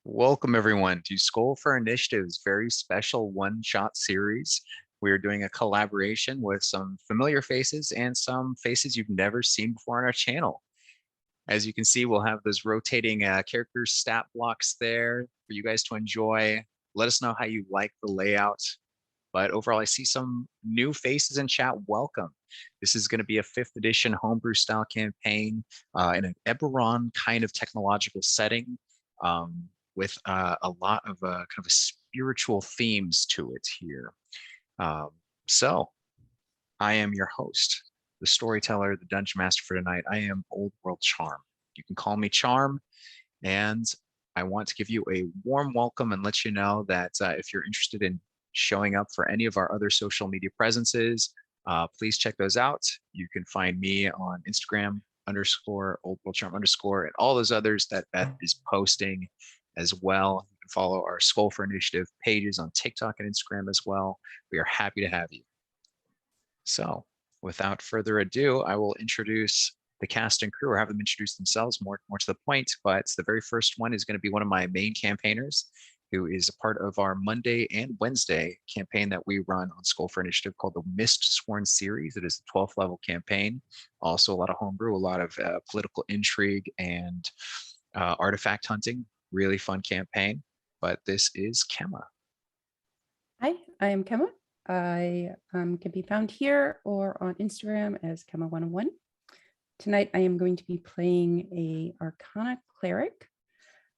Welcome everyone to Skull for Initiative's very special one-shot series. We're doing a collaboration with some familiar faces and some faces you've never seen before on our channel. As you can see, we'll have those rotating character stat blocks there for you guys to enjoy. Let us know how you like the layout. But overall, I see some new faces in chat. Welcome. This is going to be a 5th edition homebrew style campaign in an Eberron kind of technological setting. With a lot of kind of a spiritual themes to it here. So I am your host, the storyteller, the dungeon master for tonight. I am Old World Charm. You can call me Charm, and I want to give you a warm welcome and let you know that if you're interested in showing up for any of our other social media presences, please check those out. You can find me on Instagram _ Old World Charm _ and all those others that Beth is posting as well. You can follow our Skull for Initiative pages on TikTok and Instagram as well. We are happy to have you. So without further ado, I will introduce the cast and crew, or have them introduce themselves more to the point. But the very first one is going to be one of my main campaigners, who is a part of our Monday and Wednesday campaign that we run on Skull for Initiative called the Mistsworn series. It is the 12th level campaign. Also a lot of homebrew, a lot of political intrigue and artifact hunting. Really fun campaign. But this is Kemma. Hi, I am Kemma. I can be found here or on Instagram as Kemma101. Tonight I am going to be playing a Arcana cleric.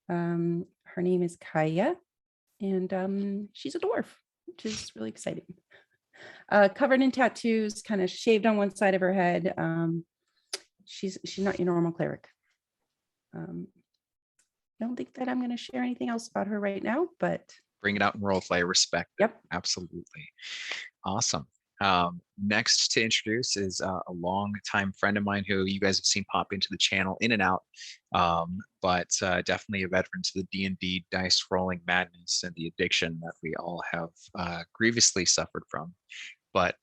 Her name is Kaya, and she's a dwarf, which is really exciting. Covered in tattoos, kind of shaved on one side of her head. She's not your normal cleric. I don't think that I'm going to share anything else about her right now, but bring it out in roleplay. Respect. Yep. Absolutely. Awesome. Next to introduce is a long-time friend of mine who you guys have seen pop into the channel in and out, but definitely a veteran to the D&D dice rolling madness and the addiction that we all have grievously suffered from. But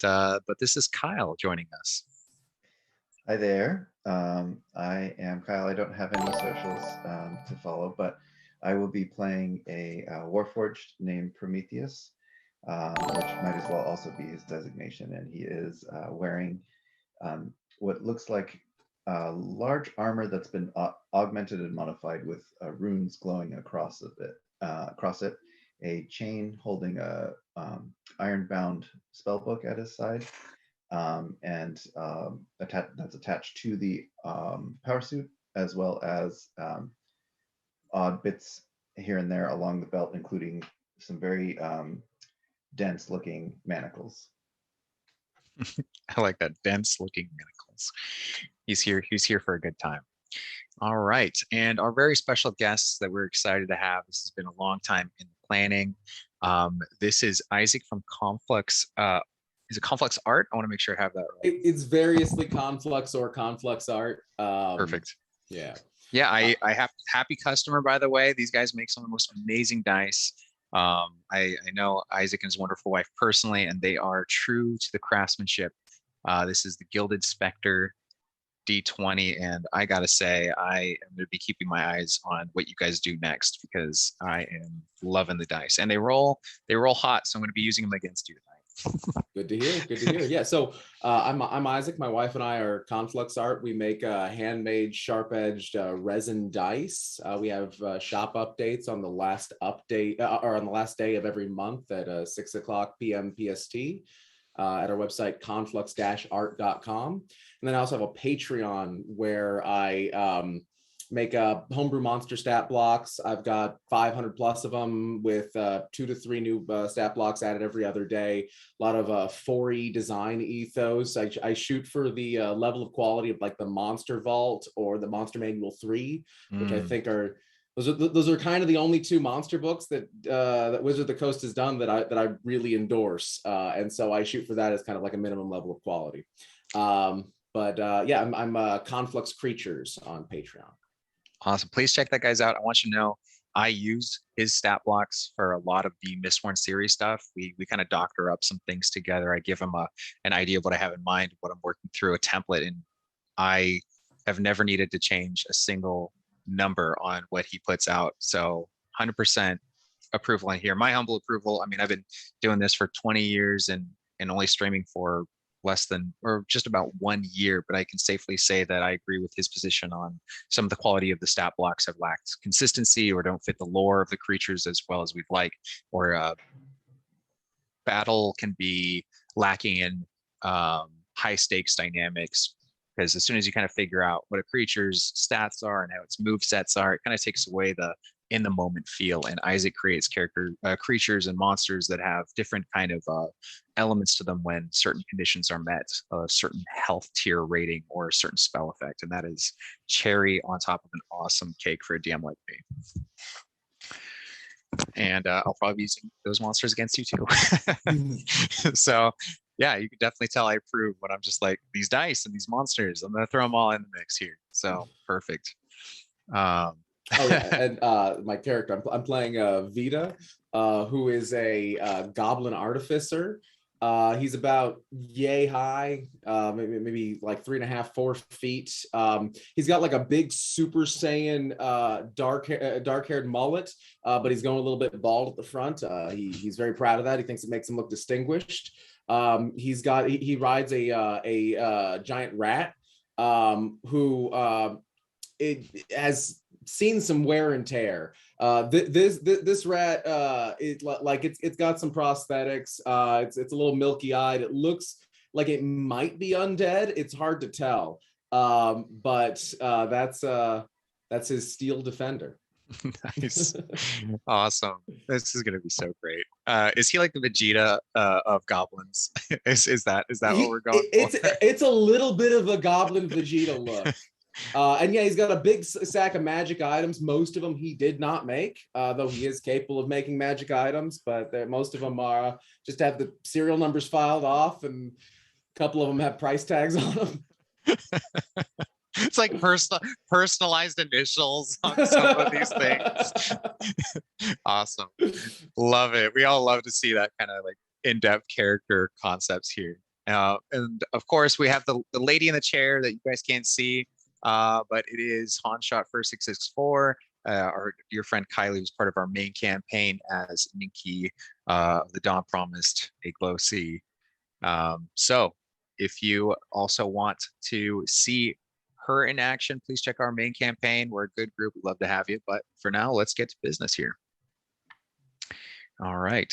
this is Kyle joining us. Hi there. I am Kyle. I don't have any socials to follow, but I will be playing a Warforged named Prometheus, which might as well also be his designation. And he is wearing what looks like large armor that's been augmented and modified with runes glowing across it, a chain holding a iron-bound spellbook at his side, and that's attached to the power suit, as well as odd bits here and there along the belt, including some very dense looking manacles. I like that, dense looking manacles. He's here for a good time. All right, and our very special guests that we're excited to have, this has been a long time in the planning. This is Isaac from Conflux. Is it Confluxart? I want to make sure I have that right. It's variously Conflux or Confluxart. Perfect. Yeah. Yeah, I have happy customer, by the way. These guys make some of the most amazing dice. I know Isaac and his wonderful wife personally, and they are true to the craftsmanship. This is the Gilded Spectre D20, and I gotta say, I am going to be keeping my eyes on what you guys do next, because I am loving the dice, and they roll hot, so I'm going to be using them against you tonight. Good to hear. Good to hear. Yeah. So I'm Isaac. My wife and I are Confluxart. We make handmade, sharp-edged resin dice. We have shop updates on the last update or on the last day of every month at 6 p.m. PST at our website conflux-art.com. And then I also have a Patreon where I make homebrew monster stat blocks. I've got 500 plus of them with 2 to 3 new stat blocks added every other day. A lot of 4E design ethos. I shoot for the level of quality of like the Monster Vault or the Monster Manual 3, which I think are those are kind of the only 2 monster books that that Wizard of the Coast has done that I really endorse. And so I shoot for that as kind of like a minimum level of quality. Yeah, I'm Conflux Creatures on Patreon. Awesome. Please check that guys out. I want you to know I use his stat blocks for a lot of the Mistborn series stuff. We kind of doctor up some things together. I give him an idea of what I have in mind, what I'm working through, a template, and I have never needed to change a single number on what he puts out. So 100% approval on here. My humble approval. I mean, I've been doing this for 20 years and only streaming for less than or just about 1 year, but I can safely say that I agree with his position on some of the quality of the stat blocks have lacked consistency or don't fit the lore of the creatures as well as we'd like, or battle can be lacking in high stakes dynamics, because as soon as you kind of figure out what a creature's stats are and how its move sets are, it kind of takes away the in the moment feel. And Isaac creates creatures and monsters that have different kind of elements to them when certain conditions are met, a certain health tier rating or a certain spell effect, and that is cherry on top of an awesome cake for a DM like me. And I'll probably be using those monsters against you too. So yeah, you can definitely tell I approve when I'm just like, these dice and these monsters, I'm gonna throw them all in the mix here. So perfect. Oh yeah, and my character, I'm playing Vita, who is a goblin artificer. He's about yay high, maybe like 3.5, 4 feet. He's got like a big Super Saiyan dark-haired mullet, but he's going a little bit bald at the front. He's very proud of that. He thinks it makes him look distinguished. He rides a giant rat, who it has seen some wear and tear. This rat, it's got some prosthetics. It's a little milky eyed. It looks like it might be undead. It's hard to tell. But that's his steel defender. Nice. Awesome. This is gonna be so great. Is he like the Vegeta of goblins? is that what we're going for? It's a little bit of a goblin Vegeta look. And yeah, he's got a big sack of magic items. Most of them he did not make, though he is capable of making magic items, but most of them are just have the serial numbers filed off, and a couple of them have price tags on them. It's like personalized initials on some of these things. Awesome. Love it. We all love to see that kind of like in-depth character concepts here. And of course, we have the lady in the chair that you guys can't see. But it is Hanshot for 664. Our dear friend Kylie was part of our main campaign as Ninki, the Dawn Promised, a Glow Sea. So if you also want to see her in action, please check our main campaign. We're a good group. We'd love to have you. But for now, let's get to business here. All right.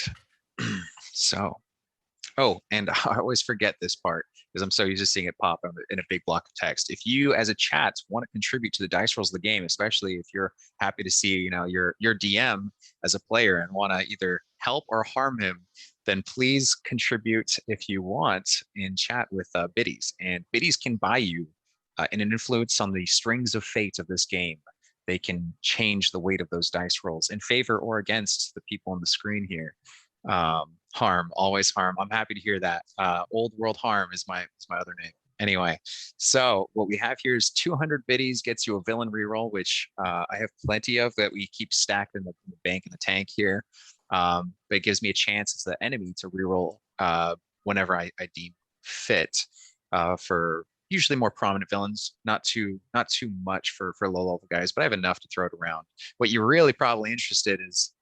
So, oh, and I always forget this part because I'm so used to seeing it pop in a big block of text. If you as a chat want to contribute to the dice rolls of the game, especially if you're happy to see, your DM as a player and want to either help or harm him, then please contribute if you want in chat with biddies. And biddies can buy you an influence on the strings of fate of this game. They can change the weight of those dice rolls in favor or against the people on the screen here. Harm, always harm. I'm happy to hear that. Old World Harm is my other name. Anyway, so what we have here is 200 biddies gets you a villain reroll, which I have plenty of that we keep stacked in the bank in the tank here. But it gives me a chance as the enemy to reroll whenever I deem fit for usually more prominent villains, not too much for low level guys, but I have enough to throw it around. What you're really probably interested is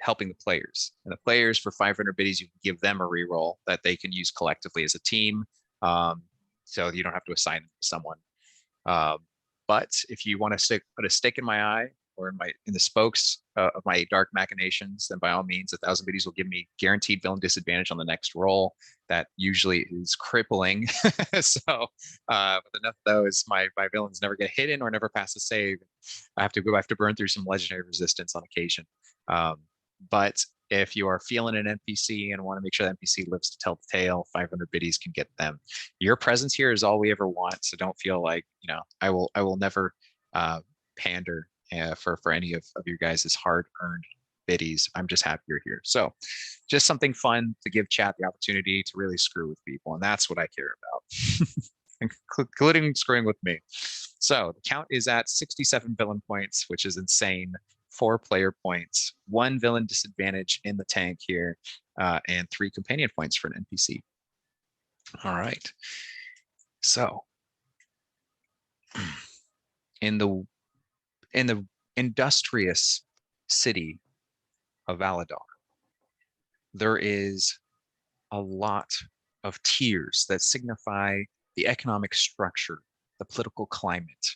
helping the players, and the players for 500 biddies, you can give them a reroll that they can use collectively as a team. So you don't have to assign it to someone. But if you want to put a stick in my eye or in the spokes of my dark machinations, then by all means, 1,000 biddies will give me guaranteed villain disadvantage on the next roll. That usually is crippling. So with enough of those, my villains never get hidden or never pass a save. I have to burn through some legendary resistance on occasion. But if you are feeling an NPC and want to make sure the NPC lives to tell the tale, 500 biddies can get them. Your presence here is all we ever want, so don't feel like I will never pander for any of your guys' hard-earned biddies. I'm just happy you're here. So just something fun to give chat the opportunity to really screw with people, and that's what I care about, including screwing with me. So the count is at 67 villain points, which is insane. 4 player points, 1 villain disadvantage in the tank here, and 3 companion points for an NPC. All right. So in the industrious city of Valadar. There is a lot of tiers that signify the economic structure, the political climate.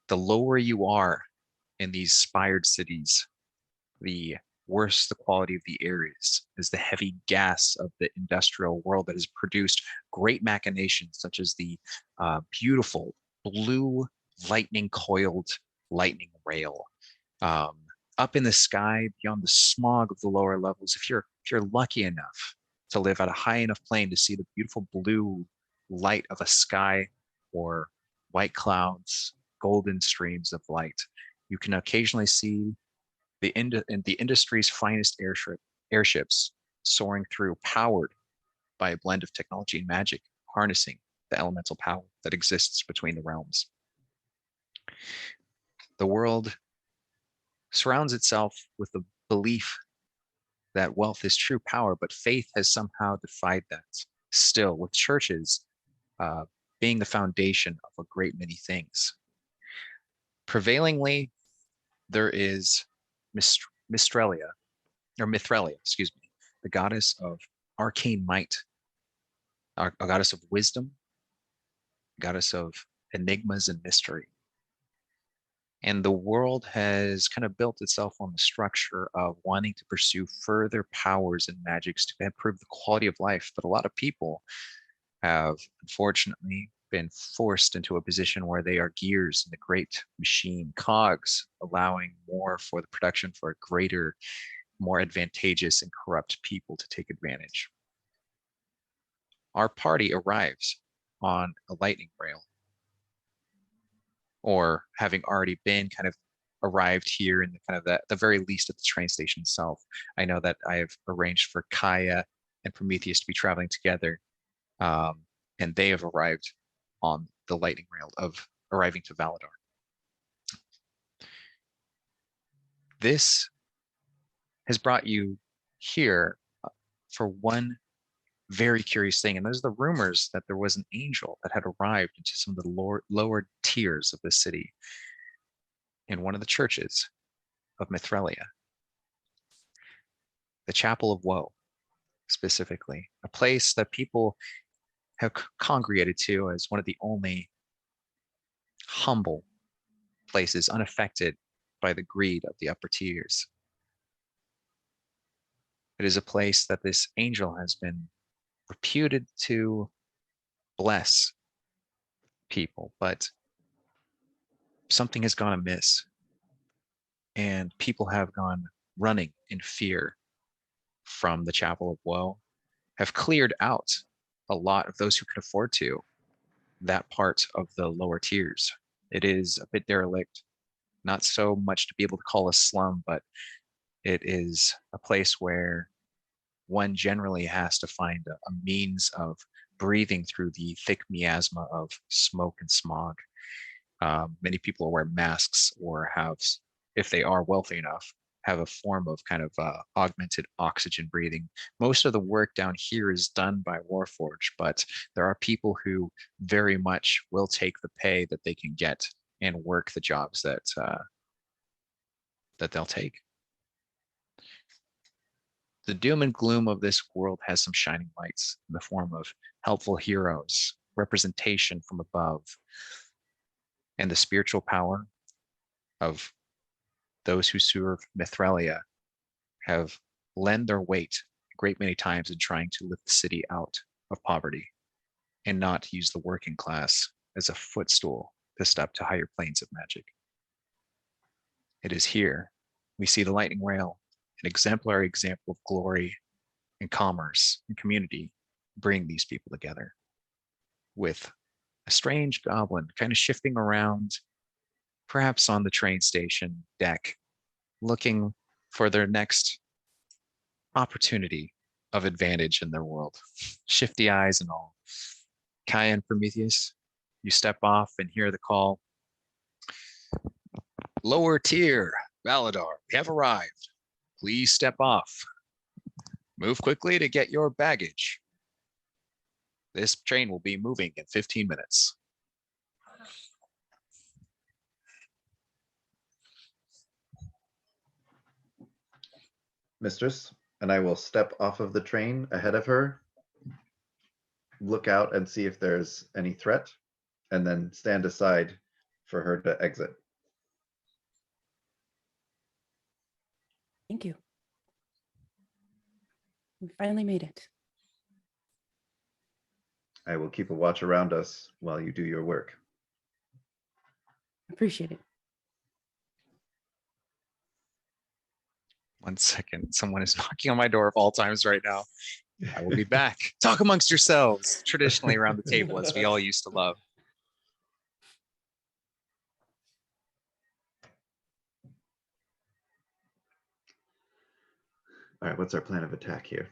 The lower you are in these spired cities, the worse the quality of the air is, as the heavy gas of the industrial world that has produced great machinations, such as the beautiful blue lightning coiled lightning rail. Up in the sky, beyond the smog of the lower levels, if you're lucky enough to live at a high enough plane to see the beautiful blue light of a sky or white clouds, golden streams of light, you can occasionally see the industry's finest airships soaring through, powered by a blend of technology and magic, harnessing the elemental power that exists between the realms. The world surrounds itself with the belief that wealth is true power, but faith has somehow defied that. Still, with churches being the foundation of a great many things. Prevailingly, there is Mithralia, excuse me, the goddess of arcane might, a goddess of wisdom, goddess of enigmas and mystery. And the world has kind of built itself on the structure of wanting to pursue further powers and magics to improve the quality of life. But a lot of people have unfortunately been forced into a position where they are gears in the great machine, cogs, allowing more for the production for a greater, more advantageous and corrupt people to take advantage. Our party arrives on a lightning rail, or having already been kind of arrived here in the kind of the very least at the train station itself. I know that I have arranged for Kaya and Prometheus to be traveling together, and they have arrived on the lightning rail of arriving to Valadar. This has brought you here for one very curious thing, and there's the rumors that there was an angel that had arrived into some of the lower tiers of the city in one of the churches of Mithralia, the Chapel of Woe, specifically, a place that people have congregated to as one of the only humble places unaffected by the greed of the upper tiers. It is a place that this angel has been reputed to bless people, but something has gone amiss, and people have gone running in fear from the Chapel of Woe, have cleared out a lot of those who could afford to, that part of the lower tiers. It is a bit derelict, not so much to be able to call a slum, but it is a place where one generally has to find a means of breathing through the thick miasma of smoke and smog. Many people wear masks or have, if they are wealthy enough, have a form of kind of augmented oxygen breathing. Most of the work down here is done by Warforged, but there are people who very much will take the pay that they can get and work the jobs that they'll take. The doom and gloom of this world has some shining lights in the form of helpful heroes, representation from above, and the spiritual power of those who serve Mithralia have lent their weight a great many times in trying to lift the city out of poverty and not use the working class as a footstool to step to higher planes of magic. It is here we see the lightning rail, an exemplary example of glory and commerce and community, bring these people together, with a strange goblin kind of shifting around, perhaps on the train station deck, looking for their next opportunity of advantage in their world. Shifty eyes and all. Kaya and Prometheus, you step off and hear the call. Lower tier, Valadar, we have arrived. Please step off. Move quickly to get your baggage. This train will be moving in 15 minutes. mistress, and I will step off of the train ahead of her, look out and see if there's any threat, and then stand aside for her to exit. Thank you. We finally made it. I will keep a watch around us while you do your work. Appreciate it. One second. Someone is knocking on my door of all times right now. I will be back. Talk amongst yourselves, traditionally around the table, as we all used to love. All right, what's our plan of attack here?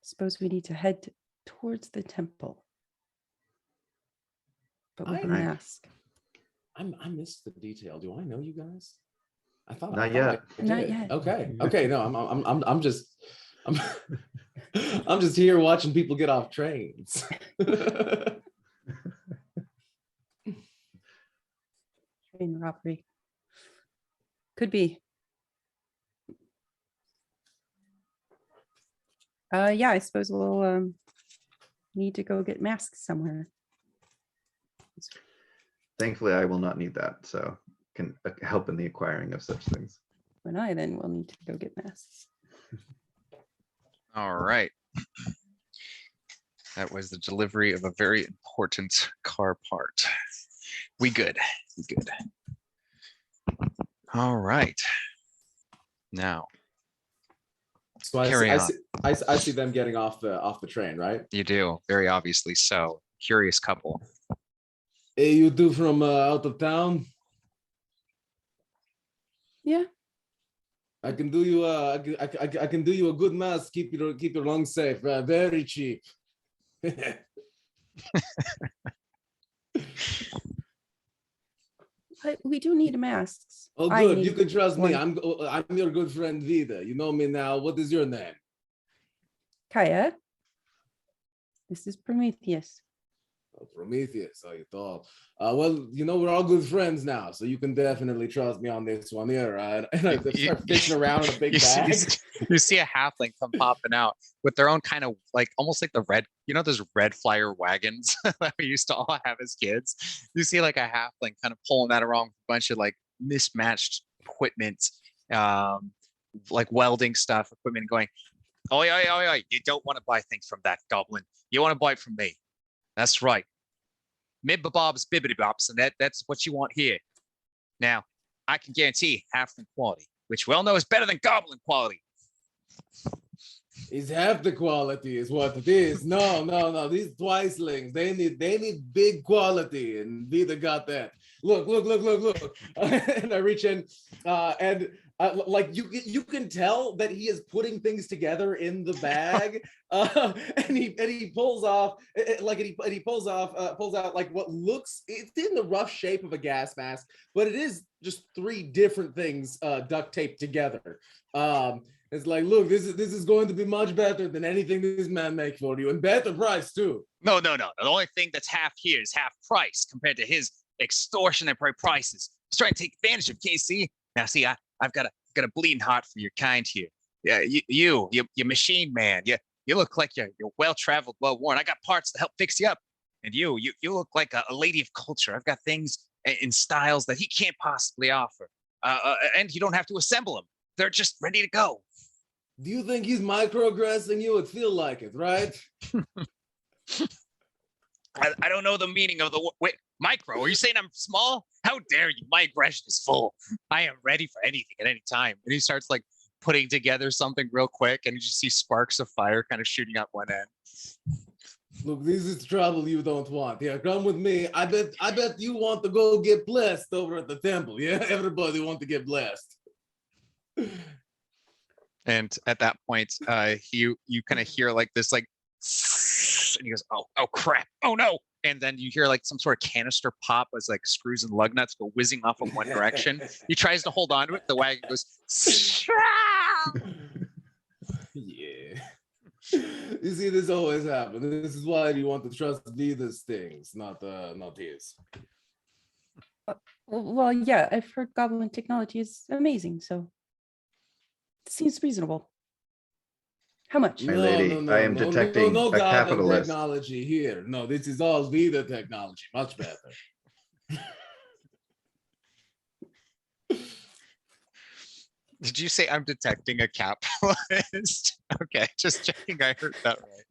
Suppose we need to head towards the temple, but with a Right. mask. I missed the detail. Do I know you guys? I thought Not I yet. did. Not yet. Okay. No, I'm just I'm just here watching people get off trains. Train robbery. Could be. Yeah, I suppose we'll need to go get masks somewhere. Thankfully, I will not need that, so can help in the acquiring of such things. When I then will need to go get masks. All right. That was the delivery of a very important car part. We good. We good. All right. Now, So I Carry see, I see them getting off the train, right? you do, very obviously so. Curious couple. Hey, you two from out of town? Yeah. I can do you I can do you a good mask. Keep your lungs safe. Very cheap. But we do need masks. Oh, I good. You need can trust me. one. I'm your good friend Vida. You know me now. What is your name? Kaya. This is Prometheus. Oh, Prometheus. Oh, you thought. Well, you know, we're all good friends now, so you can definitely trust me on this one here, right? And I start fishing around in a big bag. You see a halfling come popping out with their own kind of like almost like the red, you know, those red flyer wagons that we used to all have as kids. You see like a halfling kind of pulling that around with a bunch of like mismatched equipment, like welding stuff, equipment, going, oi, oi, oi, oi, you don't want to buy things from that goblin. You want to buy it from me. That's right. Mibba-bobs, bibbidi-bobs, and that's what you want here. Now, I can guarantee halfling quality, which we all know is better than goblin quality. It's half the quality is what it is. No. These twicelings, they need big quality, and Vida got that. Look. And I reach in, and like you can tell that he is putting things together in the bag, and he pulls off pulls out like what looks, it's in the rough shape of a gas mask, but it is just three different things duct taped together. It's like, look, this is going to be much better than anything this man makes for you, and better price too. No. The only thing that's half here is half price compared to his extortionate prices. He's trying to take advantage of KC. Now, see, I've got a bleeding heart for your kind here. Yeah, you machine man. You look like you're well traveled, well worn. I got parts to help fix you up, and you look like a lady of culture. I've got things in styles that he can't possibly offer, and you don't have to assemble them. They're just ready to go. Do you think he's microaggressing you? It feel like it, right? I don't know the meaning of the wait, micro. Are you saying I'm small? How dare you? My aggression is full. I am ready for anything at any time. And he starts like putting together something real quick, and you just see sparks of fire kind of shooting out one end. Look, this is trouble you don't want. Here, come with me. I bet you want to go get blessed over at the temple. Yeah, everybody want to get blessed. And at that point, you kind of hear like this, like, and he goes, oh crap, oh no! And then you hear like some sort of canister pop as like screws and lug nuts go whizzing off in one direction. He tries to hold on to it. The wagon goes. Yeah. You see, this always happens. This is why you want to trust Vida's things, not his. Well, yeah, I've heard goblin technology is amazing, so it seems reasonable. How much? My No, no, lady, I no, am no, no, detecting no a goblin capitalist. technology here. No, this is all Vita technology. Much better. Did you say I'm detecting a capitalist? Okay, just checking I heard that right.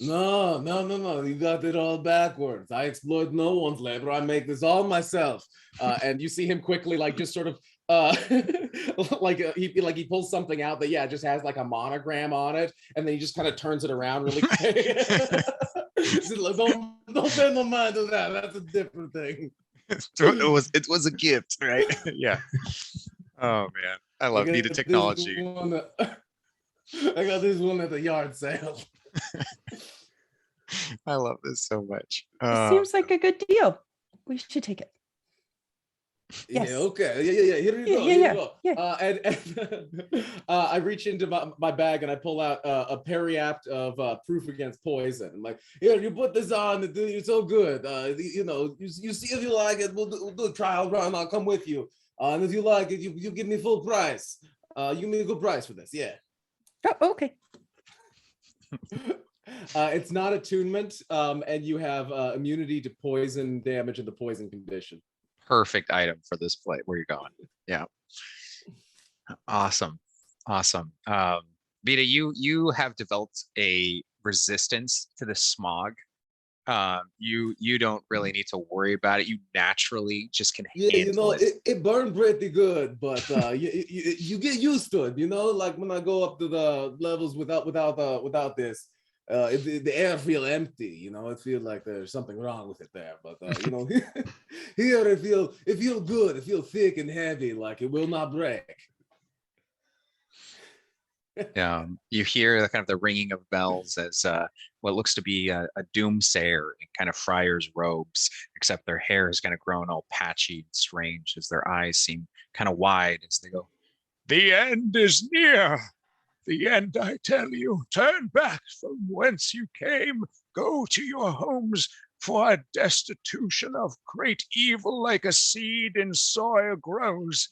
No, no, no, no. You got it all backwards. I exploit no one's labor. I make this all myself. And you see him quickly, like just sort of he pulls something out that just has like a monogram on it, and then he just kind of turns it around really quick. Don't pay no mind to that. That's a different thing. It was a gift, right? Yeah. Oh man, I love Vita technology. I got this one at the yard sale. I love this so much. It seems like a good deal. We should take it. Yes. Yeah, okay. Yeah. Here you go. Yeah, Here you go. yeah. And I reach into my bag and I pull out a periapt of proof against poison. I'm like, here, you put this on. It's so good. You see if you like it. We'll do a trial run. I'll come with you. And if you like it, you give me full price. You give me a good price for this. Yeah. Oh, okay. It's not attunement, and you have immunity to poison damage in the poison condition. Perfect item for this play. Where you're going? Yeah. Awesome. Vita, you have developed a resistance to the smog. You don't really need to worry about it. You naturally just can handle it. It burned pretty good, but you get used to it. Like when I go up to the levels without this, the air feel empty. It feels like there's something wrong with it there. But here it feel good. It feel thick and heavy, like it will not break. You hear the kind of the ringing of bells as what looks to be a doomsayer in kind of friar's robes, except their hair has kind of grown all patchy and strange as their eyes seem kind of wide as they go, "The end is near. The end, I tell you. Turn back from whence you came. Go to your homes, for a destitution of great evil like a seed in soil grows.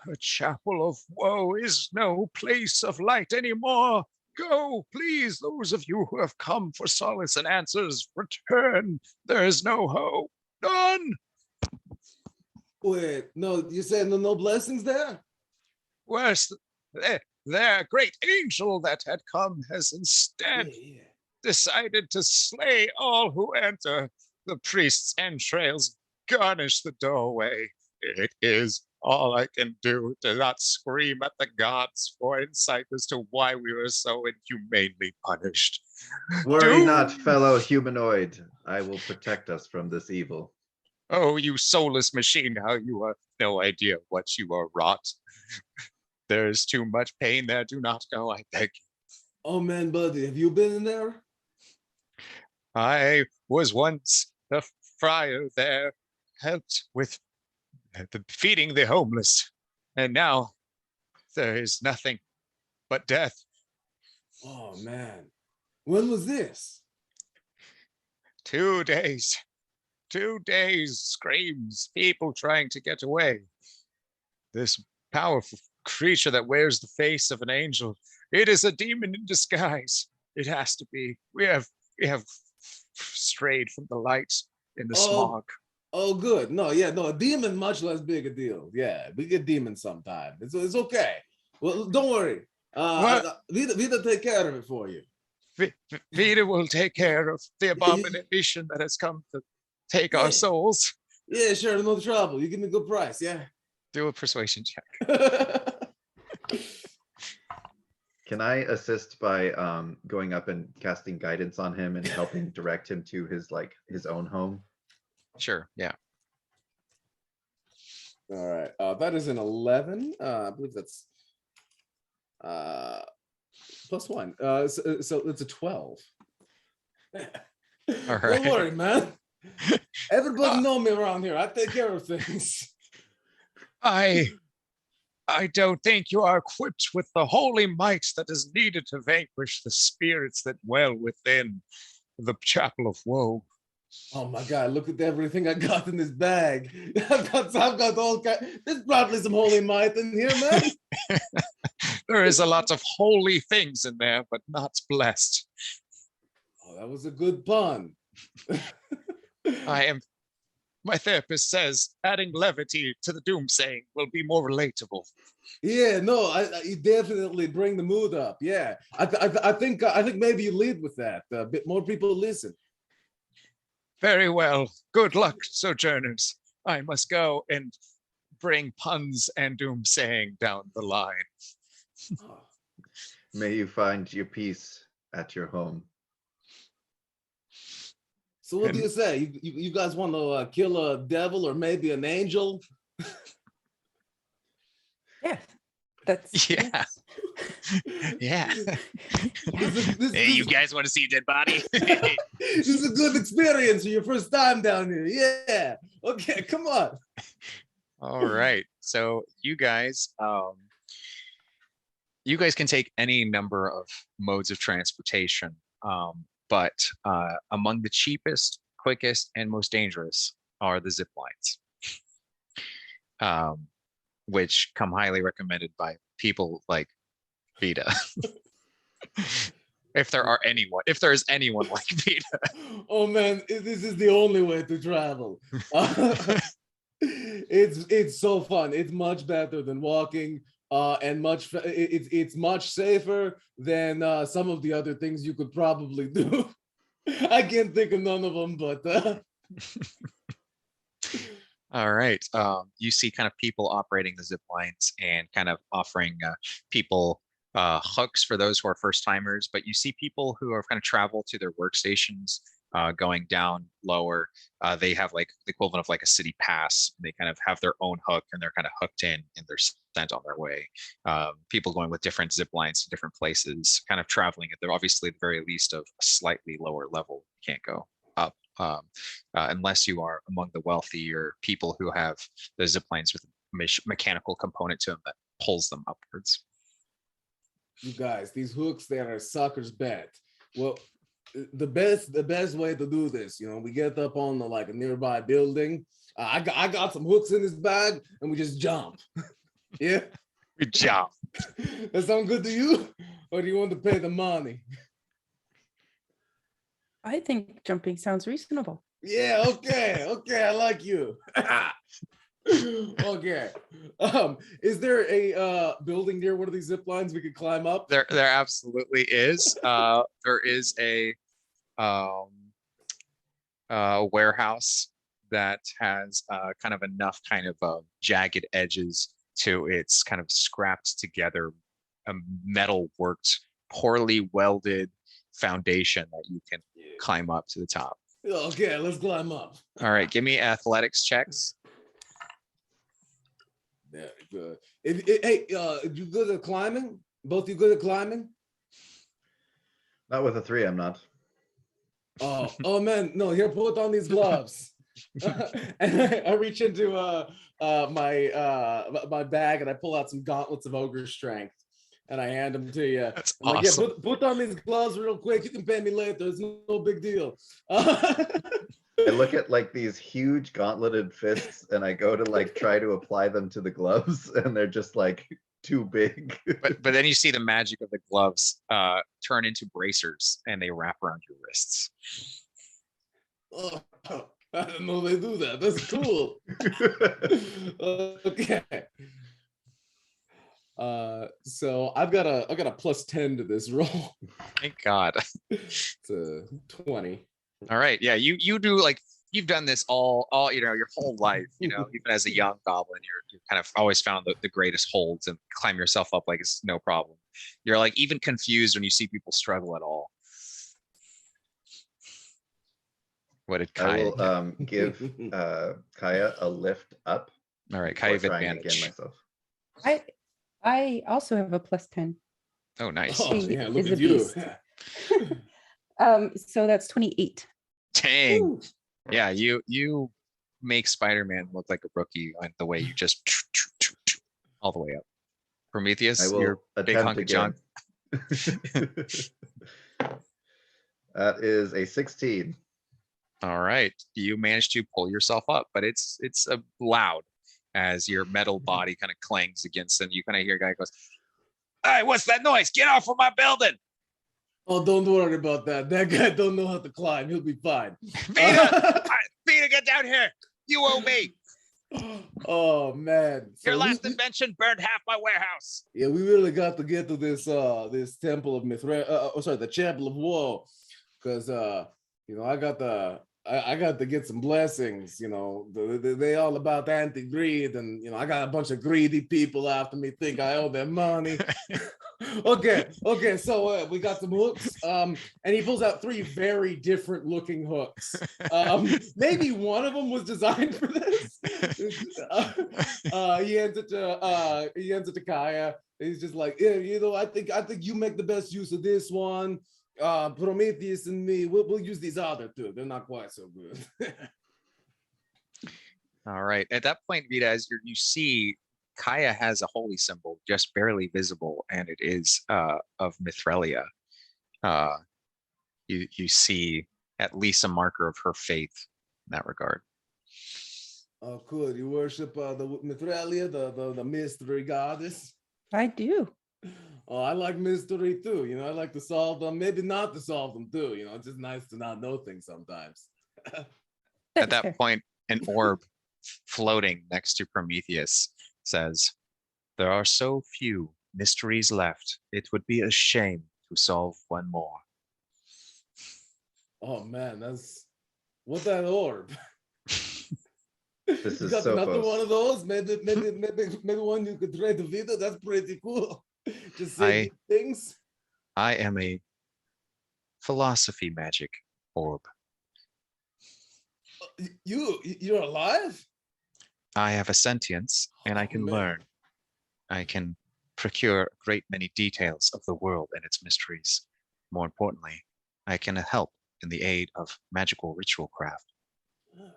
A chapel of woe is no place of light anymore. Go, please, those of you who have come for solace and answers, return. There is no hope. None. Wait, no, you said no blessings there? Worse, their great angel that had come has instead decided to slay all who enter. The priest's entrails garnish the doorway. It is all I can do to not scream at the gods for insight as to why we were so inhumanely punished. Worry not, fellow humanoid. I will protect us from this evil. Oh, you soulless machine, how you have no idea what you are wrought. There is too much pain there. Do not go, I beg you. Oh man, buddy, have you been in there? I was once a friar there, helped with feeding the homeless, and now there is nothing but death. Oh man, when was this? 2 days. 2 days, screams, people trying to get away. This powerful creature that wears the face of an angel, it is a demon in disguise. It has to be. We have strayed from the light in the smog. Oh, good. No, a demon much less big a deal. Yeah, we get demons sometime. It's okay. Well, don't worry. Vita take care of it for you. Vita will take care of the abomination that has come to take our souls. Yeah, sure, no trouble. You give me a good price, yeah? Do a persuasion check. Can I assist by going up and casting guidance on him and helping direct him to his own home? Sure, yeah. All right, that is an 11. I believe that's +1. So it's a 12. All Don't right. worry, man. Everybody know me around here. I take care of things. I don't think you are equipped with the holy might that is needed to vanquish the spirits that dwell within the Chapel of Woe. Oh my God, look at everything I got in this bag. I've got all kinds. There's probably some holy might in here, man. There is a lot of holy things in there, but not blessed. Oh, that was a good pun. My therapist says adding levity to the doomsaying will be more relatable. Yeah, no, you definitely bring the mood up. Yeah, I think maybe you lead with that. A bit more people listen. Very well. Good luck, sojourners. I must go and bring puns and doomsaying down the line. Oh, May you find your peace at your home. so what do you say? You guys want to kill a devil or maybe an angel? Yeah, that's Yeah. Yeah. This You guys want to see a dead body? this is a good experience for your first time down here. Yeah. Okay, come on. All right. So you guys can take any number of modes of transportation, but among the cheapest, quickest, and most dangerous are the zip lines, which come highly recommended by people like Vita. If there is anyone like Vita. Oh man, this is the only way to travel. It's so fun. It's much better than walking, and it's much safer than some of the other things you could probably do. I can't think of none of them, but All right. You see kind of people operating the zip lines and kind of offering people hooks for those who are first timers, but you see people who are kind of travel to their workstations going down lower. They have like the equivalent of like a city pass. They kind of have their own hook and they're kind of hooked in and they're sent on their way. People going with different zip lines to different places, kind of traveling at the obviously the very least of a slightly lower level. You can't go up unless you are among the wealthier people who have the zip lines with a mechanical component to them that pulls them upwards. you guys, these hooks, they are a sucker's bet. Well, the best way to do this, we get up on a nearby building. I got some hooks in this bag, and we just jump. Yeah, Good job. that sound good to you, or do you want to pay the money? I think jumping sounds reasonable. Yeah, okay, I like you. Okay. Is there a building near one of these zip lines we could climb up? There absolutely is. There is a warehouse that has kind of enough kind of jagged edges to its kind of scrapped together metal worked, poorly welded foundation that you can climb up to the top. Okay, let's climb up. All right, give me athletics checks. Very good. Hey, you good at climbing? Both you good at climbing? Not with a 3, I'm not. Oh man, no, here, put on these gloves. And I reach into my bag and I pull out some gauntlets of ogre strength and I hand them to you. That's I'm like, awesome. yeah, put on these gloves real quick. You can pay me later. It's no big deal. I look at these huge gauntleted fists and I go to try to apply them to the gloves and they're just too big. But then you see the magic of the gloves turn into bracers and they wrap around your wrists. Oh, I didn't know they do that. That's cool. Okay. So I've got a plus 10 to this roll. Thank God. It's a 20. All right. Yeah, you do you've done this all your whole life, even as a young goblin, you're kind of always found the greatest holds and climb yourself up like it's no problem. You're even confused when you see people struggle at all. What did Kaya? I will give Kaya a lift up. All right, Kaya have before trying advantage. again myself. I also have a plus 10. Oh, nice. Oh, She yeah, look is at a you. beast. So that's 28. Dang. Woo. Yeah, you make Spider-Man look like a rookie on the way you just all the way up. Prometheus, I will you're big attempt hunk of again. junk. That is a 16. All right, you manage to pull yourself up, but it's loud as your metal body kind of clangs against, and you kind of hear a guy goes, "Hey, what's that noise? Get off of my building!" Oh, don't worry about that. That guy don't know how to climb. He'll be fine. Vita, get down here! You owe me. Oh man. Your So last invention burned half my warehouse. yeah, we really got to get to this temple of the Chapel of Woe, because I got to get some blessings. They all about anti-greed, and I got a bunch of greedy people after me think I owe them money. Okay, so we got some hooks, and he pulls out 3 very different looking hooks. Maybe one of them was designed for this. He hands it to Kaya. He's just like, yeah, I think you make the best use of this one. Prometheus and me, we'll use these other 2. They're not quite so good. All right. At that point, Vita, as you see, Kaya has a holy symbol just barely visible, and it is of Mithralia. You see at least a marker of her faith in that regard. Oh, cool. You worship the Mithralia, the mystery goddess? I do. Oh, I like mystery too. I like to solve them, maybe not to solve them too. It's just nice to not know things sometimes. At that point, an orb floating next to Prometheus says, "There are so few mysteries left. It would be a shame to solve one more." Oh man, what that orb? This You is got so another close. one of those? Maybe one you could trade to Vita. That's pretty cool. Just say things. I am a philosophy magic orb. You're alive? I have a sentience, and I can man. learn. I can procure a great many details of the world and its mysteries. More importantly, I can help in the aid of magical ritual craft. Man,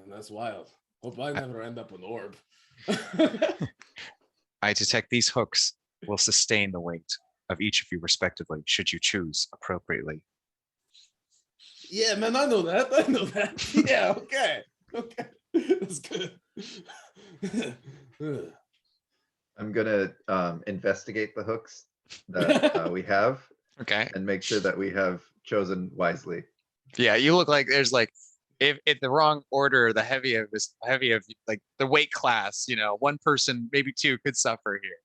that's wild. Hope I never end up an orb. I detect these hooks will sustain the weight of each of you respectively, should you choose appropriately. Yeah, man, I know that. Yeah, okay. That's good. I'm gonna investigate the hooks that we have, Okay. and make sure that we have chosen wisely. Yeah, you look like there's like, if the wrong order, the heavy of like the weight class, one person, maybe 2 could suffer here.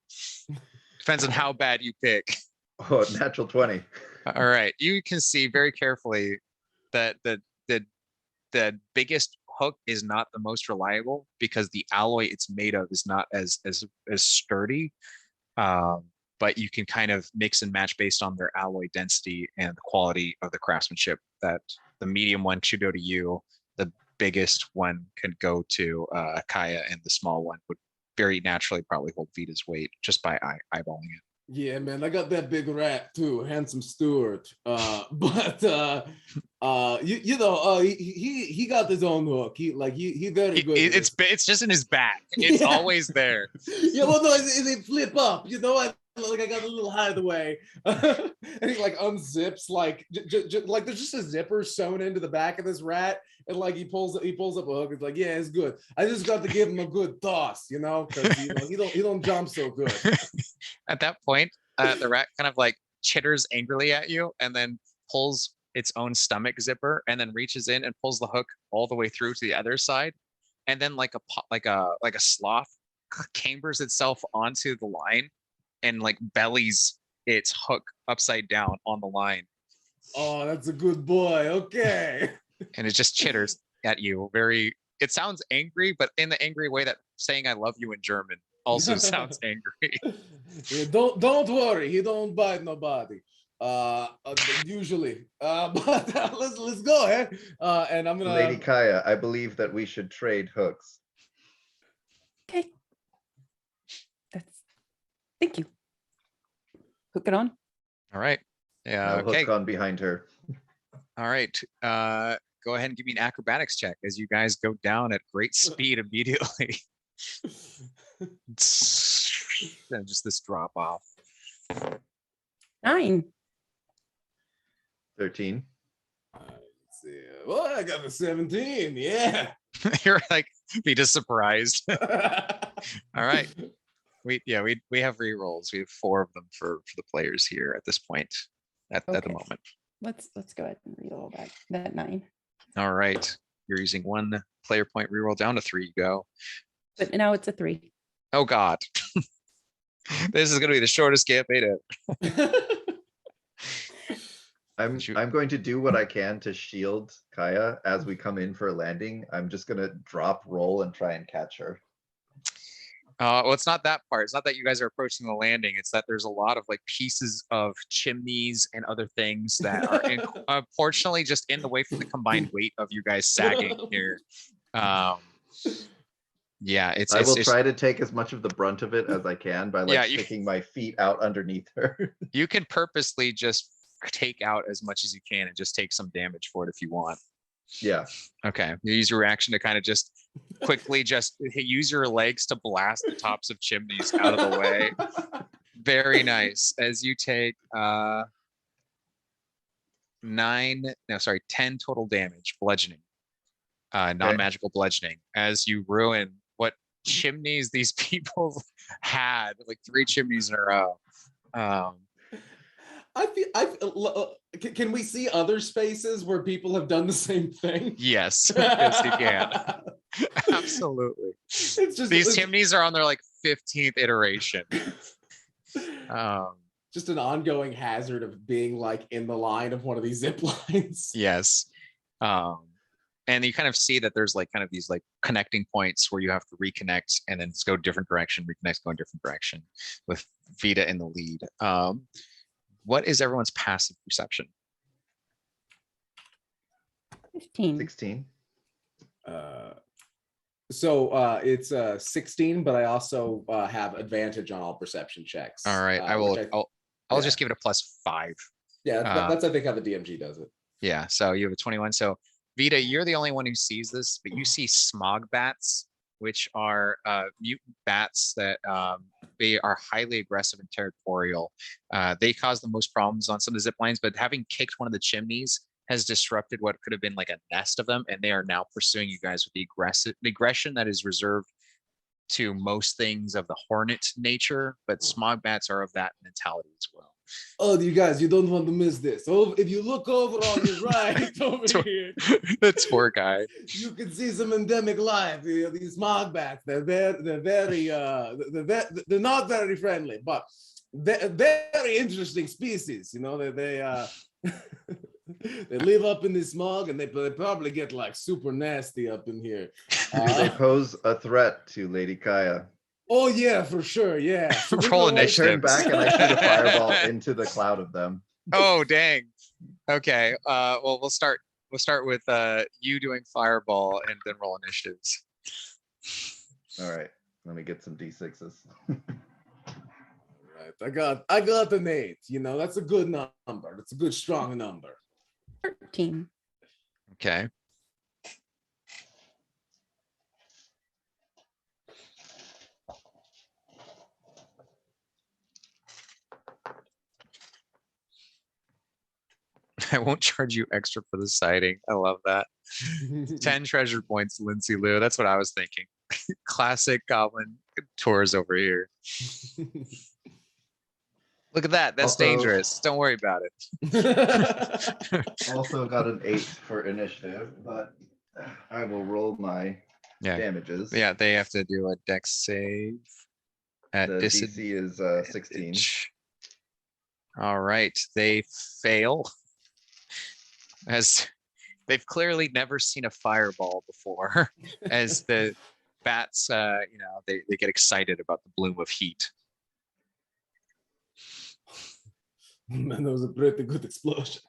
Depends on how bad you pick. Oh, natural 20. All right, you can see very carefully that the biggest hook is not the most reliable because the alloy it's made of is not as sturdy. But you can kind of mix and match based on their alloy density and the quality of the craftsmanship. That the medium one should go to you, the biggest one could go to Kaya, and the small one would very naturally probably hold Vita's weight just by eyeballing it. Yeah, man, I got that big rat too, handsome Stewart. But he got his own hook. He very good. It's just in his back. It's always there. Yeah, well, no, they flip up. I got a little hideaway, and he like unzips like like there's just a zipper sewn into the back of this rat, and like he pulls up a hook. It's like, yeah, it's good. I just got to give him a good toss, because he don't jump so good. At that point, the rat kind of like chitters angrily at you, and then pulls its own stomach zipper, and then reaches in and pulls the hook all the way through to the other side, and then like a sloth cambers itself onto the line and like bellies its hook upside down on the line. Oh, that's a good boy. Okay. And it just chitters at you. It sounds angry, but in the angry way that saying "I love you" in German also sounds angry. Yeah, don't worry. He don't bite nobody. Usually. But let's go ahead. And I'm gonna. Lady Kaya, I believe that we should trade hooks. Okay. Thank you. Hook it on. All right. Yeah. I'll Okay. hook on behind her. All right. Go ahead and give me an acrobatics check as you guys go down at great speed immediately. And just this drop off. 9. 13. see. Well, I got a 17. Yeah. You're like, be just surprised. All right. We have re-rolls. We have 4 of them for the players here at this point at the Okay. moment. Let's go ahead and reroll that 9. All right. You're using 1 player point re-roll down to 3 you go. But now it's a 3. Oh God. This is gonna be the shortest campaign ever. I'm going to do what I can to shield Kaya as we come in for a landing. I'm just gonna drop roll and try and catch her. Well, it's not that part. It's not that you guys are approaching the landing. It's that there's a lot of like pieces of chimneys and other things that are unfortunately just in the way from the combined weight of you guys sagging here. Yeah, I will try to take as much of the brunt of it as I can by like Yeah, sticking my feet out underneath her. you can purposely just take out as much as you can and just take some damage for it if you want. Yeah. Okay, you use your reaction to kind of just quickly just use your legs to blast the tops of chimneys out of the way. Very nice. As you take 10 total damage, bludgeoning, non-magical bludgeoning, as you ruin what chimneys these people had, like 3 chimneys in a row. Can we see other spaces where people have done the same thing? Yes, yes, you can. Absolutely. It's just These chimneys are on their like 15th iteration. Just an ongoing hazard of being like in the line of one of these zip lines. Yes. And you kind of see that there's like kind of these like connecting points where you have to reconnect and then just go different direction, reconnect, go in different direction with Vita in the lead. What is everyone's passive perception? 15. 16. So it's 16, but I also have advantage on all perception checks. All right, I'll just give it a +5. Yeah, that's I think how the DMG does it. Yeah, so you have a 21. So Vita, you're the only one who sees this, but you see smog bats, which are mutant bats that they are highly aggressive and territorial. They cause the most problems on some of the zip lines, but having kicked one of the chimneys has disrupted what could have been like a nest of them, and they are now pursuing you guys with the aggression that is reserved to most things of the hornet nature, but smog bats are of that mentality as well. Oh, you guys, you don't want to miss this. Oh, if you look over on your right over here, That's poor guy. you can see some endemic life. These smog bats, they're not very friendly, but they're very interesting species. You know, they live up in the smog, and they probably get like super nasty up in here. They pose a threat to Lady Kaya. Oh yeah, for sure. Yeah. Roll I initiative. turn back and I shoot a fireball into the cloud of them. Oh dang. Okay. Well, we'll start with you doing fireball and then roll initiatives. All right, let me get some d6s. Right. I got an 8. You know, that's a good number. That's a good strong number. 13. Okay. I won't charge you extra for the sighting. I love that. 10 treasure points, Lindsay Lou. That's what I was thinking. Classic goblin tours over here. Look at that. That's Also- dangerous. Don't worry about it. Also got an 8 for initiative, but I will roll my Yeah. damages. Yeah, they have to do a dex save at The disadvantage. DC is 16. All right, they fail. As they've clearly never seen a fireball before, as the bats, they get excited about the bloom of heat. Man, that was a pretty good explosion.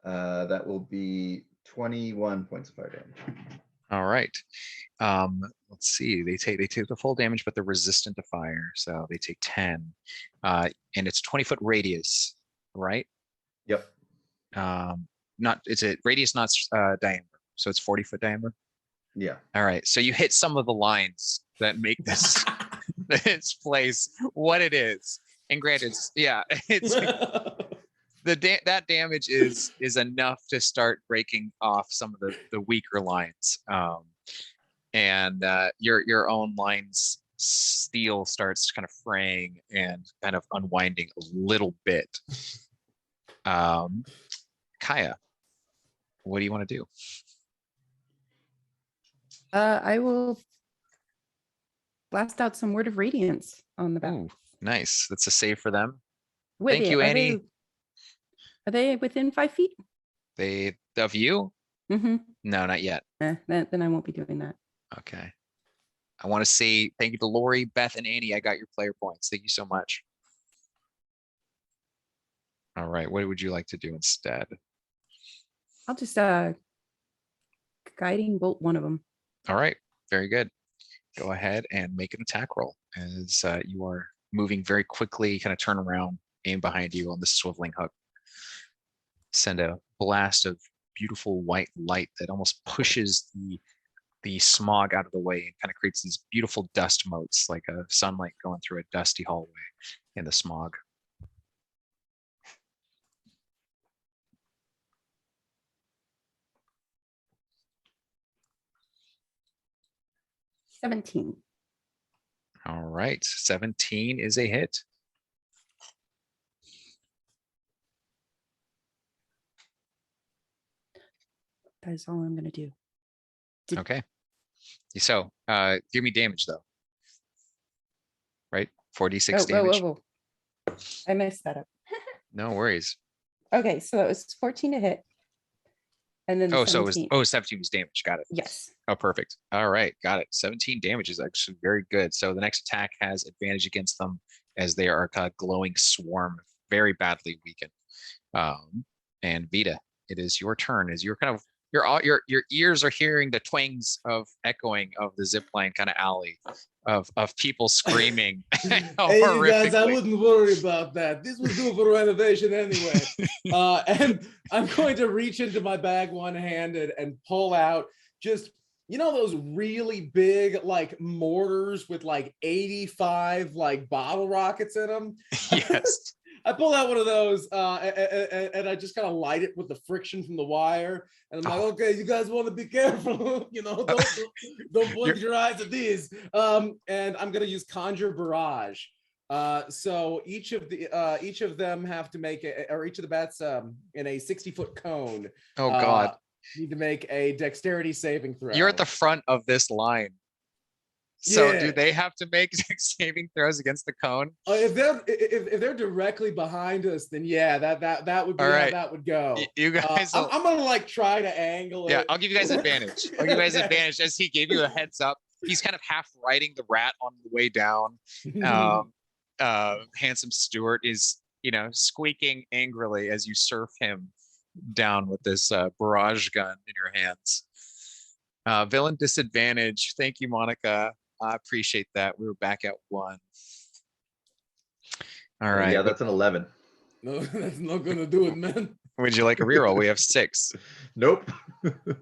That will be 21 points of fire damage. All right. Let's see. They take the full damage, but they're resistant to fire, so they take 10. And it's 20-foot radius, right? Yep. It's a radius, not diameter. So it's 40-foot diameter. Yeah. All right. So you hit some of the lines that make this this place what it is. And granted, yeah, it's that damage is enough to start breaking off some of the weaker lines. And your own line's steel starts kind of fraying and kind of unwinding a little bit. Kaya, what do you want to do? I will blast out some Word of Radiance on the back. Ooh, nice. That's a save for them. Wait, Thank you, Annie. Are they within 5 feet? They of you? Mm-hmm. No, not yet. Then I won't be doing that. Okay. I want to say thank you to Lori, Beth, and Annie. I got your player points. Thank you so much. All right. What would you like to do instead? I'll just guiding bolt one of them. All right. Very good. Go ahead and make an attack roll as you are moving very quickly, kind of turn around, aim behind you on the swiveling hook. Send a blast of beautiful white light that almost pushes the smog out of the way and kind of creates these beautiful dust motes, like a sunlight going through a dusty hallway in the smog. $17. All right, 17 is a hit. That is all I'm going to do. Okay. So give me damage though. Right? 4d6 damage. Whoa. I messed that up. No worries. Okay, so that was 14 to hit. And then so it was 17. 17 was damage. Got it. Yes. Oh, perfect. All right, got it. 17 damage is actually very good. So the next attack has advantage against them as they are a glowing swarm, very badly weakened. And Vita, it is your turn as you're kind of your ears are hearing the twangs of echoing of the zipline kind of alley of people screaming. Hey, you guys, I wouldn't worry about that. This was due for renovation anyway. And I'm going to reach into my bag one-handed and pull out just, you know, those really big like mortars with like 85 like bottle rockets in them. Yes. I pull out one of those and I just kind of light it with the friction from the wire. And I'm like, okay, you guys want to be careful. You know, don't point your eyes at these. And I'm going to use Conjure Barrage. So each of them have to make or each of the bats in a 60-foot cone. Oh God. Need to make a dexterity saving throw. You're at the front of this line. So Yeah. do they have to make saving throws against the cone? If they're directly behind us, then yeah, that would be All right. how that would go. You guys, I'm gonna like try to angle it. yeah, I'll give you guys advantage. I'll give you guys advantage as he gave you a heads up. He's kind of half riding the rat on the way down. Handsome Stewart is, you know, squeaking angrily as you surf him down with this barrage gun in your hands. Villain disadvantage. Thank you, Monica. I appreciate that. We were back at 1. All right. Yeah, that's an 11. No, that's not gonna do it, man. Would you like a reroll? We have 6. Nope.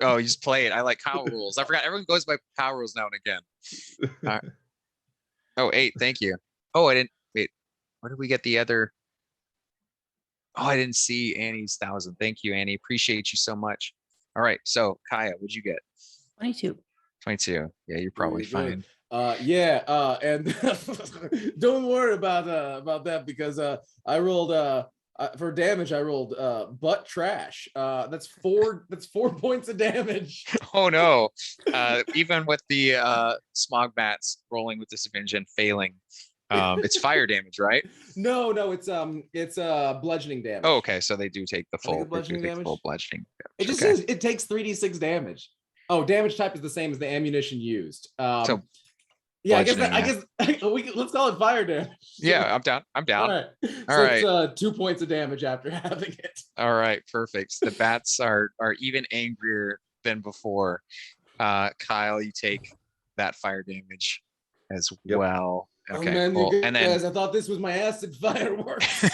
Oh, you just play it. I like power rules. I forgot everyone goes by power rules now and again. Oh, 8. Thank you. Oh, I didn't wait. Where did we get the other? Oh, I didn't see Annie's 1,000. Thank you, Annie. Appreciate you so much. All right. So Kaya, what'd you get? 22. 22. Yeah, you're probably Very good. fine. And don't worry about that because I rolled for damage. I rolled butt trash. That's 4 points of damage. Oh no. Even with the smog bats rolling with disadvantage and failing, it's fire damage, right? No, it's bludgeoning damage. Oh, okay. So they do take the I think full it's bludgeoning damage. full bludgeoning It damage. just Okay. says it takes 3d6 damage. Oh, damage type is the same as the ammunition used. So yeah, bludgeoning, I guess let's call it fire damage. yeah, I'm down. I'm down. All right. All So right. it's 2 points of damage after having it. All right, perfect. The bats are even angrier than before. Kyle, you take that fire damage as Yep. well. Okay, Oh, man, cool. you And guys, then I thought this was my acid fireworks.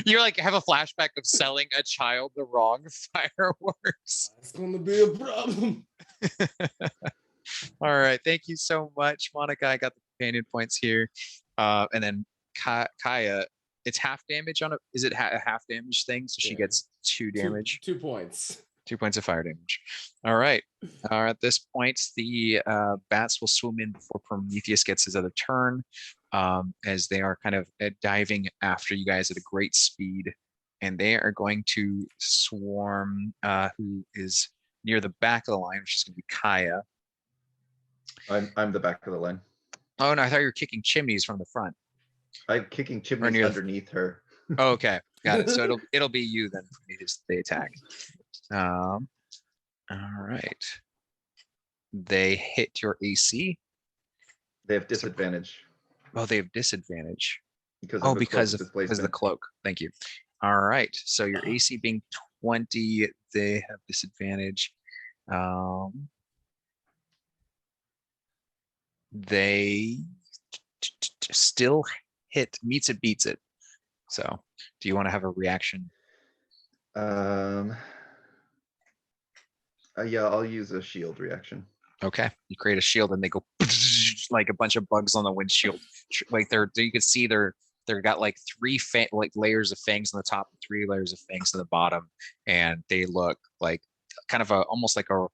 you're like have a flashback of selling a child the wrong fireworks. It's gonna be a problem. All right, thank you so much, Monica. I got the companion points here. And then Kaya, it's half damage on a, is it a half damage thing? So she Yeah. gets 2 damage, 2 points. 2 points of fire damage. All right. At this point, the bats will swim in before Prometheus gets his other turn, as they are kind of diving after you guys at a great speed. And they are going to swarm who is near the back of the line, which is going to be Kaya. I'm the back of the line. Oh no, I thought you were kicking chimneys from the front. I'm kicking chimneys near the- underneath her. Oh, okay, got it. So it'll be you then. They attack. All right. They hit your AC. They have disadvantage Oh, they have disadvantage. because Oh, of the cloak because of the displacement. cloak. Thank you. All right. So your AC being 20, they have disadvantage. They still hit, meets it, beats it. So do you want to have a reaction? Yeah, I'll use a shield reaction. Okay. You create a shield and they go like a bunch of bugs on the windshield. Like you can see they're got like 3 like layers of fangs on the top and 3 layers of fangs on the bottom, and they look like kind of almost like a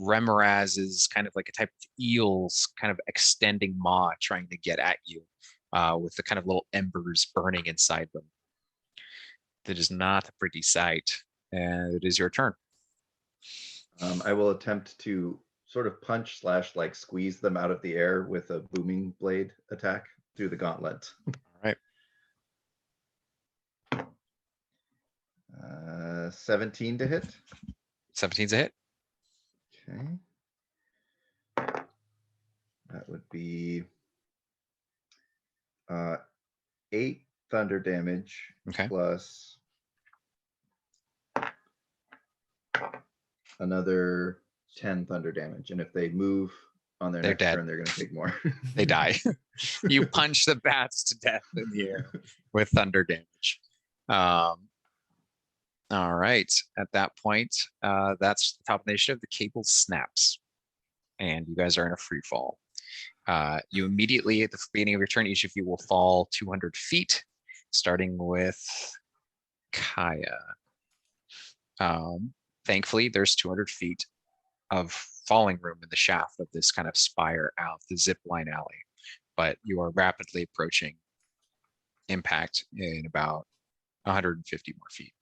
Remoraz is kind of like a type of eel's kind of extending maw trying to get at you, with the kind of little embers burning inside them. That is not a pretty sight. And it is your turn. I will attempt to sort of punch / like squeeze them out of the air with a booming blade attack through the gauntlet. All right. 17 to hit. 17's a hit. Okay. That would be 8 thunder damage. Okay. Plus another 10 thunder damage. And if they move on their They're next dead. turn, they're going to take more. They die. You punch the bats to death in the air with thunder damage. All right. At that point, that's the top of the initiative. The cable snaps, and you guys are in a free fall. You immediately, at the beginning of your turn, each of you will fall 200 feet, starting with Kaya. Thankfully, there's 200 feet of falling room in the shaft of this kind of spire out the zip line alley, but you are rapidly approaching impact in about 150 more feet.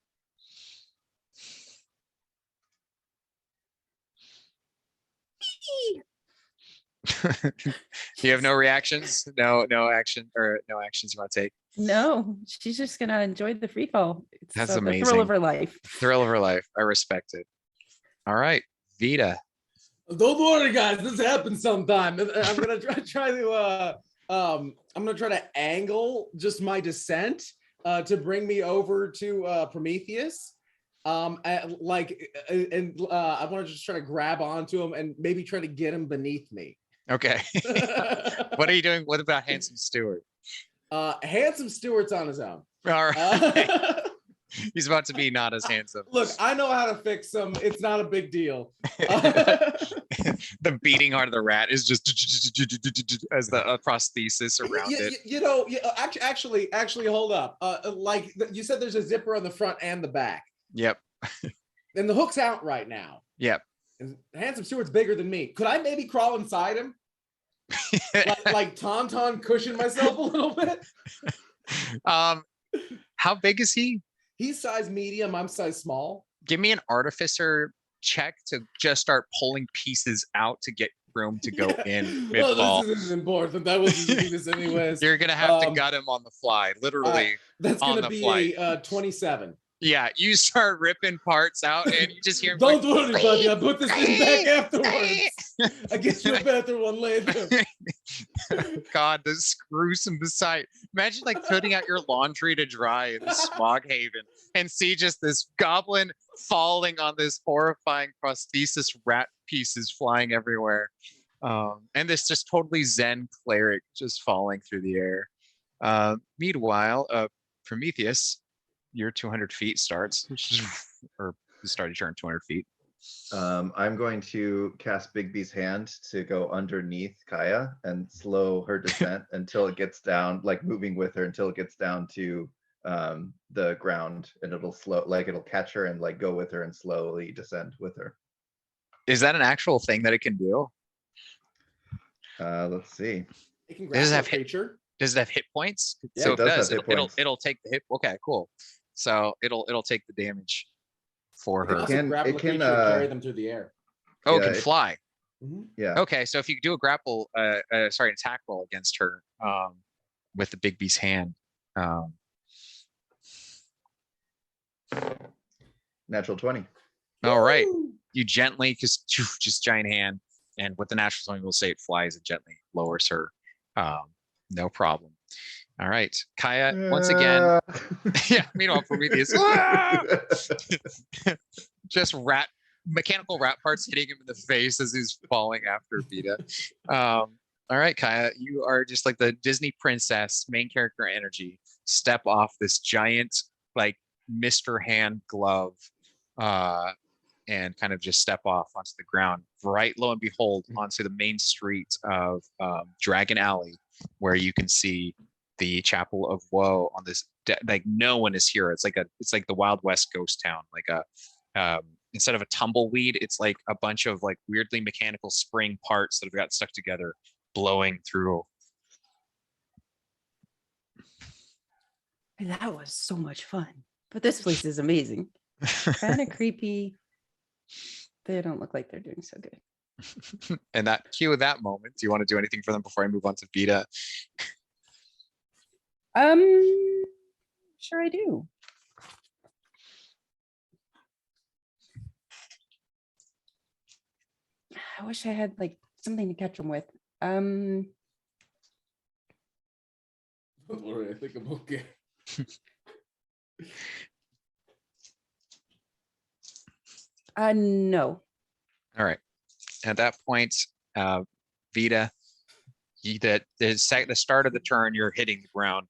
You have no reactions, no action, or no actions you want to take? No, she's just gonna enjoy the free fall. It's That's the thrill amazing. of her life. Thrill of her life. I respect it. All right, Vita. Don't worry, guys. This happens sometime. I'm gonna try to I'm gonna try to angle just my descent to bring me over to Prometheus. I want to just try to grab onto him and maybe try to get him beneath me. Okay. What are you doing? What about Handsome Stewart? Handsome Stewart's on his own. All right. He's about to be not as handsome. Look, I know how to fix him. It's not a big deal. The beating heart of the rat is just as the prosthesis around it. Actually, hold up. Like you said, there's a zipper on the front and the back. Yep. And the hook's out right now. Yep. And Handsome Stewart's bigger than me. Could I maybe crawl inside him? like tauntaun cushion myself a little bit? How big is he? He's size medium. I'm size small. Give me an artificer check to just start pulling pieces out to get room to go in mid-fall. Well, this isn't important. That was this anyways. You're gonna have to gut him on the fly, literally. That's on gonna the be fly. a 27. Yeah, you start ripping parts out, and you just hear. Don't worry, buddy. I put this thing back afterwards. I get you a better one later. God, this gruesome sight. Imagine like putting out your laundry to dry in the smog haven and see just this goblin falling on this horrifying prosthesis rat pieces flying everywhere. And this just totally zen cleric just falling through the air. Meanwhile, Prometheus, your 200 feet starts, or you start your turn 200 feet. I'm going to cast Bigby's hand to go underneath Kaya and slow her descent until it gets down, like moving with her until it gets down to the ground, and it'll it'll catch her and like go with her and slowly descend with her. Is that an actual thing that it can do? Let's see. It can Does it grapple a have hit? creature. Does it have hit points? Yeah, So it if it does does, have hit it'll points. it'll take the hit. Okay, cool. So it'll take the damage for It can her. also grapple a creature and carry them through the air. Oh, it yeah, can fly. Yeah. Okay, so if you do a grapple, sorry, attack roll against her, with the Bigby's hand, Natural 20. all right, Woo! you gently, just giant hand, and with the natural 20, we'll say it flies and gently lowers her. No problem. All right, Kaya, once again, yeah. Meanwhile, Prometheus, just mechanical rat parts hitting him in the face as he's falling after Vita. All right, Kaya, you are just like the Disney princess, main character energy. Step off this giant, like Mr. Hand glove, and kind of just step off onto the ground. Right, lo and behold, onto the main street of Dragon Alley, where you can see the Chapel of Woe on this. Like no one is here. It's like the Wild West ghost town. Like instead of a tumbleweed, it's like a bunch of like weirdly mechanical spring parts that have got stuck together, blowing through. That was so much fun. But this place is amazing. Kind of creepy. They don't look like they're doing so good. And that cue that moment. Do you want to do anything for them before I move on to Vita? Sure I do. I wish I had like something to catch them with. Don't worry, I think I'm okay. No. All right. At that point, Vita, the start of the turn, you're hitting the ground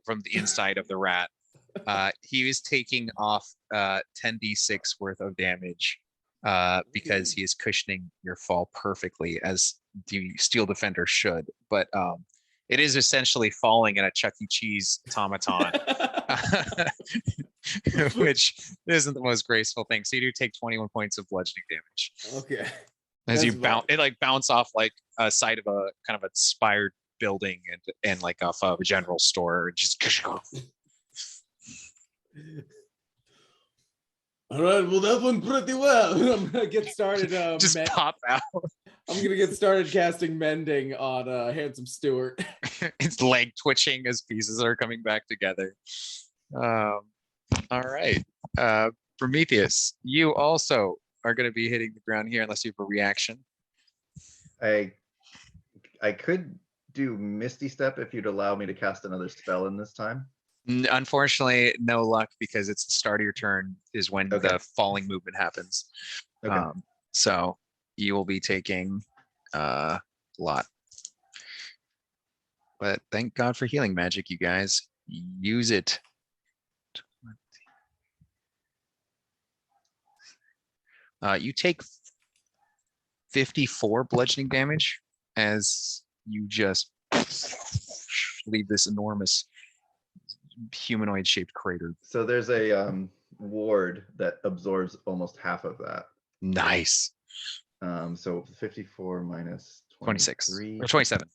from the inside of the rat. He is taking off 10d6 worth of damage because he is cushioning your fall perfectly, as the Steel Defender should. But it is essentially falling in a Chuck E. Cheese automaton, which isn't the most graceful thing. So you do take 21 points of bludgeoning damage. Okay. As you That's bounce, it like bounce off like a side of a kind of a spired building and like off of a general store. Just all right, well that went pretty well. I'm gonna get started. just pop out. I'm gonna get started casting mending on Handsome Stewart. Its leg twitching as pieces are coming back together. All right, Prometheus, you also are going to be hitting the ground here unless you have a reaction. I could do Misty Step if you'd allow me to cast another spell in this time. Unfortunately, no luck, because it's the start of your turn is when the falling movement happens. Okay. So you will be taking a lot. But thank God for healing magic, you guys. Use it. You take 54 bludgeoning damage as you just leave this enormous humanoid shaped crater. So there's a ward that absorbs almost half of that. Nice. So 54 minus 26 23. or 27.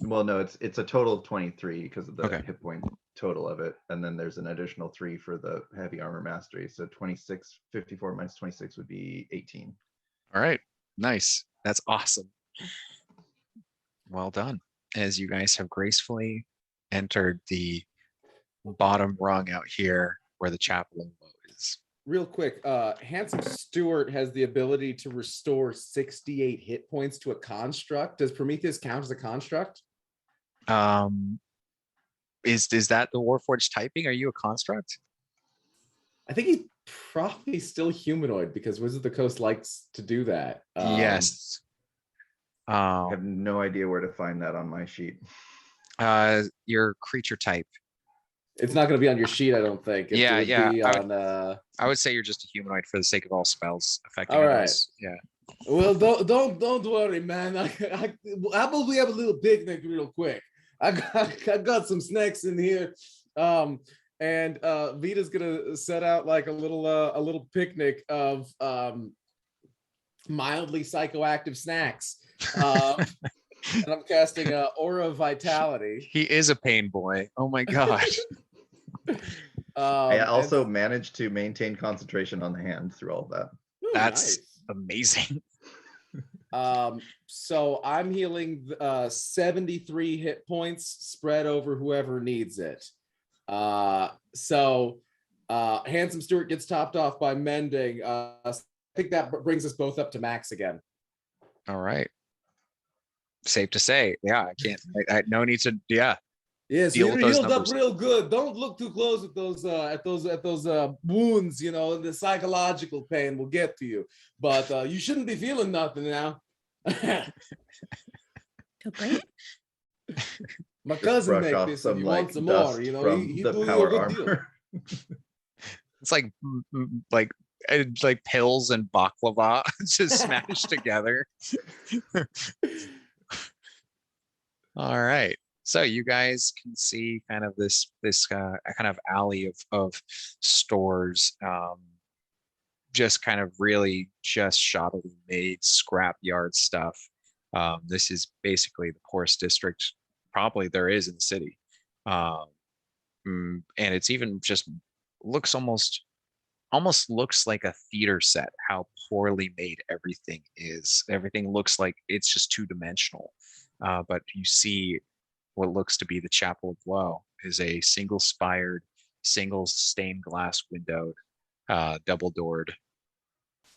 Well, no, it's a total of 23 because of the Okay. hit point total of it, and then there's an additional 3 for the heavy armor mastery. So 26, 54 minus 26 would be 18. All right, nice. That's awesome. Well done. As you guys have gracefully entered the bottom rung out here where the Chapel of Woe is. Real quick, Handsome Stewart has the ability to restore 68 hit points to a construct. Does Prometheus count as a construct? Is that the Warforged typing? Are you a construct? I think he's probably still humanoid because Wizard of the Coast likes to do that. Yes. I have no idea where to find that on my sheet. Your creature type. It's not going to be on your sheet, I don't think. It Yeah, would yeah, be I would, on. I would say you're just a humanoid for the sake of all spells affecting All right. others. Yeah. Well, don't worry, man. How about we have a little picnic real quick? I got some snacks in here. And Vita's gonna set out like a little picnic of mildly psychoactive snacks. And I'm casting Aura Vitality. He is a pain boy. Oh my god. I also managed to maintain concentration on the hand through all of that. That's nice. amazing. So I'm healing 73 hit points spread over whoever needs it. So Handsome Stewart gets topped off by mending. I think that brings us both up to max again. All right. Safe to say, yeah, I can't. I no need to. Yeah. Yes, Deal you're with those healed up numbers. real good. Don't look too close at those wounds. You know, the psychological pain will get to you. But you shouldn't be feeling nothing now. Feel great. My Just cousin brush make off this some if you like want some dust more. You know, from he the do you a power good deal. armor. It's like pills and baklava just smashed together. All right. So you guys can see kind of this kind of alley of stores, just kind of really just shoddily made scrapyard stuff. This is basically the poorest district probably there is in the city. And it's even just looks almost looks like a theater set, how poorly made everything is. Everything looks like it's just two-dimensional. But you see what looks to be the Chapel of Woe is a single spired, single stained glass windowed, double doored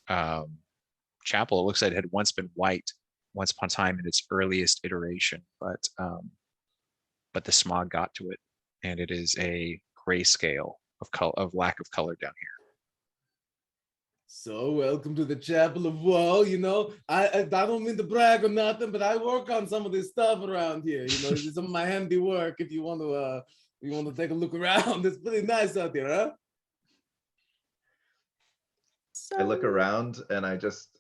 chapel. It looks like it had once been white once upon a time in its earliest iteration, but the smog got to it, and it is a grayscale of lack of color down here. So welcome to the Chapel of Woe. You know, I don't mean to brag or nothing, but I work on some of this stuff around here. You know, it's some of my handiwork. If you want to take a look around, it's pretty nice out there, huh? I look around and I just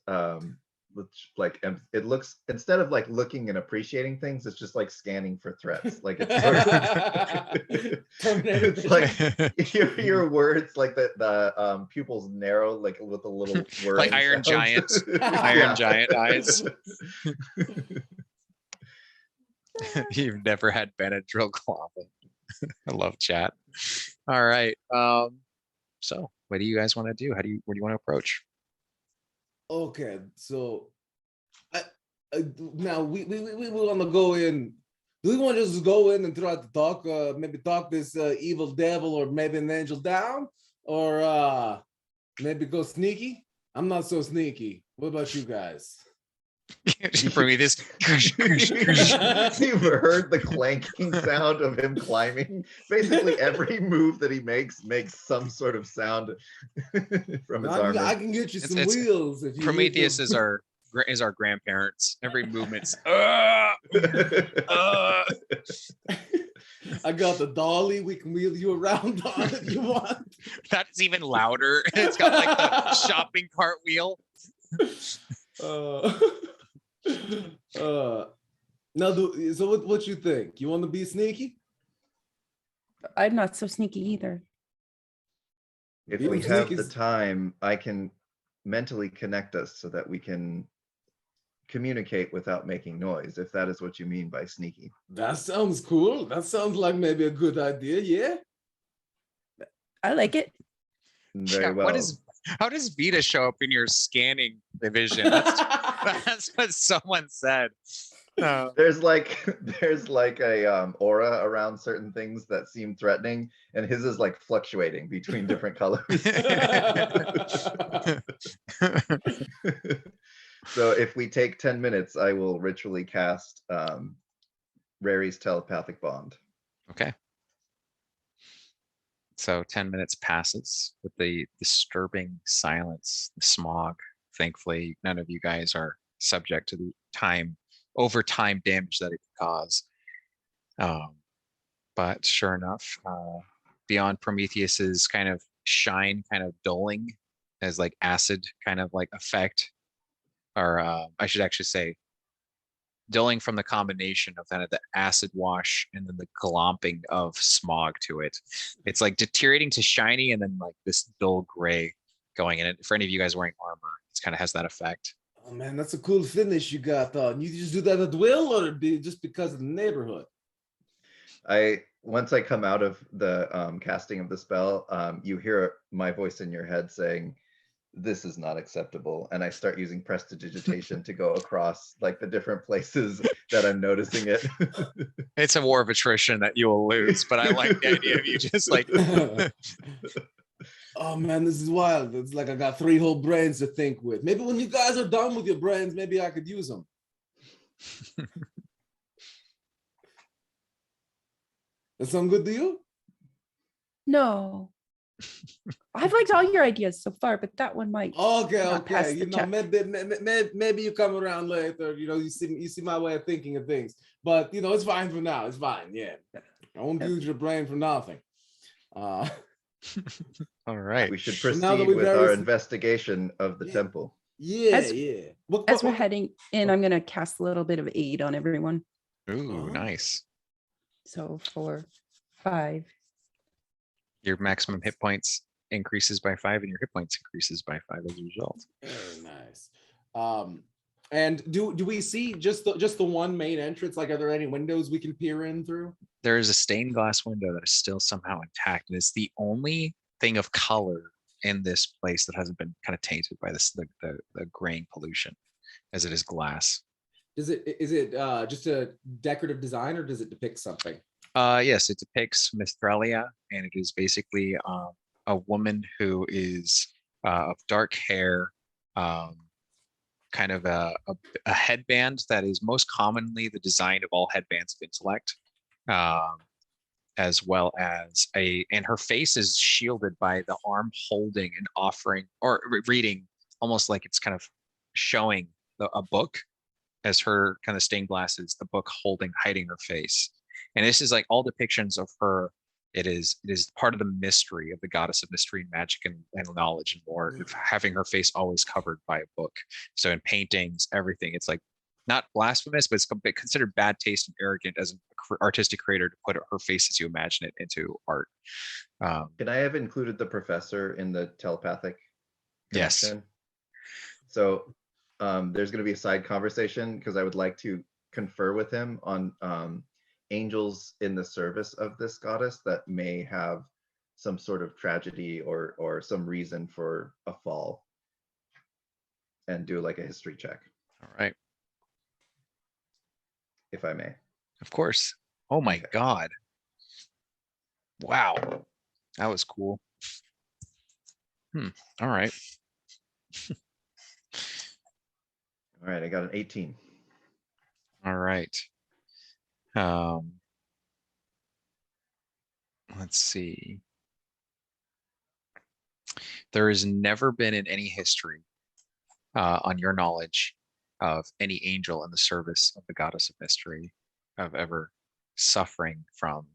it looks, instead of like looking and appreciating things, it's just like scanning for threats. Like it's sort of, it's like your words, like the pupils narrow, like with a little word, like Iron Giant, Iron Giant eyes. You've never had Benadryl clothing. I love chat. All right. So what do you guys want to do? Where do you want to approach? Okay, so now we want to go in. Do we want to just go in and try to talk, maybe talk this evil devil or maybe an angel down, or maybe go sneaky? I'm not so sneaky. What about you guys? For me, this you've heard the clanking sound of him climbing. Basically, every move that he makes some sort of sound from his armor. I can get you some wheels if you. Prometheus is our grandparents. Every movement's. I got the dolly. We can wheel you around on if you want. That's even louder. It's got like the shopping cart wheel. Now, so what you think? You want to be sneaky? I'm not so sneaky either. If we have the time, I can mentally connect us so that we can communicate without making noise, if that is what you mean by sneaky. That sounds cool. That sounds like maybe a good idea. Yeah. I like it. Very well. How does Vita show up in your scanning division? That's what someone said. There's like a aura around certain things that seem threatening, and his is like fluctuating between different colors. So if we take 10 minutes, I will ritually cast Rary's telepathic bond. Okay. So 10 minutes passes with the disturbing silence, the smog. Thankfully, none of you guys are subject to the over time damage that it can cause. But sure enough, beyond Prometheus's kind of shine, kind of dulling as like acid kind of like effect, or I should actually say dulling from the combination of kind of the acid wash and then the glomping of smog to it. It's like deteriorating to shiny and then like this dull gray going in it. For any of you guys wearing armor, it kind of has that effect. Oh man, that's a cool finish you got on. You just do that at will, or just because of the neighborhood? Once I come out of the casting of the spell, you hear my voice in your head saying, "This is not acceptable," and I start using prestidigitation to go across like the different places that I'm noticing it. It's a war of attrition that you will lose, but I like the idea of you just like Oh man, this is wild. It's like I got 3 whole brains to think with. Maybe when you guys are done with your brains, maybe I could use them. That sound good to you? No. I've liked all your ideas so far, but that one might Okay, not pass okay. the You know, check. maybe you come around later. You know, you see my way of thinking of things. But you know, it's fine for now. It's fine. Yeah, I won't use your brain for nothing. all right. We should So now that proceed we've with our already- investigation of the Yeah. temple. Yeah, As- yeah. As we're heading in, I'm going to cast a little bit of aid on everyone. Ooh, nice. So for 5. Your maximum hit points increases by 5 and your hit points increases by 5 as a result. Very nice. And do we see just the one main entrance? Like, are there any windows we can peer in through? There is a stained glass window that is still somehow intact, and it's the only thing of color in this place that hasn't been kind of tainted by this the graying pollution, as it is glass. Is it just a decorative design, or does it depict something? Yes, it depicts Mithralia, and it is basically a woman who is of dark hair, kind of a headband that is most commonly the design of all headbands of intellect, as well as and her face is shielded by the arm holding and offering or reading, almost like it's kind of showing a book as her kind of stained glass is the book hiding her face. And this is like all depictions of her. It is part of the mystery of the goddess of mystery, magic, and knowledge and lore, of having her face always covered by a book. So in paintings, everything, it's like not blasphemous, but it's considered bad taste and arrogant as an artistic creator to put her face as you imagine it into art. Can I have included the professor in the telepathic Yes. connection? So there's going to be a side conversation because I would like to confer with him on angels in the service of this goddess that may have some sort of tragedy or some reason for a fall, and do like a history check, All right. if I may. Of course. Oh my Okay. God. Wow. That was cool. All right. All right, I got an 18. All right. Let's see. There has never been in any history, on your knowledge, of any angel in the service of the goddess of mystery of ever suffering from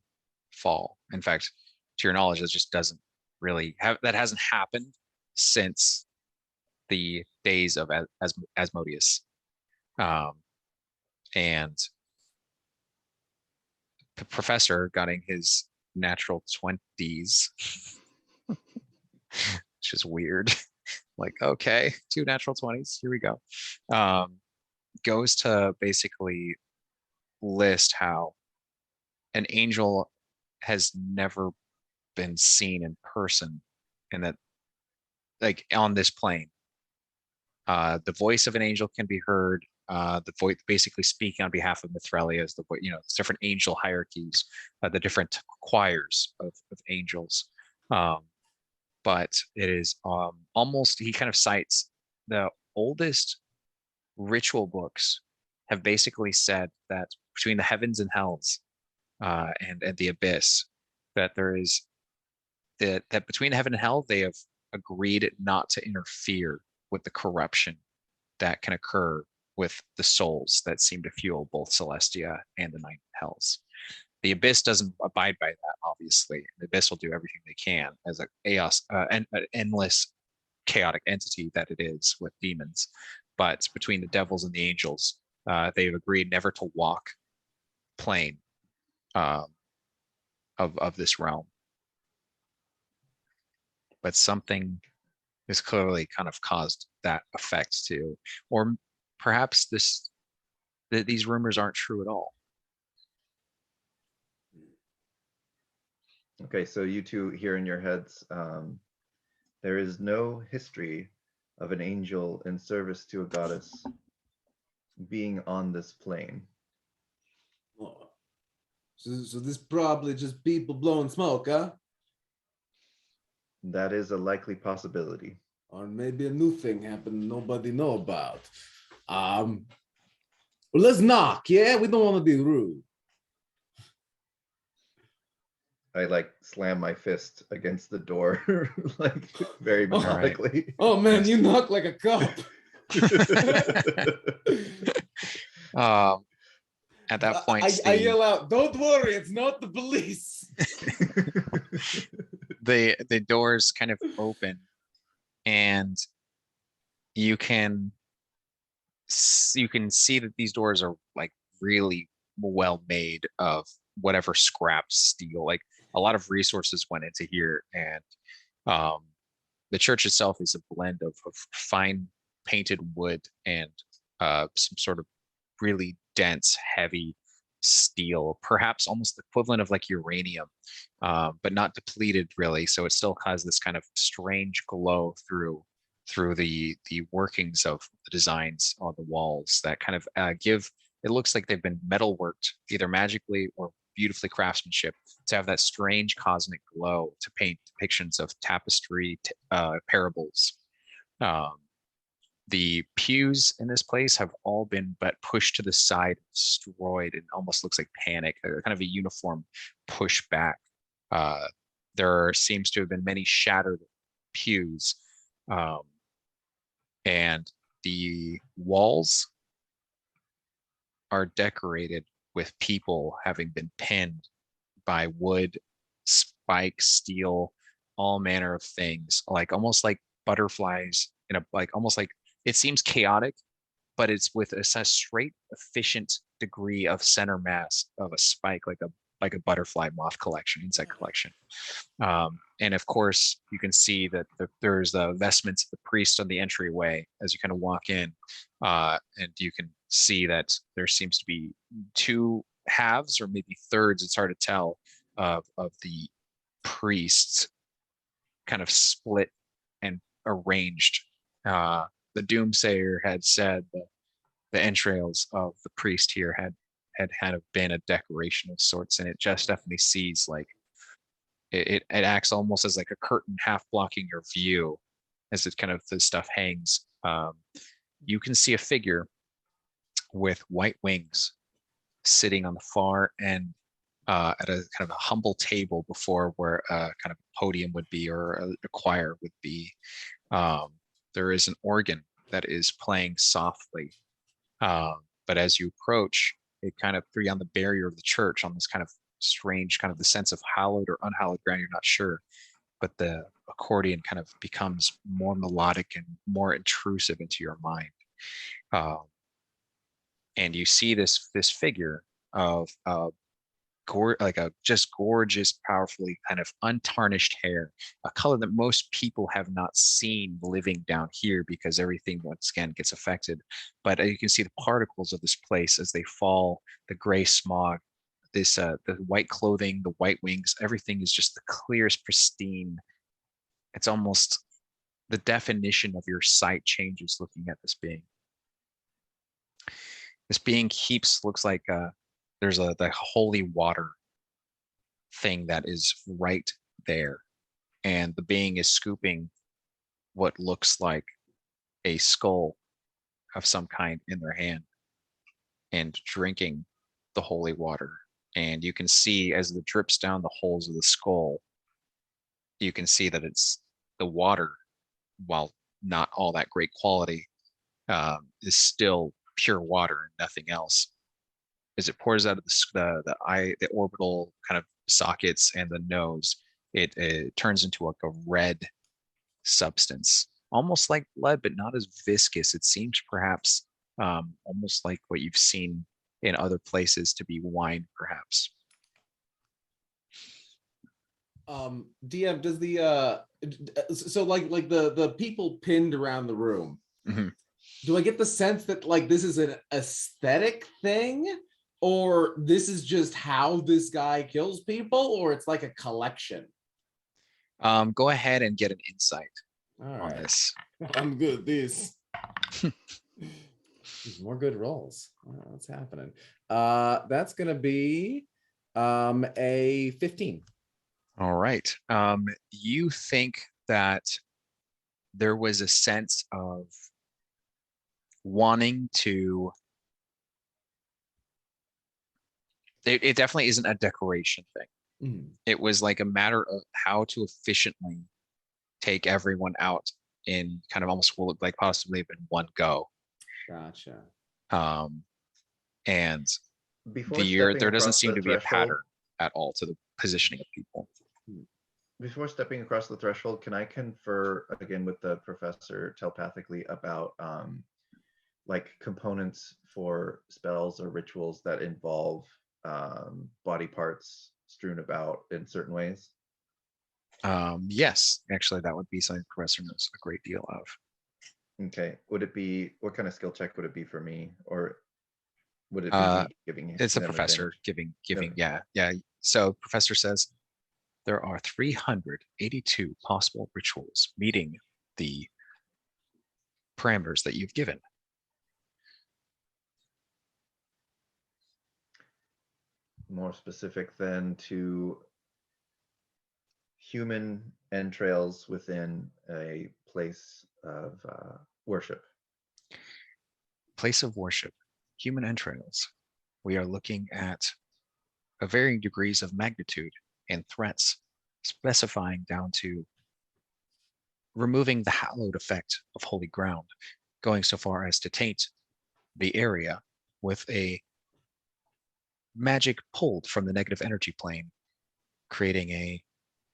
fall. In fact, to your knowledge, that just doesn't really have, that hasn't happened since the days of Asmodeus. And the professor getting his natural 20s, which is weird. Like, okay, 2 natural 20s, here we go. Goes to basically list how an angel has never been seen in person, and that, like, on this plane, the voice of an angel can be heard. The voice basically speaking on behalf of Mithralia is the, different angel hierarchies, the different choirs of angels. But it is almost, he kind of cites the oldest ritual books have basically said that between the heavens and hells, and the abyss, that there is that between heaven and hell, they have agreed not to interfere with the corruption that can occur with the souls that seem to fuel both Celestia and the nine hells. The Abyss doesn't abide by that, obviously. The Abyss will do everything they can as a chaos, an endless chaotic entity that it is with demons. But between the devils and the angels, they've agreed never to walk plane of this realm. But something has clearly kind of caused that effect too, or perhaps these rumors aren't true at all. Okay, so you two hear in your heads, there is no history of an angel in service to a goddess being on this plane. Oh. So this probably just people blowing smoke, huh? That is a likely possibility. Or maybe a new thing happened nobody know about. Well, let's knock, yeah? We don't want to be rude. I like slam my fist against the door, like very All right. methodically. Oh man, you knock like a cop. At that point, I yell out, "Don't worry, it's not the police." the doors kind of open, and you can see that these doors are like really well made of whatever scrap steel. Like a lot of resources went into here, and the church itself is a blend of fine painted wood and some sort of really dense, heavy steel, perhaps almost the equivalent of like uranium, but not depleted really. So it still has this kind of strange glow through the workings of the designs on the walls that kind of give it looks like they've been metal worked either magically or beautifully craftsmanship to have that strange cosmic glow to paint depictions of tapestry parables. The pews in this place have all been but pushed to the side, destroyed, and almost looks like panic, kind of a uniform pushback. There seems to have been many shattered pews, and the walls are decorated with people having been pinned by wood, spike, steel, all manner of things, like almost like butterflies in a like almost like it seems chaotic, but it's with a straight efficient degree of center mass of a spike, like a butterfly moth collection, insect collection. And of course, you can see that there's the vestments of the priest on the entryway as you kind of walk in, and you can see that there seems to be two halves or maybe thirds, it's hard to tell, of the priests kind of split and arranged. The doomsayer had said the entrails of the priest here had been a decoration of sorts, and it just definitely sees like it acts almost as like a curtain half blocking your view as it kind of the stuff hangs. You can see a figure with white wings sitting on the far end at a kind of a humble table before where a kind of podium would be or a choir would be. There is an organ that is playing softly, but as you approach, it kind of beyond the barrier of the church on this kind of strange kind of the sense of hallowed or unhallowed ground, you're not sure, but the accordion kind of becomes more melodic and more intrusive into your mind. And you see this figure of like a just gorgeous, powerfully kind of untarnished hair, a color that most people have not seen living down here because everything once again gets affected. But you can see the particles of this place as they fall, the gray smog, this the white clothing, the white wings, everything is just the clearest, pristine. It's almost the definition of your sight changes looking at this being. This being looks like there's the holy water thing that is right there, and the being is scooping what looks like a skull of some kind in their hand and drinking the holy water. And you can see as it drips down the holes of the skull, you can see that it's the water, while not all that great quality, is still pure water and nothing else. as it pours out of the eye, the orbital kind of sockets and the nose, it turns into like a red substance, almost like blood, but not as viscous. It seems perhaps almost like what you've seen in other places to be wine, perhaps. DM, does the so like the people pinned around the room, Mhm. do I get the sense that like this is an aesthetic thing, or this is just how this guy kills people, or it's like a collection? Go ahead and get an insight All on right, this. I'm good at this. More good rolls. What's happening? That's gonna be a 15. All right. You think that there was a sense of wanting to. It definitely isn't a decoration thing. Mhm. It was like a matter of how to efficiently take everyone out in kind of almost like possibly in one go. Gotcha. And Before stepping there doesn't across seem the to be a threshold, pattern at all to the positioning of people. before stepping across the threshold, can I confer again with the professor telepathically about like components for spells or rituals that involve body parts strewn about in certain ways? Yes, actually, that would be something the professor knows a great deal of. Okay. Would it be, what kind of skill check would it be for me? Or would it be Uh, me giving it's the them professor advantage? giving, Okay. yeah. So professor says there are 382 possible rituals meeting the parameters that you've given. More specific then to human entrails within a place of worship. Place of worship, human entrails. We are looking at a varying degrees of magnitude and threats, specifying down to removing the hallowed effect of holy ground, going so far as to taint the area with a magic pulled from the negative energy plane, creating a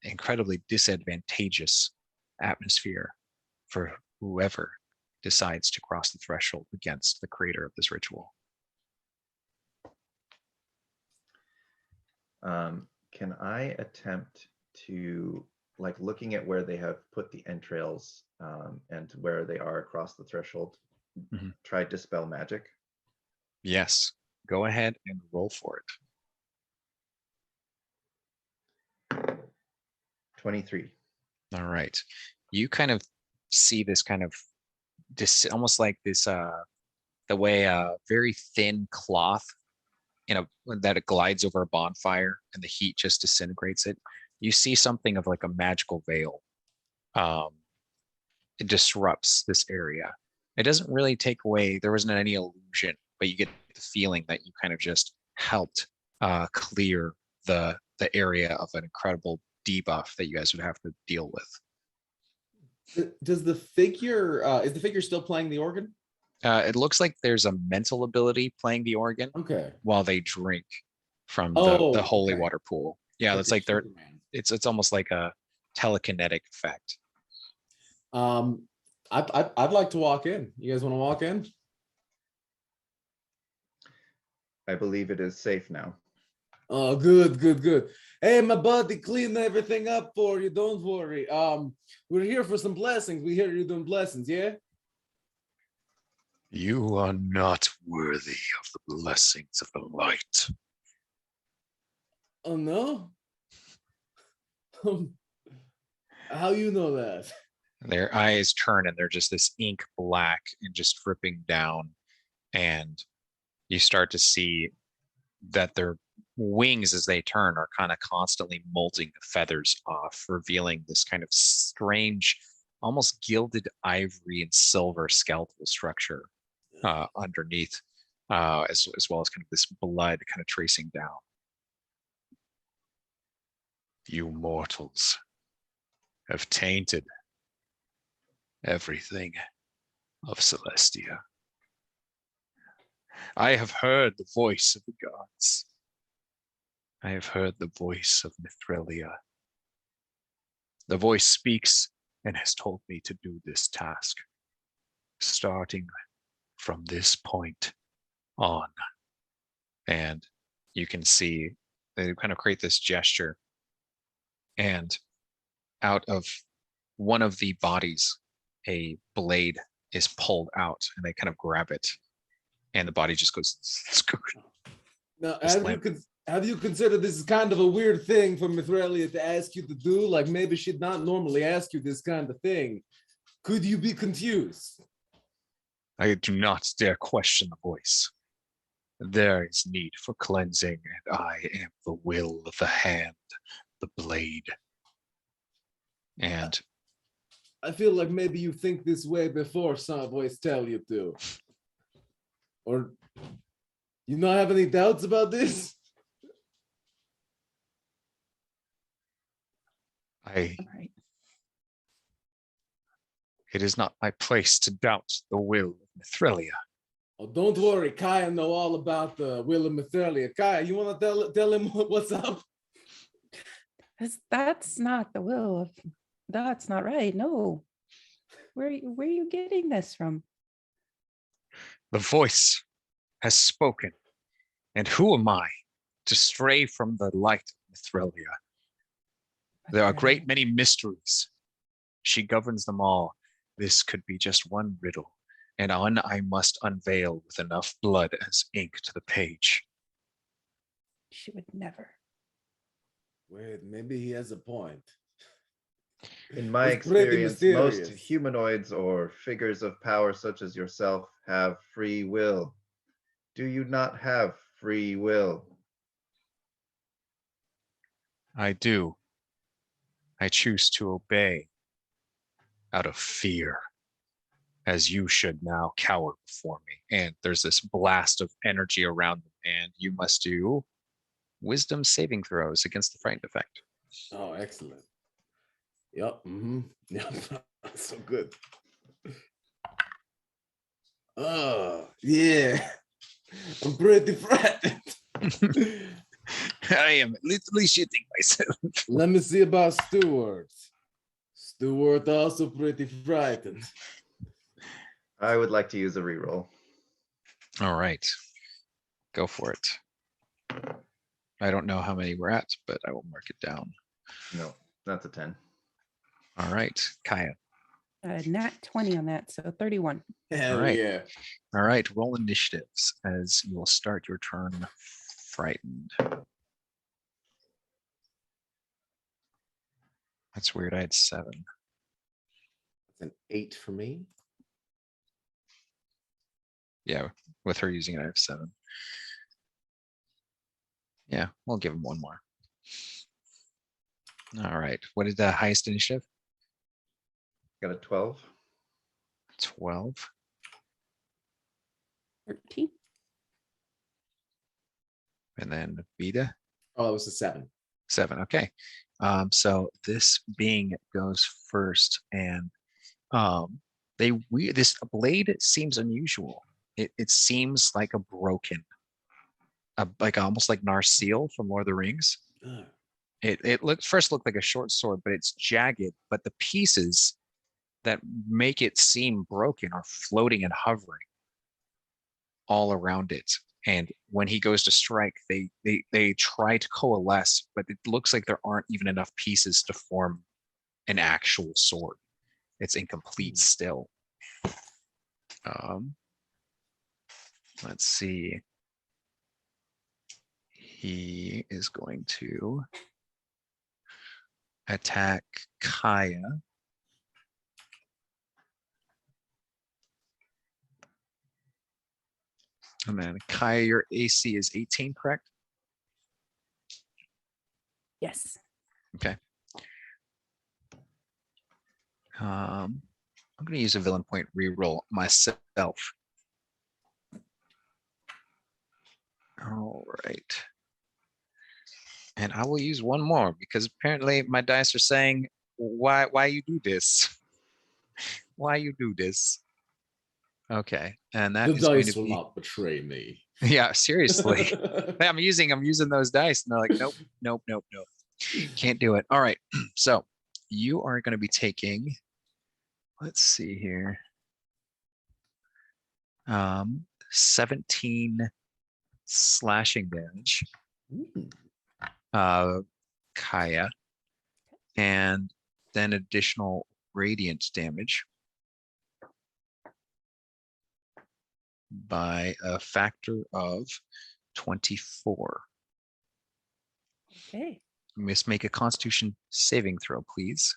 incredibly disadvantageous atmosphere for whoever decides to cross the threshold against the creator of this ritual. Can I attempt to, like, looking at where they have put the entrails and where they are across the threshold, Mhm. try dispel magic? Yes, go ahead and roll for it. 23. All right. You kind of see this kind of almost like this the way a very thin cloth that it glides over a bonfire and the heat just disintegrates it. You see something of like a magical veil. It disrupts this area. It doesn't really take away, there wasn't any illusion, but you get the feeling that you kind of just helped clear the area of an incredible debuff that you guys would have to deal with. Does the figure is the figure still playing the organ? It looks like there's a mental ability playing the organ Okay. while they drink from the Oh, holy okay. water pool. Yeah, that's like they're Superman. it's almost like a telekinetic effect. I'd like to walk in. You guys want to walk in? I believe it is safe now. Oh, good. Hey, my buddy, clean everything up for you. Don't worry. We're here for some blessings. We hear you're doing blessings, yeah? You are not worthy of the blessings of the light. Oh no. How you know that? Their eyes turn and they're just this ink black and just dripping down. And you start to see that their wings as they turn are kind of constantly molting the feathers off, revealing this kind of strange, almost gilded ivory and silver skeletal structure underneath, as well as kind of this blood kind of tracing down. You mortals have tainted everything of Celestia. I have heard the voice of the gods. I have heard the voice of Mithralia. The voice speaks and has told me to do this task, starting from this point on. And you can see they kind of create this gesture, and out of one of the bodies, a blade is pulled out, and they kind of grab it, and the body just goes. Now, Slam. have you considered this is kind of a weird thing for Mithralia to ask you to do? Like maybe she'd not normally ask you this kind of thing. Could you be confused? I do not dare question the voice. There is need for cleansing, and I am the will of the hand, the blade. And I feel like maybe you think this way before some voice tell you to. Or you not have any doubts about this? All right. It is not my place to doubt the will of Mithralia. Oh, don't worry, Kaya know all about the will of Mithralia. Kaya, you want to tell him what's up? That's not the will of. That's not right. No. Where are you getting this from? The voice has spoken, and who am I to stray from the light of Mithralia? There are a great many mysteries. She governs them all. This could be just one riddle, and one I must unveil with enough blood as ink to the page. She would never. Wait, maybe he has a point. In my It's pretty experience, most mysterious. humanoids or figures of power such as yourself have free will. Do you not have free will? I do. I choose to obey out of fear, as you should now cower before me. And there's this blast of energy around them, and you must do wisdom saving throws against the frightened effect. Oh, excellent. Yep. Mm-hmm. Yep. So good. Oh, yeah. I'm pretty frightened. I am literally shitting myself. Let me see about Stuart. Stuart also pretty frightened. I would like to use a reroll. All right, go for it. I don't know how many we're at, but I will mark it down. No, that's a 10. All right, Kaya. Nat 20 on that, so 31. Hell All right. yeah. All right, roll initiatives as you will start your turn frightened. That's weird. I had 7. That's an 8 for me. Yeah, with her using it, I have 7. Yeah, we'll give him one more. All right. What is the highest initiative? Got a 12. 12. 13. And then Vita, Oh, it was a 7. 7. Okay. So this being goes first, and this blade seems unusual. It seems like a broken, like almost like Narsil from Lord of the Rings. Ugh. It looked like a short sword, but it's jagged. But the pieces that make it seem broken are floating and hovering all around it. And when he goes to strike, they try to coalesce, but it looks like there aren't even enough pieces to form an actual sword. It's incomplete still. Let's see. He is going to attack Kaya. And then Kaya, your AC is 18, correct? Yes. Okay. I'm going to use a villain point reroll myself. All right. And I will use one more because apparently my dice are saying, why you do this? Why you do this? Okay, and that The is going dice to will be not betray me. yeah. Seriously, I'm using those dice, and they're like, nope, nope, nope, nope, can't do it. All right, so you are going to be taking. Let's see here. 17 slashing damage, Ooh. Kaya, and then additional radiant damage by a factor of 24. Okay. You must make a Constitution saving throw, please.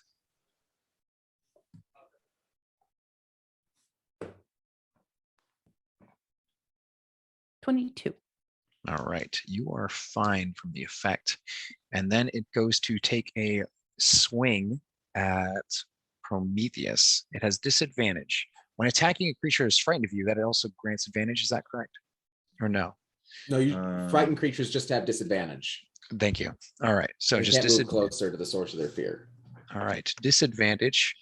$22. All right, you are fine from the effect. And then it goes to take a swing at Prometheus. It has disadvantage. When attacking a creature is frightened of you, that also grants advantage. Is that correct? Or no? No, you Um, frightened creatures just have disadvantage. Thank you. All right, so They just can't move disadvantage. closer to the source of their fear. All right, disadvantage.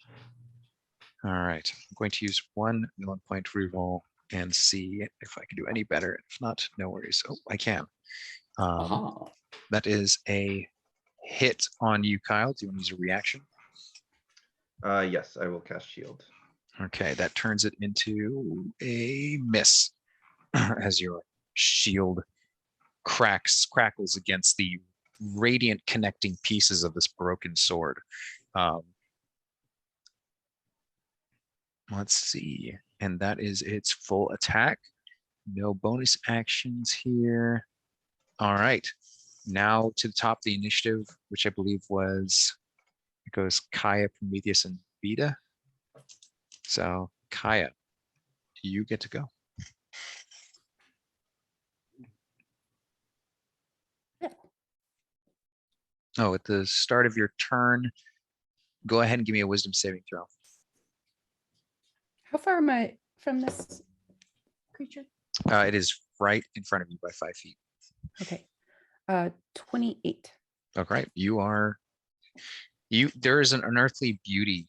All right, I'm going to use one villain point reroll and see if I can do any better. If not, no worries. Oh, I can. Aha. That is a hit on you, Kyle. Do you want to use a reaction? Yes, I will cast shield. Okay, that turns it into a miss as your shield crackles against the radiant connecting pieces of this broken sword. Let's see, and that is its full attack. No bonus actions here. All right, now to the top of the initiative, which I believe was, it goes Kaya, Prometheus, and Vita. So Kaya, you get to go. Oh, at the start of your turn, go ahead and give me a wisdom saving throw. How far am I from this creature? It is right in front of you by 5 feet. Okay. 28. Okay, there is an unearthly beauty,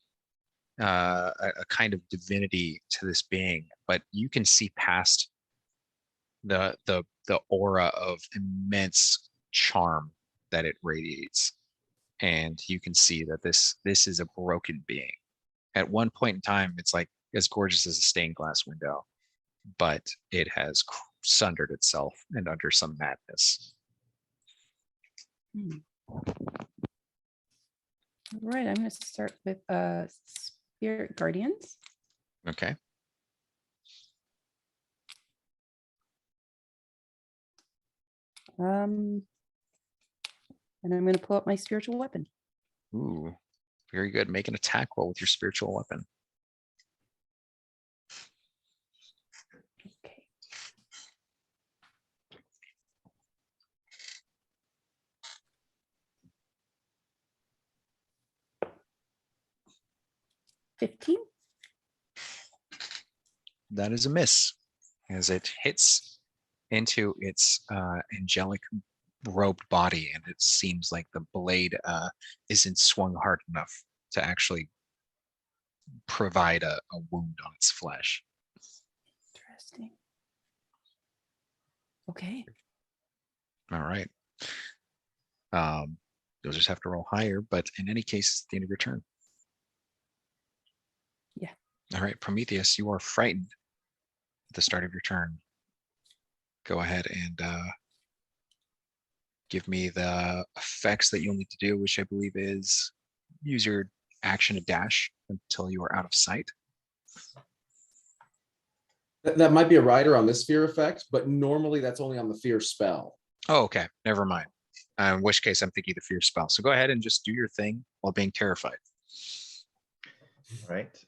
a kind of divinity to this being, but you can see past the aura of immense charm that it radiates, and you can see that this is a broken being. At one point in time, it's like as gorgeous as a stained glass window, but it has sundered itself and under some madness. All right, I'm going to start with Spirit Guardians. Okay. And I'm going to pull up my spiritual weapon. Ooh, very good. Make an attack roll with your spiritual weapon. Okay. $15. That is a miss, as it hits into its angelic robed body, and it seems like the blade isn't swung hard enough to actually provide a wound on its flesh. Interesting. Okay. All right. You'll just have to roll higher, but in any case, it's the end of your turn. Yeah. All right, Prometheus, you are frightened at the start of your turn. Go ahead and give me the effects that you'll need to do, which I believe is use your action to dash until you are out of sight. That might be a rider on this fear effect, but normally that's only on the fear spell. Oh, okay. Never mind. In which case, I'm thinking the fear spell. So go ahead and just do your thing while being terrified. All right.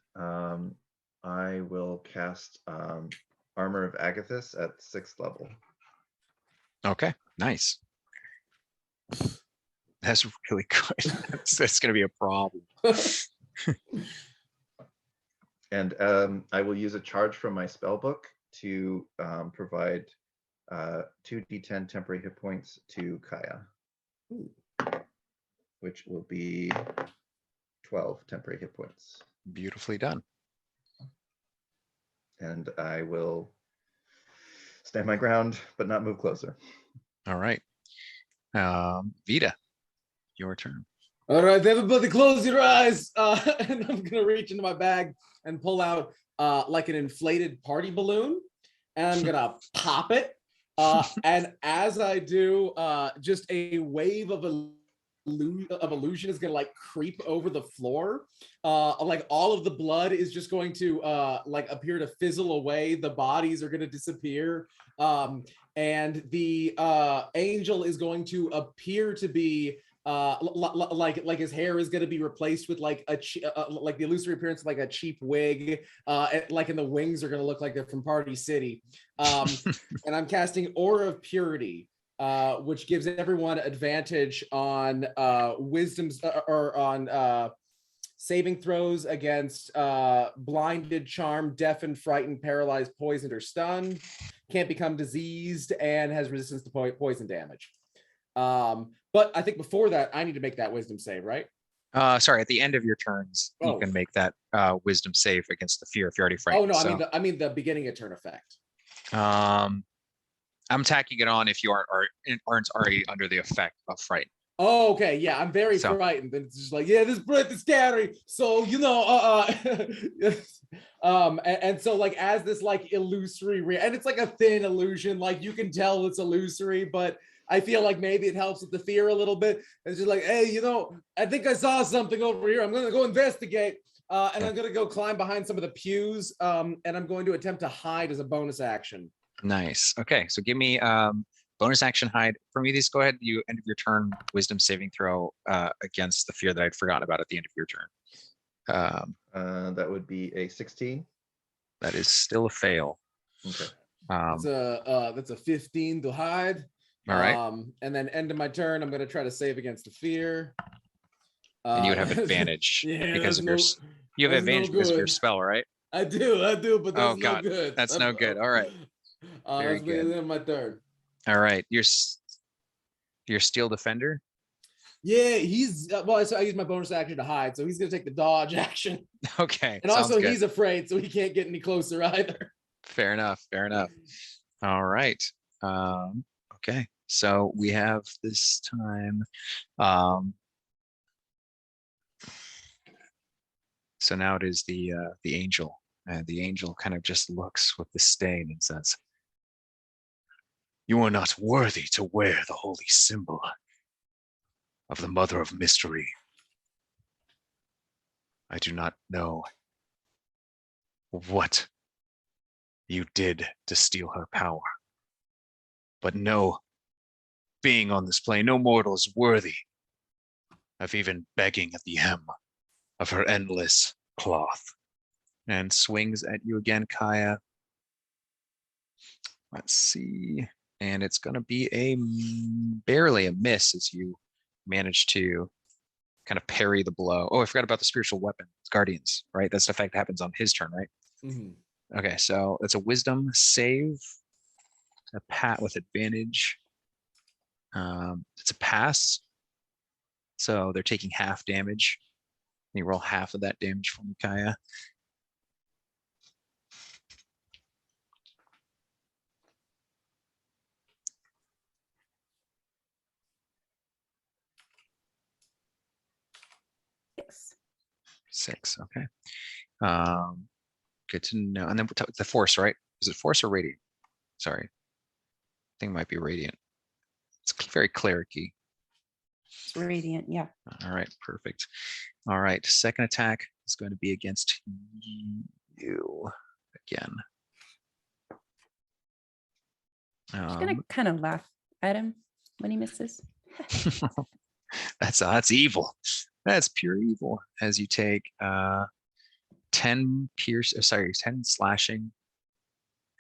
I will cast Armor of Agathis at 6th level. Okay, nice. That's really good. That's going to be a problem. And I will use a charge from my spell book to provide 2d10 temporary hit points to Kaya, which will be 12 temporary hit points. Beautifully done. and I will stand my ground, but not move closer. All right. Vita, your turn. All right, everybody, close your eyes. And I'm gonna reach into my bag and pull out like an inflated party balloon, and I'm gonna pop it. And as I do, just a wave of illusion is gonna like creep over the floor. Like all of the blood is just going to like appear to fizzle away. The bodies are gonna disappear, and the angel is going to appear to be like his hair is going to be replaced with like like the illusory appearance of like a cheap wig, like, and the wings are going to look like they're from Party City. And I'm casting Aura of Purity, which gives everyone advantage on wisdoms or on saving throws against blinded, charmed, deafened, frightened, paralyzed, poisoned, or stunned. Can't become diseased and has resistance to poison damage. But I think before that, I need to make that wisdom save, right? Sorry, at the end of your turns, you can make that wisdom save against the fear if you're already frightened. Oh no, I mean the beginning of turn effect. I'm tacking it on if you aren't already under the effect of fright. Oh, okay, yeah, I'm very frightened. And it's just like, yeah, this breath is scary. So you know, and so like as this like illusory, and it's like a thin illusion, like you can tell it's illusory, but I feel like maybe it helps with the fear a little bit. It's just like, hey, you know, I think I saw something over here. I'm gonna go investigate, and I'm gonna go climb behind some of the pews, and I'm going to attempt to hide as a bonus action. Nice. Okay, so give me bonus action hide. Prometheus, go ahead. You end of your turn wisdom saving throw against the fear that I'd forgotten about at the end of your turn. That would be a 16. That is still a fail. Okay. That's a 15 to hide. All right. And then end of my turn, I'm going to try to save against the fear. And you would have advantage because of your. You have advantage because of your spell, right? I do, but that's no good. That's no good. All right. Very good. That's my turn. All right, your steel defender. Yeah, he's well. So I use my bonus action to hide, so he's going to take the dodge action. Okay. And also, he's afraid, so he can't get any closer either. Fair enough. Fair enough. All right. Okay. So we have this time. So now it is the angel, and the angel kind of just looks with disdain and says, "You are not worthy to wear the holy symbol of the Mother of Mystery. I do not know what you did to steal her power, but no being on this plane, no mortal is worthy of even begging at the hem of her endless cloth." And swings at you again, Kaya. Let's see. And it's going to be barely a miss as you manage to kind of parry the blow. Oh, I forgot about the spiritual weapon. It's Guardians, right? That's the effect that happens on his turn, right? Mm-hmm. Okay, so it's a wisdom save. A pat with advantage. It's a pass. So they're taking half damage. You roll half of that damage for me, Kaya. Six. Okay. Good to know. And then the force, right? Is it force or radiant? Sorry. I think it might be radiant. It's very clericy. It's radiant, yeah. All right, perfect. All right, second attack is going to be against you again. She's gonna kind of laugh at him when he misses. That's evil. That's pure evil. As you take 10 slashing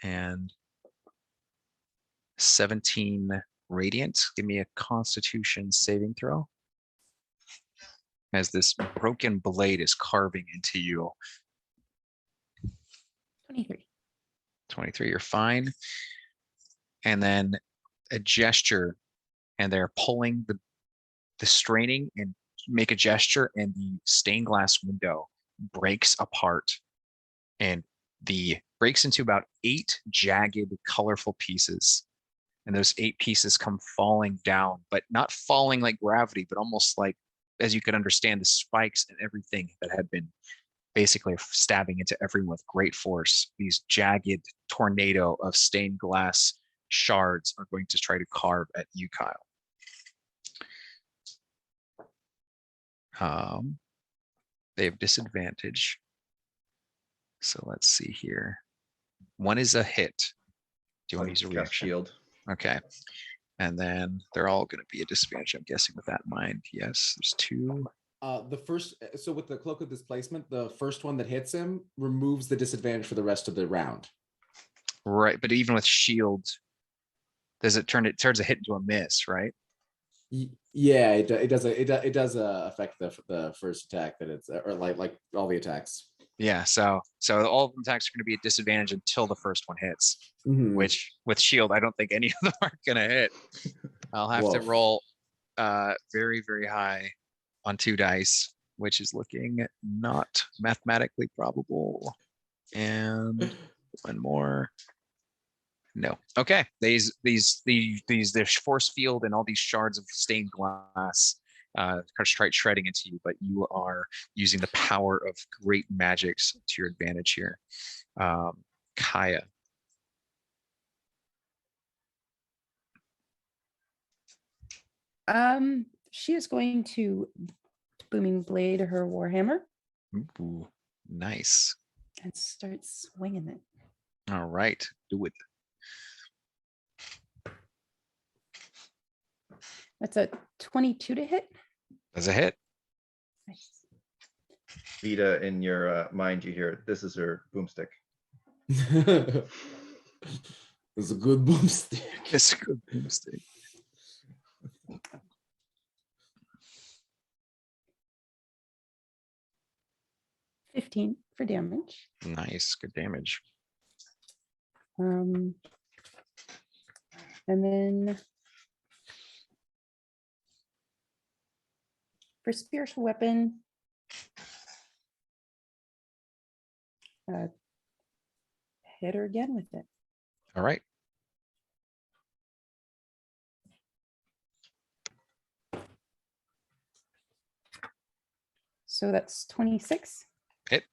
and 17 radiant. Give me a Constitution saving throw. As this broken blade is carving into you. 23. 23, you're fine. And then a gesture, and they're pulling the straining and make a gesture, and the stained glass window breaks apart, and the breaks into about 8 jagged, colorful pieces. And those 8 pieces come falling down, but not falling like gravity, but almost like, as you could understand, the spikes and everything that had been basically stabbing into everyone with great force. These jagged tornado of stained glass shards are going to try to carve at you, Kyle. They have disadvantage. So let's see here. One is a hit. Do you want to use a Cast reaction? shield. Okay. And then they're all going to be a disadvantage, I'm guessing, with that in mind. Yes, there's 2. The first, so with the cloak of displacement, the first one that hits him removes the disadvantage for the rest of the round. Right, but even with shield, does it turns a hit into a miss, right? Yeah, it does affect the first attack that it's, or like all the attacks. Yeah, so all of the attacks are going to be a disadvantage until the first one hits, Mhm. which with shield, I don't think any of them are going to hit. I'll have to Woof. roll very, very high on 2 dice, which is looking not mathematically probable. And one more. No. Okay. These force field and all these shards of stained glass try shredding into you, but you are using the power of great magics to your advantage here. Kaya. She is going to booming blade her warhammer Ooh, nice. and start swinging it. All right. Do it. That's a 22 to hit. As a hit. Nice. Vita, in your mind, you hear, this is her boomstick. It's a good boomstick. It's a good mistake. $15 for damage. Nice. Good damage. And then for spiritual weapon, hit her again with it. All right. So that's 26. Hit.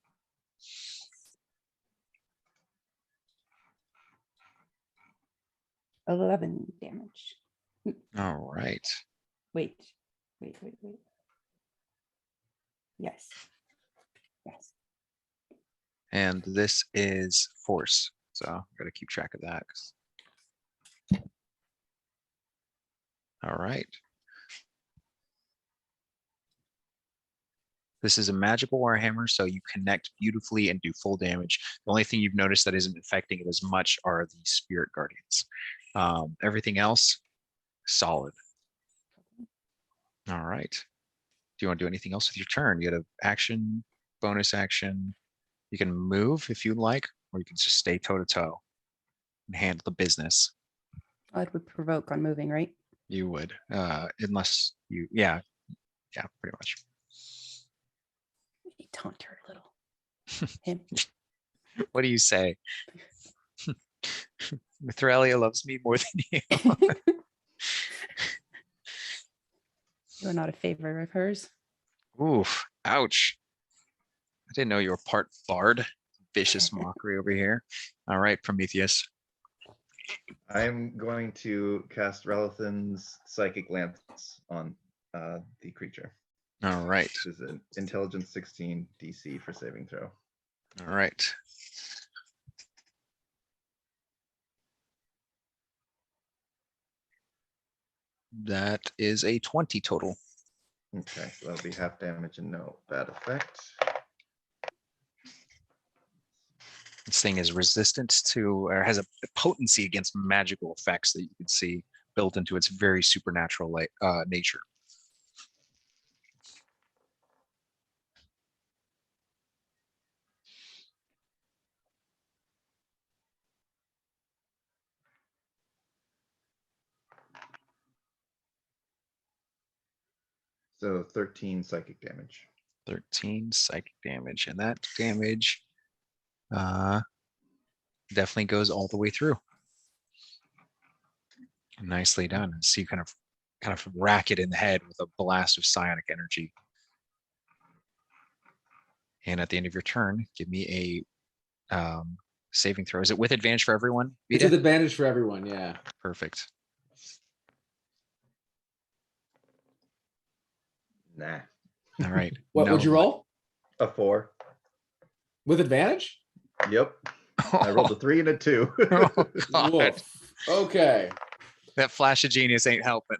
$11 damage. All right. Wait. Yes. And this is force. So I've got to keep track of that. All right. This is a magical warhammer, so you connect beautifully and do full damage. The only thing you've noticed that isn't affecting it as much are the spirit guardians. Everything else, solid. All right. Do you want to do anything else with your turn? You got an action, bonus action. You can move if you like, or you can just stay toe to toe and handle the business. It would provoke on moving, right? You would, unless you, yeah, pretty much. Maybe taunt her a little. Him. What do you say? Mithralia loves me more than you. You're not a favorite of hers. Oof, ouch. I didn't know you were part bard. Vicious mockery over here. All right, Prometheus. I'm going to cast Relathan's Psychic Lance on the creature. All right. This is an Intelligence 16 DC for saving throw. All right. That is a 20 total. Okay, so that'll be half damage and no bad effect. This thing is resistant to, or has a potency against magical effects that you can see built into its very supernatural nature. So 13 psychic damage. 13 psychic damage, and that damage definitely goes all the way through. Nicely done. So you kind of rack it in the head with a blast of psionic energy. And at the end of your turn, give me a saving throw. Is it with advantage for everyone, It's Vita? with advantage for everyone, yeah. Perfect. Nah. All right. What would you No. roll? A 4. With advantage? Yep. I rolled a 3 and a 2. Oh, God. Woof. Okay. That flash of genius ain't helping.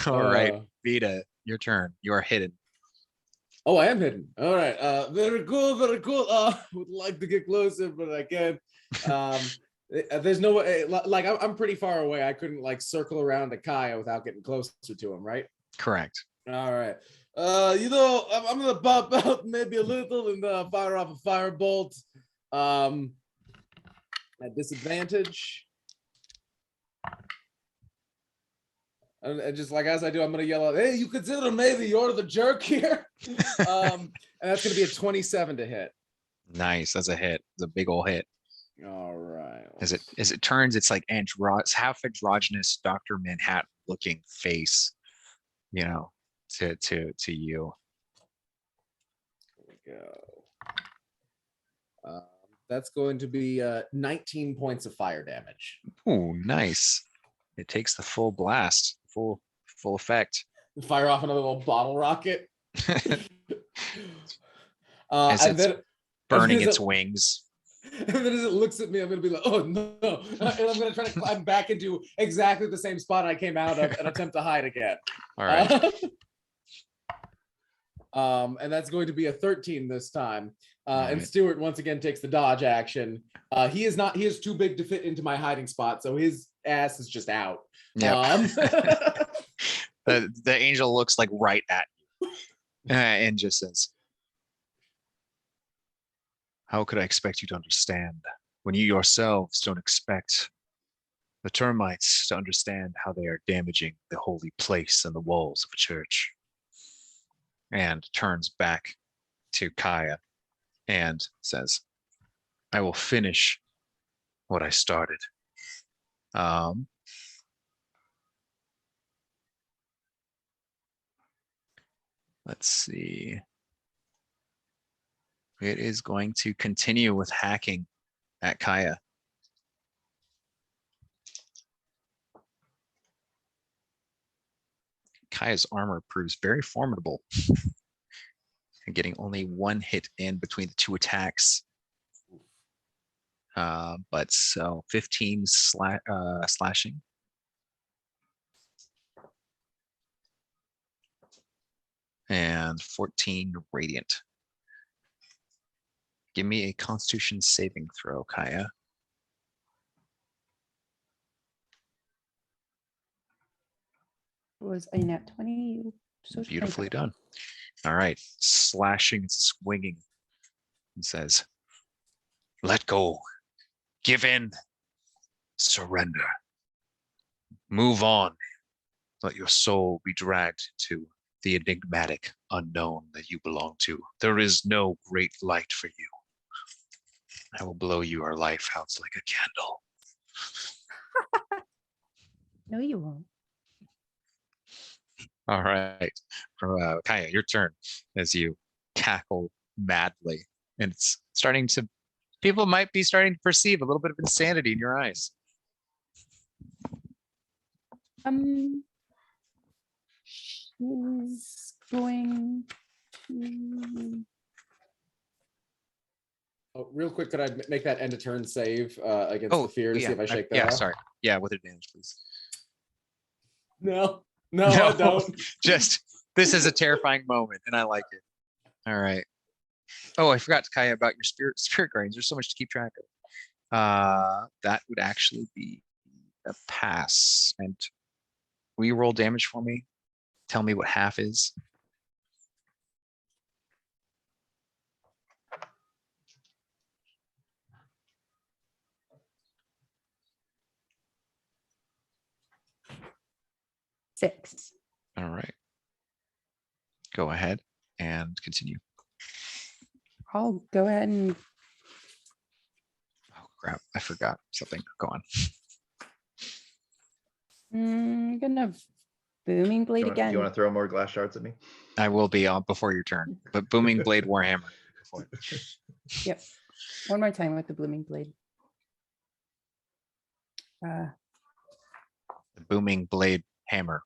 All right, Vita, your turn. You are hidden. Oh, I am hidden. All right. Very cool. Very cool. Would like to get closer, but I can't. There's no way. Like I'm pretty far away. I couldn't like circle around to Kaya without getting closer to him, right? Correct. All right. I'm gonna pop out maybe a little and fire off a firebolt. At disadvantage. And just like as I do, I'm gonna yell out, "Hey, you consider maybe you're the jerk here?" And that's gonna be a 27 to hit. Nice. That's a hit. It's a big old hit. All right. As it turns, it's like it's half androgynous Dr. Manhattan looking face, you know, to you. Here we go. That's going to be 19 points of fire damage. Ooh, nice. It takes the full blast, full effect. Fire off another little bottle rocket. As And it's then burning as its it- wings. And then as it looks at me, I'm gonna be like, "Oh no!" And I'm gonna try to climb back into exactly the same spot I came out of and attempt to hide again. All right. And that's going to be a 13 this time. And right. Stuart once again takes the dodge action. He is too big to fit into my hiding spot, so his ass is just out. Yeah. The angel looks like right at you and just says, "How could I expect you to understand when you yourselves don't expect the termites to understand how they are damaging the holy place and the walls of a church?" And turns back to Kaya and says, "I will finish what I started." Let's see. It is going to continue with hacking at Kaya. Kaya's armor proves very formidable. And getting only one hit in between the two attacks. But so 15 slashing. And 14 radiant. Give me a Constitution saving throw, Kaya. Was a nat 20. So Beautifully done. All right, slashing, swinging, and says, "Let go, give in, surrender, move on, let your soul be dragged to the enigmatic unknown that you belong to. There is no great light for you. I will blow your life out like a candle." No, you won't. All right, Kaya, your turn as you cackle madly. And it's starting to, people might be starting to perceive a little bit of insanity in your eyes. She's going to. Oh, real quick, could I make that end of turn save against the fear to see if I shake that yeah, off? sorry. Yeah, with advantage, please. No, I don't. Just, this is a terrifying moment, and I like it. All right. Oh, I forgot, Kaya, about your spirit guardians. There's so much to keep track of. That would actually be a pass. And will you roll damage for me? Tell me what half is. Six. All right. Go ahead and continue. I'll go ahead and crap. I forgot something. Go on. Gonna booming blade Do you again. want to throw more glass shards at me? I will be on before your turn, but Booming Blade Warhammer. Before. Yep. One more time with the blooming blade. The Booming Blade Hammer.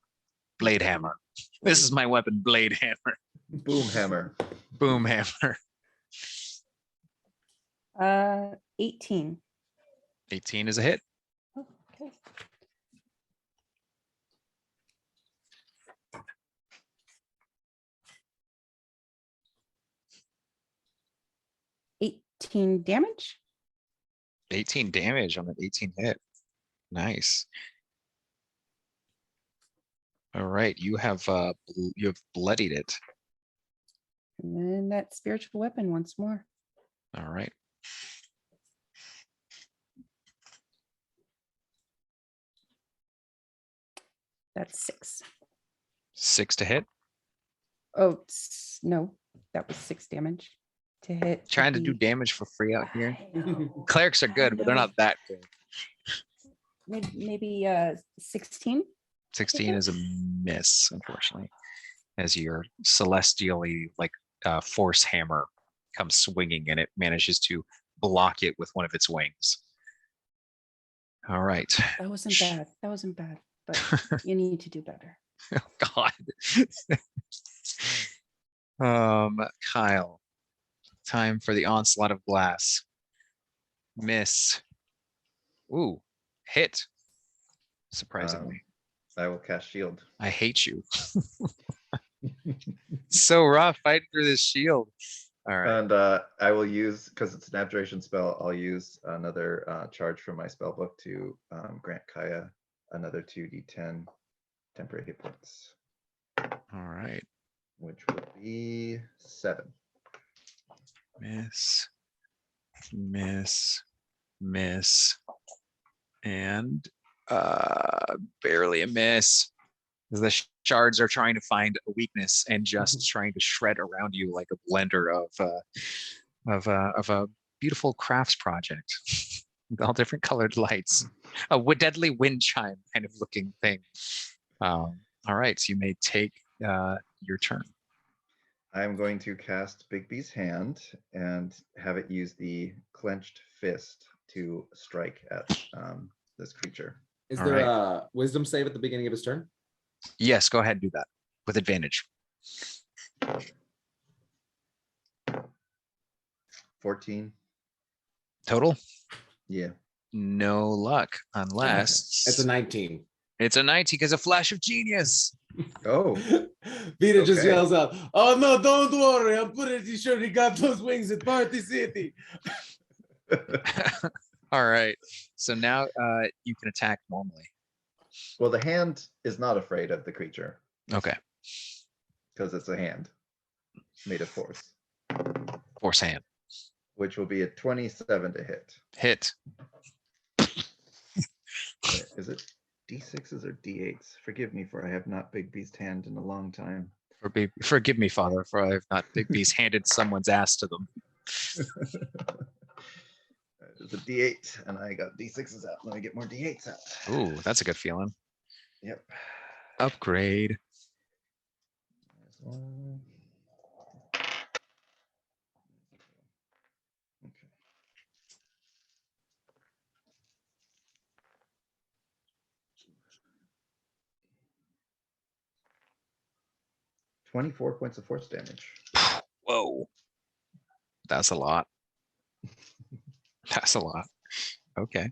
Blade Hammer. This is my weapon, Blade Hammer. Boom hammer. Boom Hammer. 18. 18 is a hit. Oh, okay. $18 damage. 18 damage on an 18 hit. Nice. All right, you have bloodied it. And then that spiritual weapon once more. All right. That's 6. 6 to hit. Oh, no, that was 6 damage to hit. would Trying to do be- damage for free out here. I know. Clerics are good, but they're not that good. Maybe 16. 16 is a miss, unfortunately, as your celestially force hammer comes swinging and it manages to block it with one of its wings. All right. That wasn't bad. That wasn't bad, but you need to do better. Oh, God. Kyle, time for the onslaught of glass. Miss. Ooh, hit. Surprisingly. I will cast shield. I hate you. So rough fighting through this shield. All right. And I will use, because it's an abjuration spell, I'll use another charge from my spell book to grant Kaya another 2d10 temporary hit points, All right. which would be 7. Miss. Miss. Miss. And barely a miss. The shards are trying to find a weakness and just trying to shred around you like a blender of a beautiful crafts project with all different colored lights, a deadly wind chime kind of looking thing. All right, so you may take your turn. I'm going to cast Bigby's Hand and have it use the clenched fist to strike at this creature. Is All there right. a wisdom save at the beginning of his turn? Yes, go ahead and do that with advantage. 14. Total? Yeah. No luck unless It's a 19. it's a 90 because a flash of genius. Oh, Vita just Okay. yells out, "Oh no, don't worry. I'm pretty sure he got those wings at Party City." All right. So now you can attack normally. well, the hand is not afraid of the creature Okay. because it's a hand made of force, Force hand. which will be a 27 to hit. Hit. Wait, is it D6s or D8s? Forgive me, for I have not Big Beast Hand in a long time. Forgive me, Father, for I have not Big Beast handed someone's ass to them. It's a D8, and I got D6s out. Let me get more D8s out. Ooh, that's a good feeling. Yep. Upgrade. There's one. Okay. 24 points of force damage. Whoa. That's a lot. That's a lot. Okay.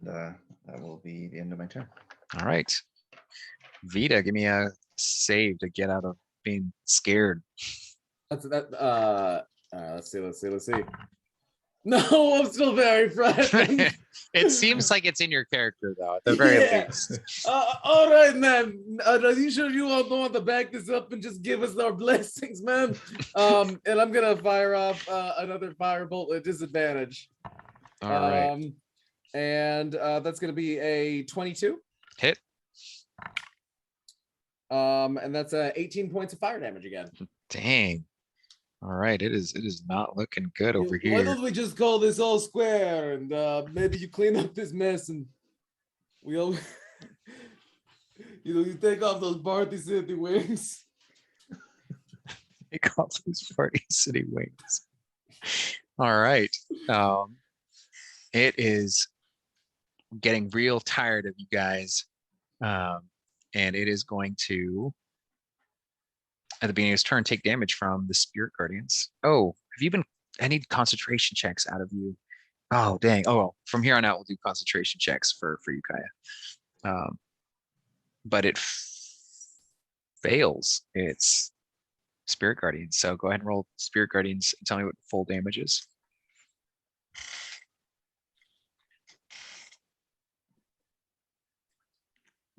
And that will be the end of my turn. All right. Vita, give me a save to get out of being scared. That's that. Let's see. No, I'm still very frightened. It seems like it's in your character, though, at the very Yeah. least. All right, man. Are you sure you all don't want to back this up and just give us our blessings, man? And I'm gonna fire off another firebolt at disadvantage. All right. And that's gonna be a 22. Hit. And that's 18 points of fire damage again. Dang. All right, it is not looking good over Why here. don't we just call this all square and maybe you clean up this mess and we all, you take off those Party City wings. Take off these Party City wings. All right. It is getting real tired of you guys. And it is going to, at the beginning of its turn, take damage from the Spirit Guardians. Oh, I need concentration checks out of you. Oh, dang. Oh, well, from here on out, we'll do concentration checks for you, Kaya. But it fails its Spirit Guardians. So go ahead and roll Spirit Guardians and tell me what full damage is.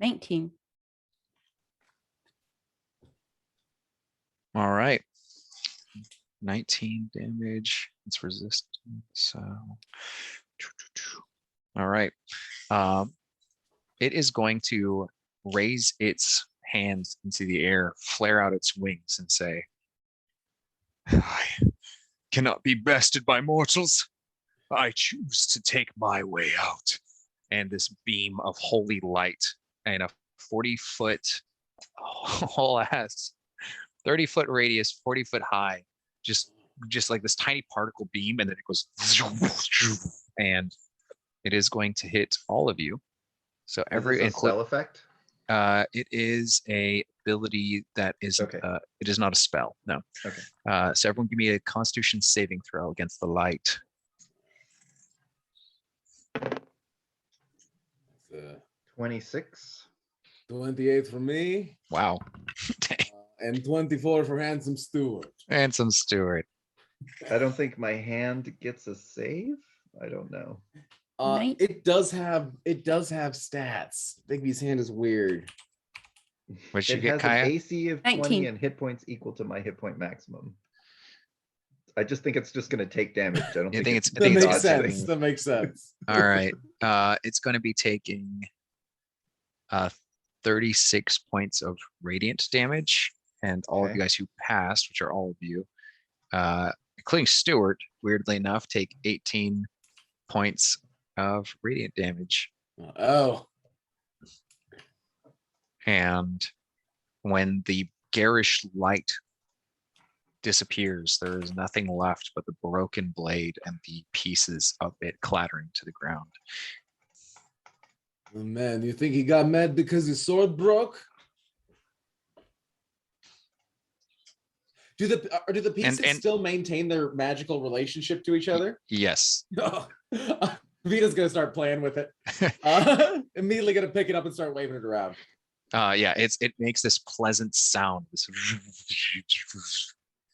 $19. All right. 19 damage. It's resistant. So, all right. It is going to raise its hands into the air, flare out its wings, and say, I cannot be bested by mortals. I choose to take my way out. And this beam of holy light and a 40-foot whole ass 30-foot radius, 40-foot high, just like this tiny particle beam, and then it goes and it is going to hit all of you. So Is this a spell effect? It is a ability that is Okay. It is not a spell, no. Okay. So everyone give me a Constitution saving throw against the light. 26. 28 for me. Wow. And 24 for Handsome Stewart. Handsome Stewart. I don't think my hand gets a save. I don't know. It does have stats. Bigby's hand is weird. What'd you It get, has Kaya? an AC of 20 19. and hit points equal to my hit point maximum. I just think it's just going to take damage. I don't You think think it's I think it's That makes dodging. sense. That makes sense. All right. It's going to be taking 36 points of radiant damage, and all of Okay. you guys who passed, which are all of you, including Stewart, weirdly enough, take 18 points of radiant damage. Oh. And when the garish light disappears, there is nothing left but the broken blade and the pieces of it clattering to the ground. Oh, man, you think he got mad because his sword broke? Do the pieces still maintain their magical relationship to each other? Yes. Vita's gonna start playing with it. Immediately gonna pick it up and start waving it around. Yeah, it makes this pleasant sound. This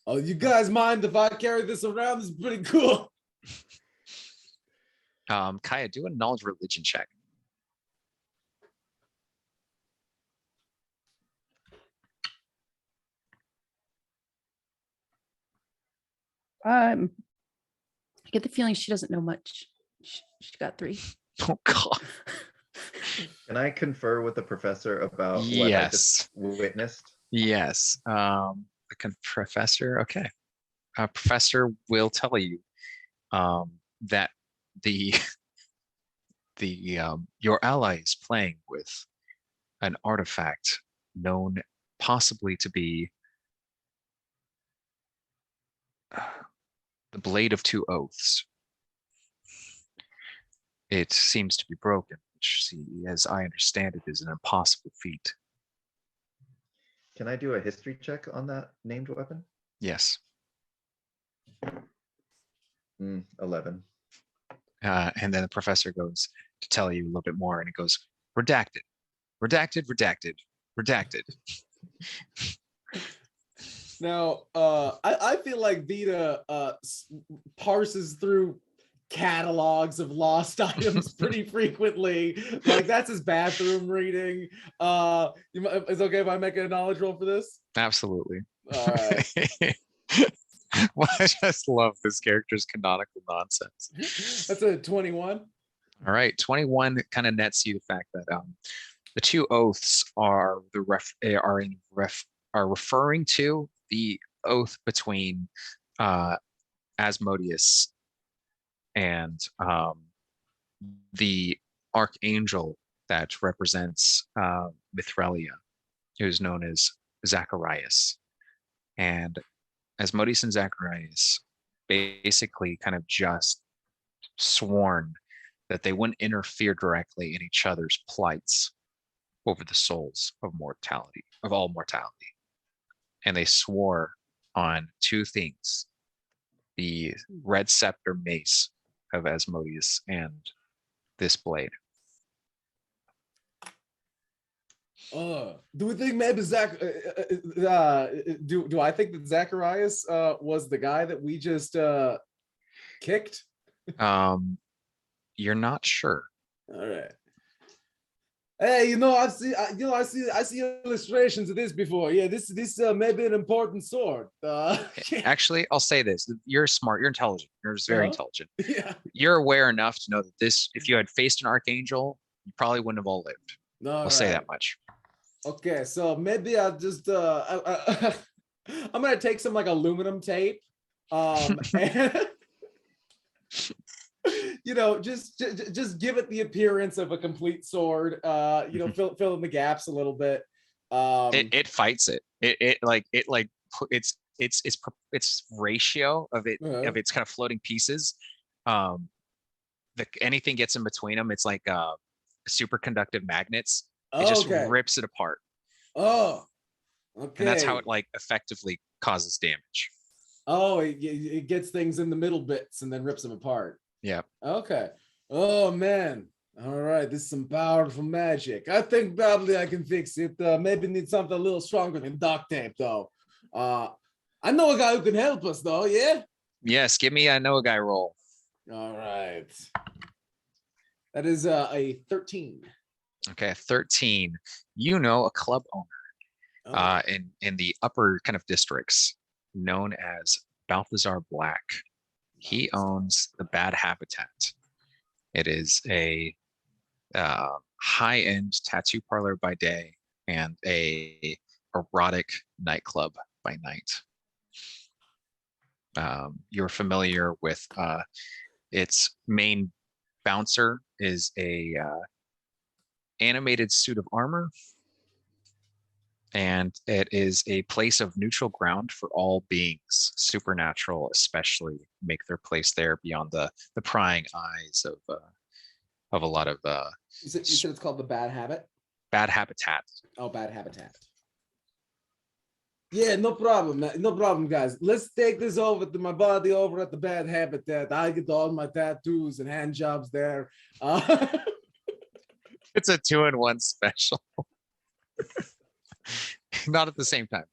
Oh, you guys mind if I carry this around? This is pretty cool. Kaya, do a knowledge religion check. I get the feeling she doesn't know much. She got 3. Oh God. Can I confer with the professor about what I just witnessed? Yes. Professor. Okay. Professor will tell you that your ally is playing with an artifact known possibly to be the Blade of Two Oaths. It seems to be broken, which, as I understand it, is an impossible feat. Can I do a history check on that named weapon? Yes. 11. And then the professor goes to tell you a little bit more, and it goes, redacted, redacted, redacted, redacted. Now, I feel like Vita parses through catalogs of lost items pretty frequently. Like, that's his bathroom reading. Is it okay if I make a knowledge roll for this? Absolutely. All right. Well, I just love this character's canonical nonsense. That's a 21. All right, 21 kind of nets you the fact that the two oaths are referring to the oath between Asmodeus and the archangel that represents Mithralia, who's known as Zacharias. And Asmodeus and Zacharias basically kind of just sworn that they wouldn't interfere directly in each other's plights over the souls of mortality, of all mortality. And they swore on two things: the red scepter mace of Asmodeus and this blade. Do we think maybe do I think that Zacharias was the guy that we just kicked? You're not sure. All right. Hey, I see illustrations of this before. Yeah, this may be an important sword. Actually, I'll say this: you're smart, you're intelligent, you're just very intelligent. Yeah. You're aware enough to know that this, if you had faced an archangel, you probably wouldn't have all lived. I'll say that much. Okay, so maybe I'll just I'm gonna take some like aluminum tape, and just give it the appearance of a complete sword. Fill in the gaps a little bit. It fights it. Its ratio of its kind of floating pieces. Anything gets in between them. It's like superconductive magnets. It just rips it apart. Oh, okay. And that's how it like effectively causes damage. Oh, it gets things in the middle bits and then rips them apart. Yeah. Okay. Oh man. All right. This is some powerful magic. I think probably I can fix it. Maybe need something a little stronger than duct tape though. I know a guy who can help us though. Yeah. Yes. Give me a know a guy roll. All right. That is a 13. Okay, 13. A club owner in the upper kind of districts known as Balthazar Black. He owns the Bad Habitat. It is a high-end tattoo parlor by day and a erotic nightclub by night. You're familiar with its main bouncer is a animated suit of armor, and it is a place of neutral ground for all beings, supernatural especially, make their place there beyond the prying eyes of a lot of You said it's called the Bad Habit? Bad Habitat. Oh, Bad Habitat. Yeah, no problem, man. No problem, guys. Let's take this over to my buddy over at the Bad Habitat. I get all my tattoos and hand jobs there. It's a 2-in-1 special. Not at the same time.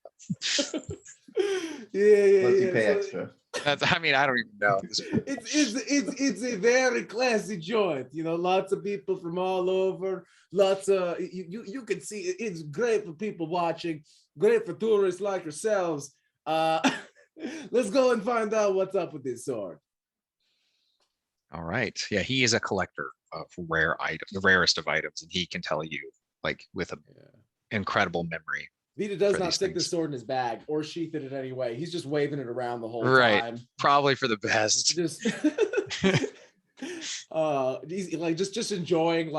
Yeah. Let you pay extra. I don't even know. It's a very classy joint. Lots of people from all over. Lots of you can see it's great for people watching. Great for tourists like yourselves. Let's go and find out what's up with this sword. All right. Yeah, he is a collector of rare items, the rarest of items, and he can tell you like with an incredible memory. Vita does not stick the sword in his bag or sheath it in any way. He's just waving it around the whole time. Probably for the best. Just he's like just enjoying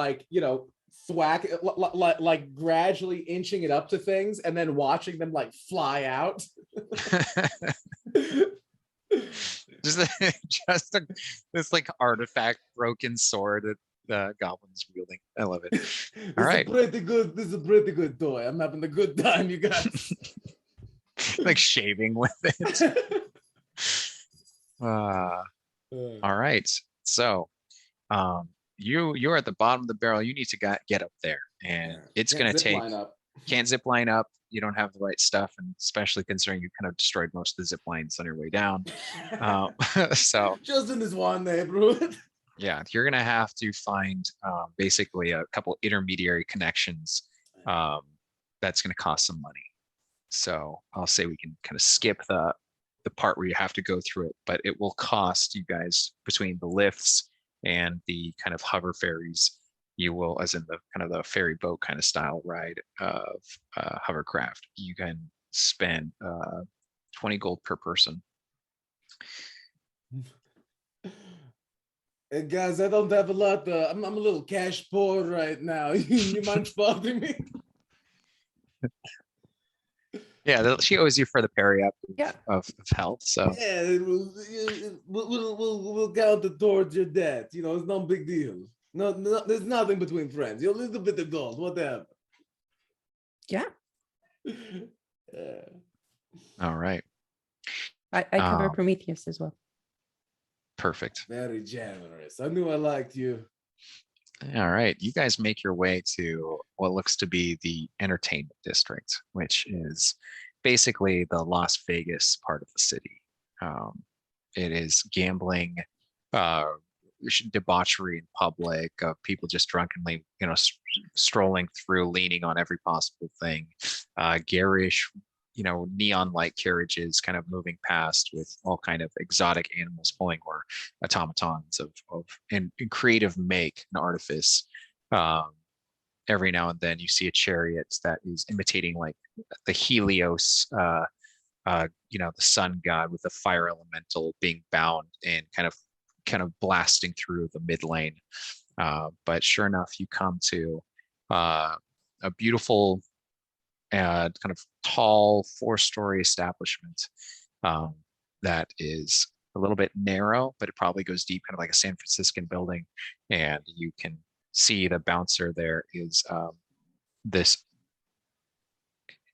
thwack like gradually inching it up to things and then watching them like fly out. This like artifact broken sword that the goblin's wielding. I love it. All right. This is a pretty good toy. I'm having a good time, you guys. Like shaving with it. All right. So you're at the bottom of the barrel. You need to get up there, and it's going to take. Can't zip line up. You don't have the right stuff, and especially considering you kind of destroyed most of the zip lines on your way down. So just in this one neighborhood. Yeah, you're gonna have to find basically a couple intermediary connections. That's gonna cost some money. So I'll say we can kind of skip the part where you have to go through it, but it will cost you guys between the lifts and the kind of hover ferries. You will, as in the kind of the ferry boat kind of style ride of hovercraft, you can spend 20 gold per person. Hey guys, I don't have a lot. I'm a little cash poor right now. You mind spotting me? Yeah, she owes you for the parry up Yeah. of health. So Yeah, we'll count it towards your debt. You know, it's no big deal. No, there's nothing between friends. A little bit of gold, whatever. Yeah. all right, I cover Um, Prometheus as well. perfect. Very generous. I knew I liked you. All right, you guys make your way to what looks to be the entertainment district, which is basically the Las Vegas part of the city. It is gambling, uh, debauchery in public, people just drunkenly, strolling through, leaning on every possible thing, garish, neon light carriages kind of moving past with all kind of exotic animals pulling, or automatons in creative make and artifice. Um, every now and then you see a chariot that is imitating like the Helios, the sun god with the fire elemental being bound and kind of blasting through the mid lane. But sure enough, you come to a beautiful, kind of tall 4-story establishment that is a little bit narrow, but it probably goes deep, kind of like a San Franciscan building. And you can see the bouncer there is this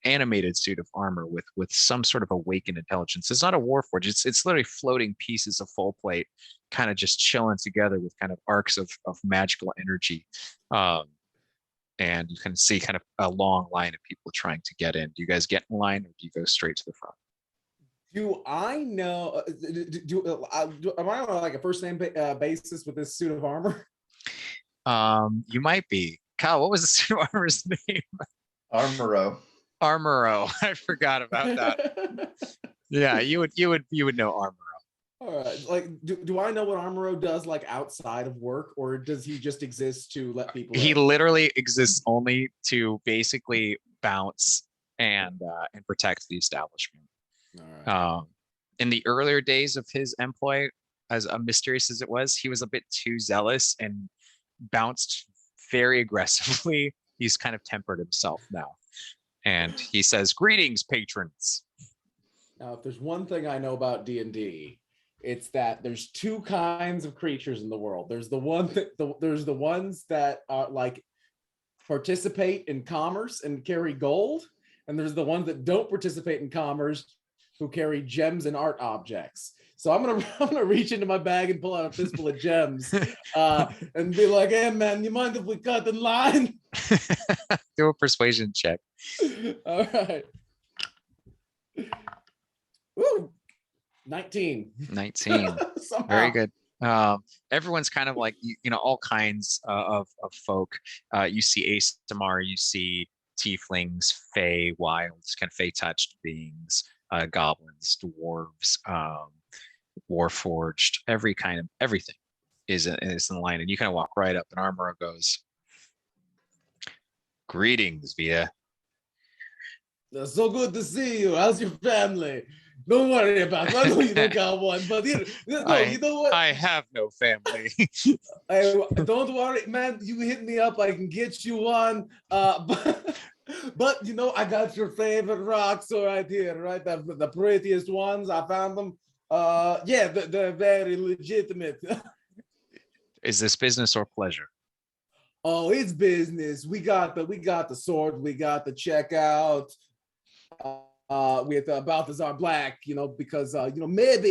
animated suit of armor with some sort of awakened intelligence. It's not a warforged. It's literally floating pieces of full plate, kind of just chilling together with kind of arcs of magical energy. And you can see kind of a long line of people trying to get in. Do you guys get in line, or do you go straight to the front? Do I know? Am I on like a first name basis with this suit of armor? You might be. Kyle, what was the suit of armor's name? Armoro. Armoro. I forgot about that. Yeah, you would know Armoro. All right. Like, do I know what Armoro does like outside of work, or does he just exist to let people He in? literally exists only to basically bounce and protect the establishment. All right. In the earlier days of his employ, as mysterious as it was, he was a bit too zealous and bounced very aggressively. He's kind of tempered himself now. And he says, "Greetings, patrons." Now, if there's one thing I know about D&D, it's that there's two kinds of creatures in the world. There's the ones that are like participate in commerce and carry gold, and there's the ones that don't participate in commerce who carry gems and art objects. So I'm gonna reach into my bag and pull out a fistful of gems and be like, "Hey man, you mind if we cut in line?" Do a persuasion check. All right. Woo! 19. 19. Somehow. Very good. Everyone's kind of like, all kinds of folk. You see ASMR, you see tieflings, fey, wilds, kind of fey touched beings, goblins, dwarves, warforged, everything is in the line. And you kind of walk right up, and Armor goes, "Greetings, Via." So good to see you. How's your family? Don't worry about it. I know you don't got one, but you know what? I have no family. Don't worry, man. You hit me up. I can get you one. But I got your favorite rocks right here, right? The prettiest ones. I found them. Yeah, they're very legitimate. Is this business or pleasure? Oh, it's business. We got the sword. We got the checkout. With Balthazar Black, because maybe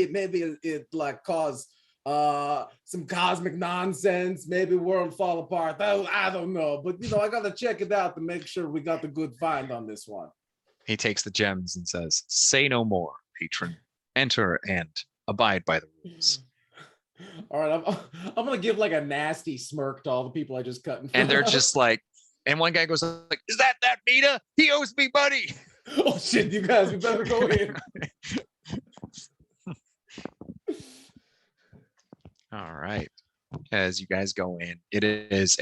it like caused some cosmic nonsense. Maybe world fall apart. I don't know, but I gotta check it out to make sure we got the good find on this one. He takes the gems and says, "Say no more, patron. Enter and abide by the rules." All right, I'm gonna give like a nasty smirk to all the people I just cut in front And they're of. just like, and one guy goes like, "Is that Vita? He owes me money." Oh shit, you guys, we better go in. All right. As you guys go in, it is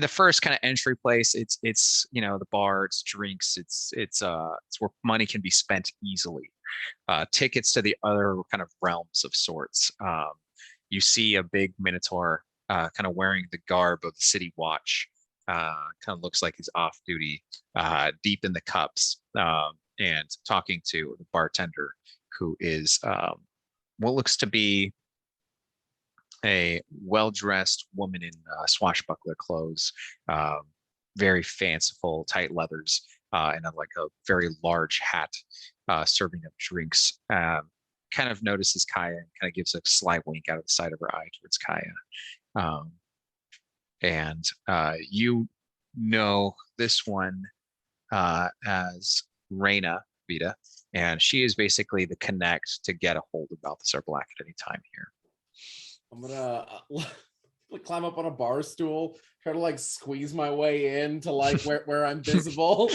the first kind of entry place, it's the bar, it's drinks, it's where money can be spent easily. Tickets to the other kind of realms of sorts. You see a big minotaur kind of wearing the garb of the city watch. Kind of looks like he's off duty, deep in the cups, and talking to the bartender, who is what looks to be a well-dressed woman in swashbuckler clothes, very fanciful, tight leathers, and like a very large hat, serving up drinks. Kind of notices Kaya and kind of gives a sly wink out of the side of her eye towards Kaya. And you know this one as Reyna Vita, and she is basically the connect to get a hold of Balthazar Black at any time here. I'm gonna climb up on a bar stool, try to like squeeze my way in to like where I'm visible.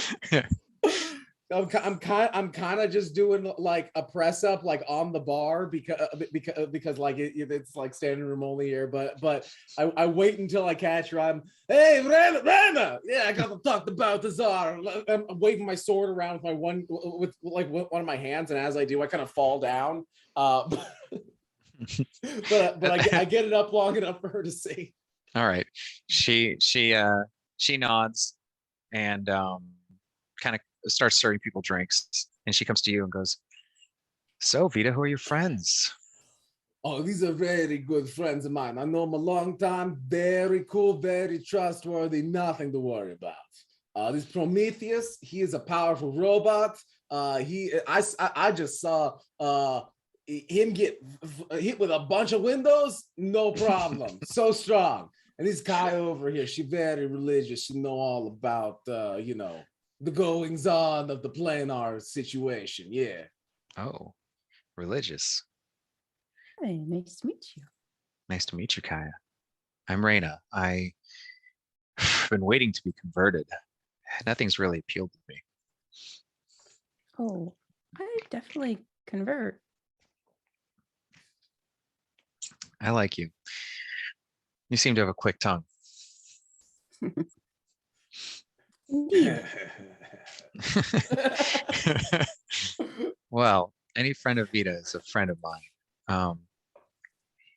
I'm kind of just doing like a press up like on the bar because like it's like standing room only here, but I wait until I catch her. I'm, hey, Rana, yeah, I got to talk to Balthazar. I'm waving my sword around with my one of my hands, and as I do, I kind of fall down. But I get it up long enough for her to see. All right, she nods and kind of starts serving people drinks, and she comes to you and goes, "So, Vita, who are your friends?" Oh, these are very good friends of mine. I know them a long time. Very cool, very trustworthy. Nothing to worry about. This Prometheus, he is a powerful robot. I just saw him get hit with a bunch of windows, no problem. So strong. And this guy over here, she very religious. She know all about the goings on of the planar situation. Yeah. Oh, religious. Hey, nice to meet you. Nice to meet you, Kaya. I'm Reyna. I've been waiting to be converted. Nothing's really appealed to me. Oh, I definitely convert. I like you. You seem to have a quick tongue. Indeed. Well, any friend of Vita is a friend of mine.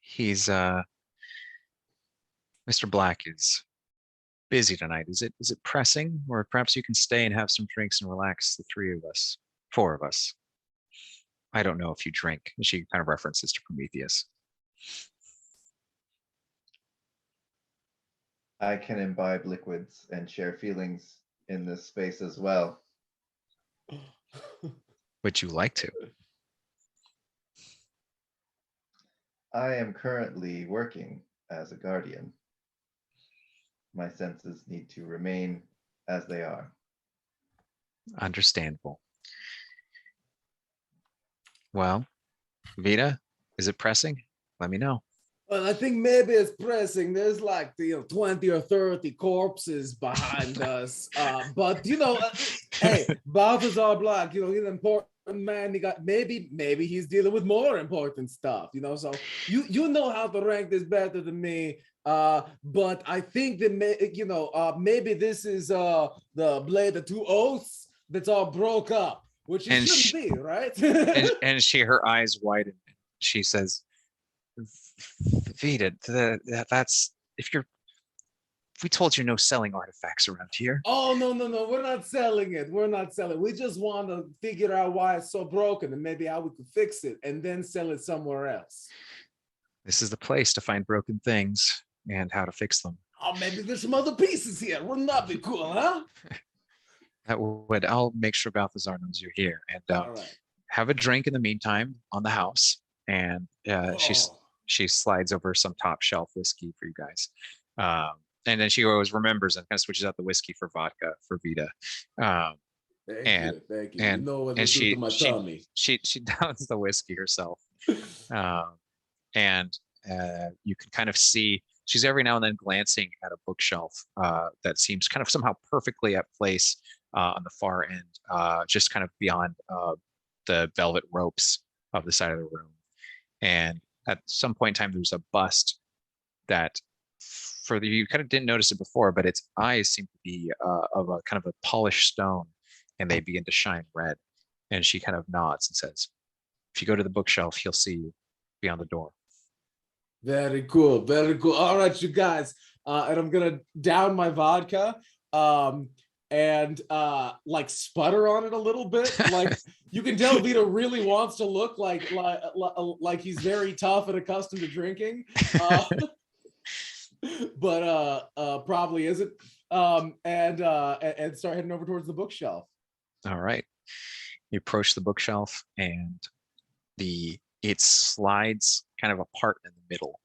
He's Mr. Black is busy tonight. Is it pressing, or perhaps you can stay and have some drinks and relax, the four of us? I don't know if you drink. She kind of references to Prometheus. I can imbibe liquids and share feelings in this space as well. Would you like to? I am currently working as a guardian. My senses need to remain as they are. Understandable. Well, Vita, is it pressing? Let me know. Well, I think maybe it's pressing. There's like 20 or 30 corpses behind us. But hey, Balthazar Black, he's an important man. He got maybe he's dealing with more important stuff. So you know how to rank this better than me. But I think that maybe this is the blade of two oaths that's all broke up, which it shouldn't be, right? and her eyes widen. She says, Vita, that's if we told you no selling artifacts around here. Oh, no, we're not selling it. We just want to figure out why it's so broken and maybe how we could fix it and then sell it somewhere else. This is the place to find broken things and how to fix them. Oh, maybe there's some other pieces here. Wouldn't that be cool, huh? I'll make sure Balthazar knows you're here, and right. Have a drink in the meantime on the house. And she slides over some top shelf whiskey for you guys. And then she always remembers and kind of switches out the whiskey for vodka for Vita. Thank you. You know what to do to my tummy. She downs the whiskey herself. And you can kind of see she's every now and then glancing at a bookshelf that seems kind of somehow perfectly at place on the far end, just kind of beyond the velvet ropes of the side of the room. And at some point in time, there's a bust that for the, you kind of didn't notice it before, but its eyes seem to be of a kind of a polished stone, and they begin to shine red. And she kind of nods and says, "If you go to the bookshelf, he'll see you beyond the door." Very cool, very cool. All right, you guys, and I'm gonna down my vodka, and like sputter on it a little bit. Like you can tell, Vito really wants to look like he's very tough and accustomed to drinking, but probably isn't. And start heading over towards the bookshelf. All right. You approach the bookshelf, and it slides kind of apart in the middle,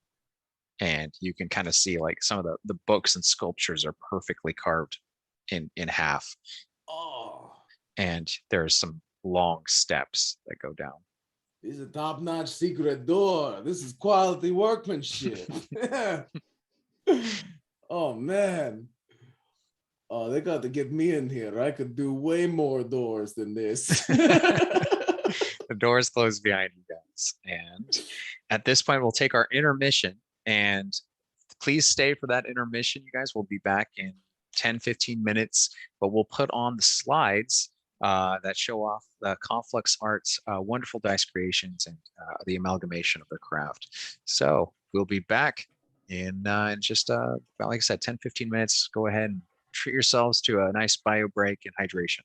and you can kind of see like some of the books and sculptures are perfectly carved in half, Oh, and there's some long steps that go down. this is a top-notch secret door. This is quality workmanship. Oh man. Oh, they got to get me in here. I could do way more doors than this. The doors close behind you guys, and at this point we'll take our intermission, and please stay for that intermission, you guys. We'll be back in 10-15 minutes, but we'll put on the slides that show off the Confluxart's wonderful dice creations and the amalgamation of their craft. So we'll be back in just about, like I said, 10-15 minutes. Go ahead and treat yourselves to a nice bio break and hydration.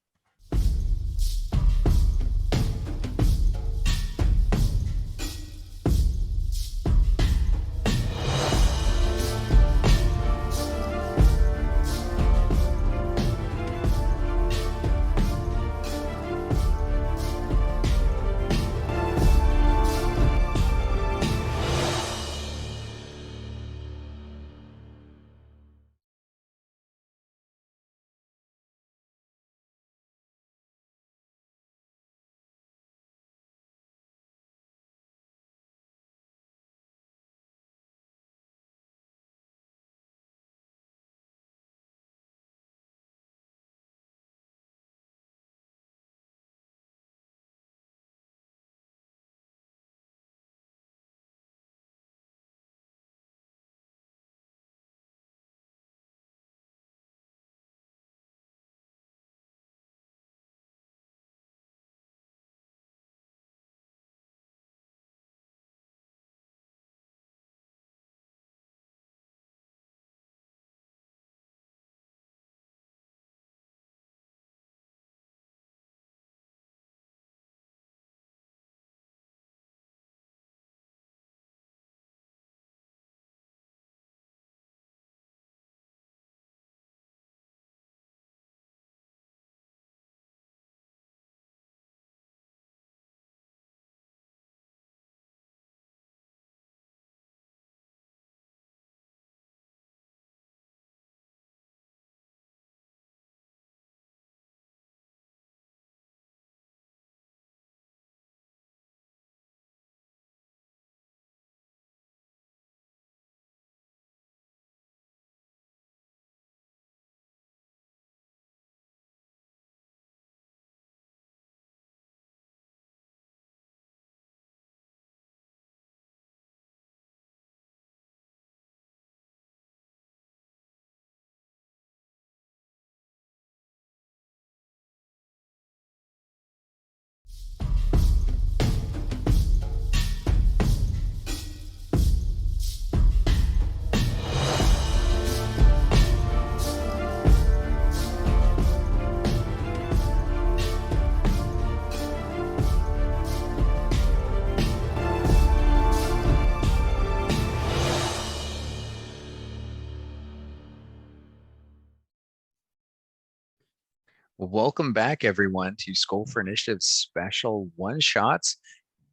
Welcome back, everyone, to Skull for Initiative's special one-shots.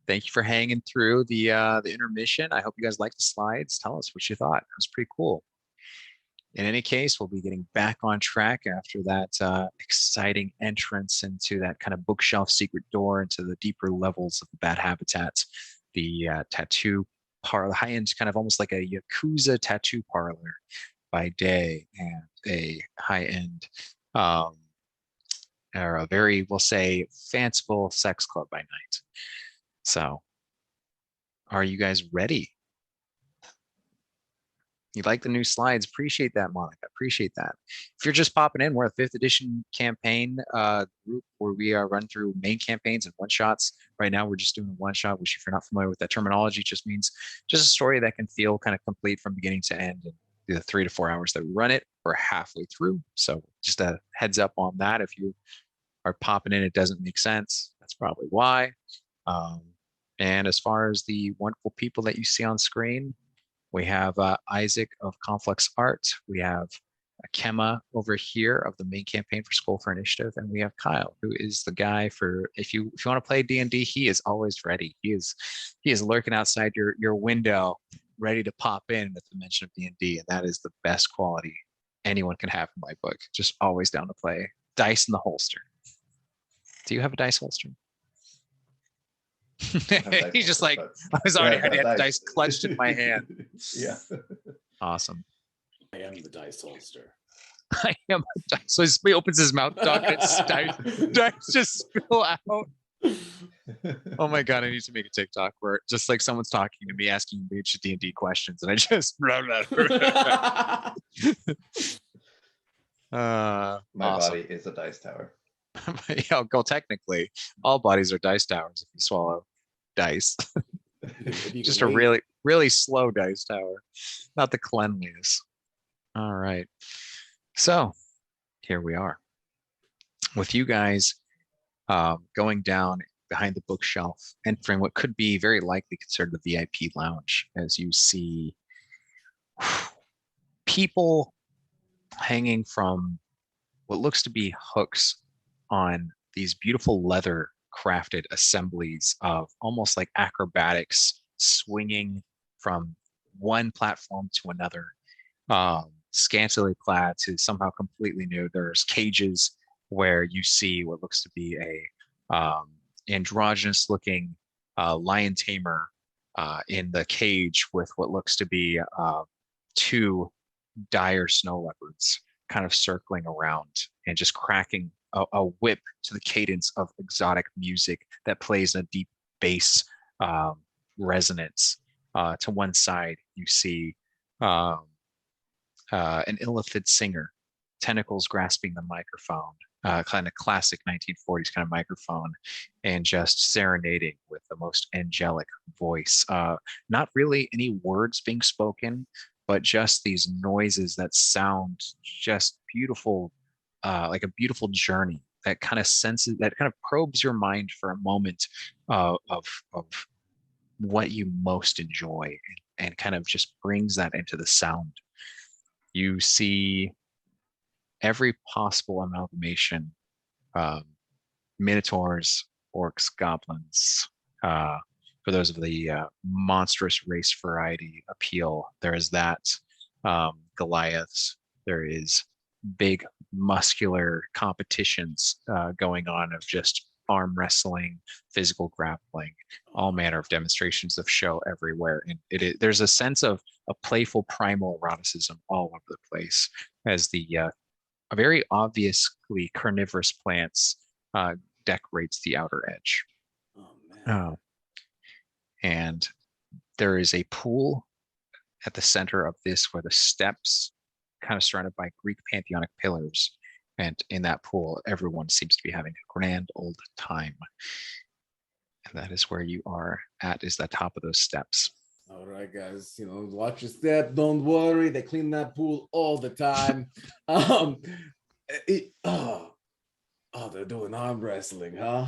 Thank you for hanging through the intermission. I hope you guys liked the slides. Tell us what you thought. It was pretty cool. In any case, we'll be getting back on track after that exciting entrance into that kind of bookshelf secret door into the deeper levels of the Bat Habitats, the tattoo parlor, high-end, kind of almost like a Yakuza tattoo parlor by day, and a high-end or a very, we'll say, fanciful sex club by night. So, are you guys ready? You like the new slides? Appreciate that, Monica. Appreciate that. If you're just popping in, we're a 5th edition campaign group where we run through main campaigns and one shots. Right now, we're just doing one shot, which, if you're not familiar with that terminology, just means just a story that can feel kind of complete from beginning to end. And the 3 to 4 hours that we run it, we're halfway through. So just a heads up on that. If you are popping in, it doesn't make sense. That's probably why. And as far as the wonderful people that you see on screen, we have Isaac of Confluxart. We have Kemma over here of the main campaign for Skull for Initiative, and we have Kyle, who is the guy for if you want to play D&D, he is always ready. He is lurking outside your window, ready to pop in at the mention of D&D, and that is the best quality anyone can have in my book. Just always down to play. Dice in the holster. Do you have a dice holster? He's just like, I was already had the dice clutched in my hand. Yeah. Awesome. I am the dice holster. I am a dice. So he opens his mouth, Doc, and it's dice just spill out. Oh my god, I need to make a TikTok where just like someone's talking to me, asking me D&D questions, and I just blah, blah, blah. My awesome. body is a dice tower. Yeah, go technically. All bodies are dice towers if you swallow dice. Just a really, really slow dice tower, not the cleanliness. All right. So here we are with you guys going down behind the bookshelf, entering what could be very likely considered the VIP lounge, as you see people hanging from what looks to be hooks on these beautiful leather crafted assemblies of almost like acrobatics, swinging from one platform to another, scantily clad to somehow completely new. There's cages where you see what looks to be a androgynous looking lion tamer in the cage with what looks to be 2 dire snow leopards kind of circling around and just cracking a whip to the cadence of exotic music that plays in a deep bass resonance. To one side, you see an illithid singer, tentacles grasping the microphone, kind of classic 1940s kind of microphone, and just serenading with the most angelic voice. Not really any words being spoken, but just these noises that sound just beautiful, like a beautiful journey that kind of senses, that kind of probes your mind for a moment of what you most enjoy, and kind of just brings that into the sound. You see every possible amalgamation, minotaurs, orcs, goblins. For those of the monstrous race variety appeal, there is that. Goliaths. There is big muscular competitions going on of just arm wrestling, physical grappling, all manner of demonstrations of show everywhere. And there's a sense of a playful primal eroticism all over the place as the very obviously carnivorous plants decorates the outer edge. Oh man. And there is a pool at the center of this where the steps kind of surrounded by Greek pantheonic pillars. And in that pool, everyone seems to be having a grand old time. And that is where you are at, is the top of those steps. All right, guys, watch your step. Don't worry. They clean that pool all the time. They're doing arm wrestling, huh?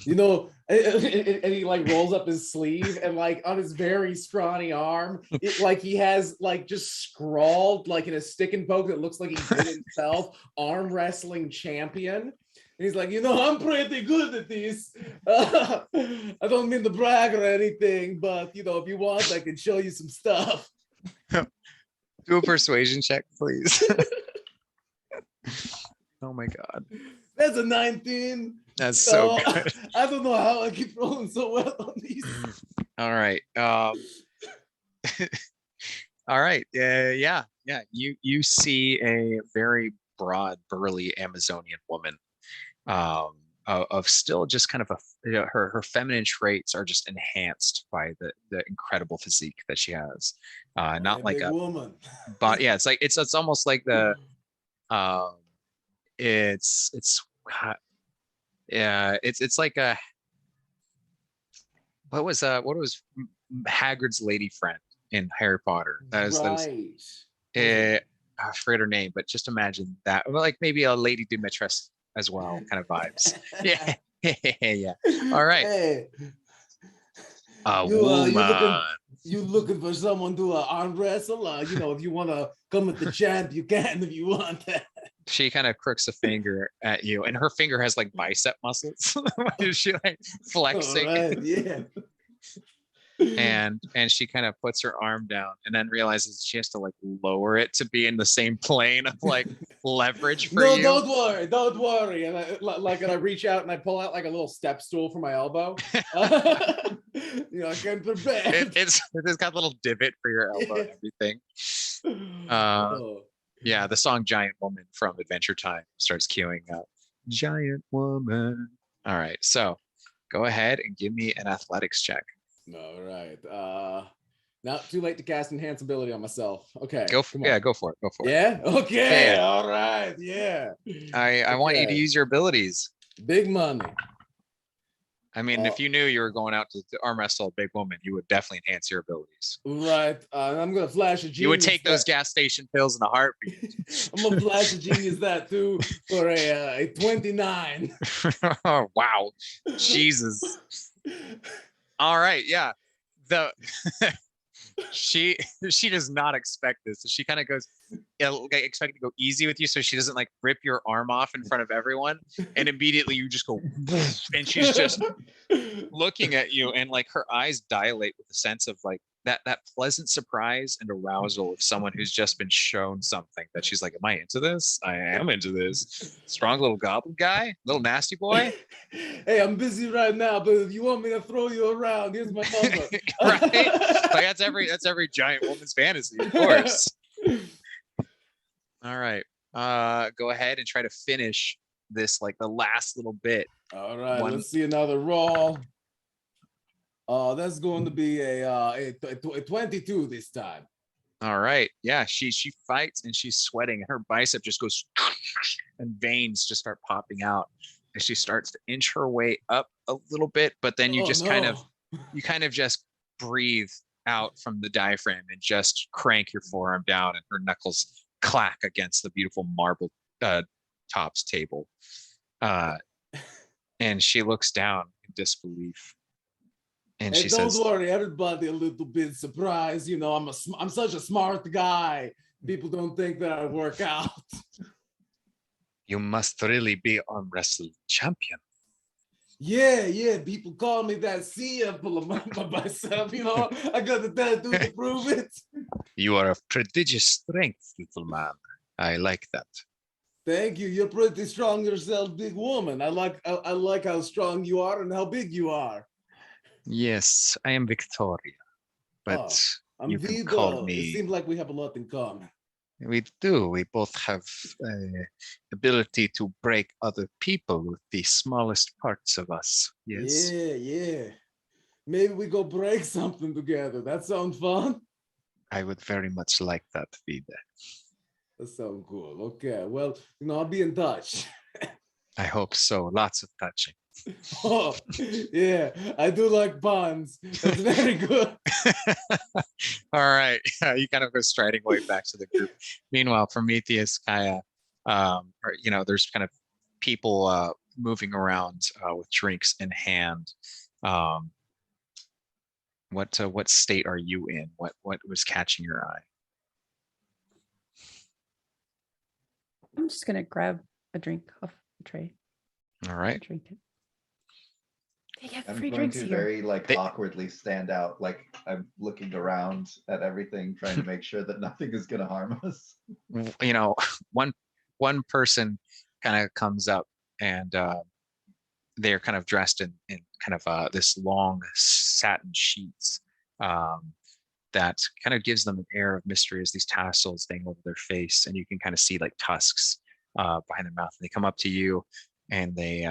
And he like rolls up his sleeve, and like on his very scrawny arm, he has like just scrawled like in a stick and poke that looks like he did himself, arm wrestling champion. And he's like, I'm pretty good at this. I don't mean to brag or anything, but if you want, I can show you some stuff. Do a persuasion check, please. Oh my god. That's a 19. That's so good. I don't know how I keep rolling so well on these. All right. All right. Yeah. You see a very broad, burly Amazonian woman of still just kind of her feminine traits are just enhanced by the incredible physique that she has. Not Hey, like big a, woman. but yeah, it's almost like the um, it's yeah, it's like a what was Hagrid's lady friend in Harry Potter? That was Right. What was uh, it? I forget her name, but just imagine that. Well, like maybe a Lady Dimitrescu as well, kind of vibes. Yeah, yeah. All right, Hey, a you woman. looking for someone to arm wrestle? If you want to come with the champ, you can if you want that. She kind of crooks a finger at you, and her finger has like bicep muscles. Is she like All flexing? right, yeah. And she kind of puts her arm down and then realizes she has to like lower it to be in the same plane of like leverage for No, you. don't worry. And I reach out and I pull out like a little step stool for my elbow. I can prepare. It's got a little divot for your elbow and everything. Oh. Yeah, the song Giant Woman from Adventure Time starts queuing up. Giant Woman. All right, so go ahead and give me an athletics check. All right. Not too late to cast enhance ability on myself. Okay. Go come on. for it. Go for it. Yeah. Okay. Yeah. All right. Yeah. I want you to Okay. use your abilities. Big money. I mean, if you knew you were going out to arm wrestle a big woman, you would definitely enhance your abilities. Right. I'm gonna flash a genius. You would take those gas station pills in a heartbeat. I'm gonna flash a genius that too for a 29. Oh, wow. Jesus. All right, yeah. The she does not expect this. So she kind of goes, expect to go easy with you so she doesn't like rip your arm off in front of everyone. And immediately you just go, and she's just looking at you, and like her eyes dilate with a sense of like that pleasant surprise and arousal of someone who's just been shown something that she's like, am I into this? I am into this. Strong little goblin guy, little nasty boy. Hey, I'm busy right now, but if you want me to throw you around, here's my number. Right? Like that's every giant woman's fantasy, of course. All right. Go ahead and try to finish this, like the last little bit. All right, let's see another roll. That's going to be a 22 this time. All right. Yeah, she fights and she's sweating. Her bicep just goes and veins just start popping out. And she starts to inch her way up a little bit, but then you just kind of just breathe out from the diaphragm and just crank your forearm down, and her knuckles clack against the beautiful marble tops table. And she looks down in disbelief. And hey, she don't says, worry, everybody a little bit surprised. I'm such a smart guy. People don't think that I work out. you must really be arm wrestle champion. Yeah, people call me that. See, I pull my myself, I got the tattoo to prove it. You are of prodigious strength, little man. I like that. Thank you. You're pretty strong yourself, big woman. I like how strong you are and how big you are. Yes, I am Victoria, but I'm you can Vido. call me. It seems like we have a lot in common. We do. We both have ability to break other people with the smallest parts of us. Yes. Yeah. Maybe we go break something together. That sounds fun. I would very much like that, Vida. That sounds cool. Okay. Well, I'll be in touch. I hope so. Lots of touching. Oh, yeah. I do like puns. That's very good. All right. You kind of go striding way back to the group. Meanwhile, Prometheus, Kaya, there's kind of people moving around with drinks in hand. What state are you in? What was catching your eye? I'm just gonna grab a drink off the tray. All right. Drink it. They have I'm free going drinks to here. very awkwardly stand out, like I'm looking around at everything, trying to make sure that nothing is going to harm us. One person kind of comes up, and they're kind of dressed in kind of this long satin sheets that kind of gives them an air of mystery as these tassels hang over their face, and you can kind of see like tusks behind their mouth. And they come up to you, and they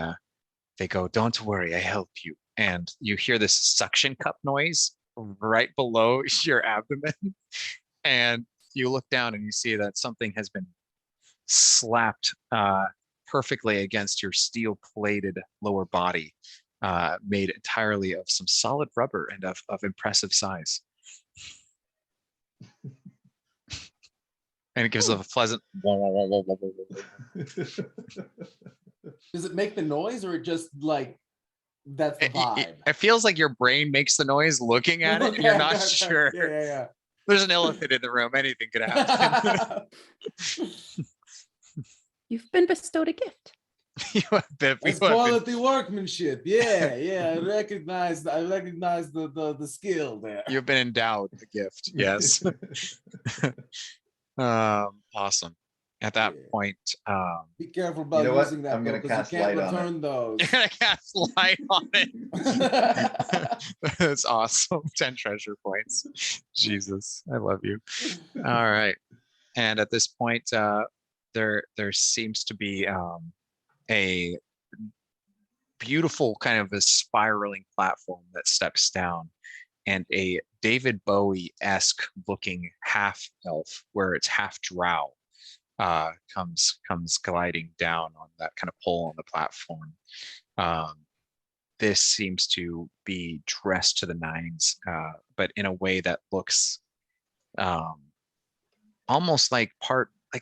They go, "Don't worry, I help you." And you hear this suction cup noise right below your abdomen. And you look down and you see that something has been slapped perfectly against your steel-plated lower body, made entirely of some solid rubber and of impressive size. And it gives a pleasant. Does it make the noise, or it just like that's the vibe? It feels like your brain makes the noise looking at it. Okay, You're not okay, okay. sure. Yeah. There's an elephant in the room. Anything could happen. You've been bestowed a gift. It's quality workmanship. Yeah. I recognize the skill there. You've been endowed a gift. Yes. Awesome. At that point, be careful about You know what? using that. I'm gonna because cast you can't light on it. return those. you're gonna cast light on it. That's awesome. 10 treasure points. Jesus, I love you. All right. And at this point, there seems to be a beautiful kind of a spiraling platform that steps down, and a David Bowie-esque looking half elf, where it's half drow, comes gliding down on that kind of pole on the platform. This seems to be dressed to the nines, but in a way that looks almost like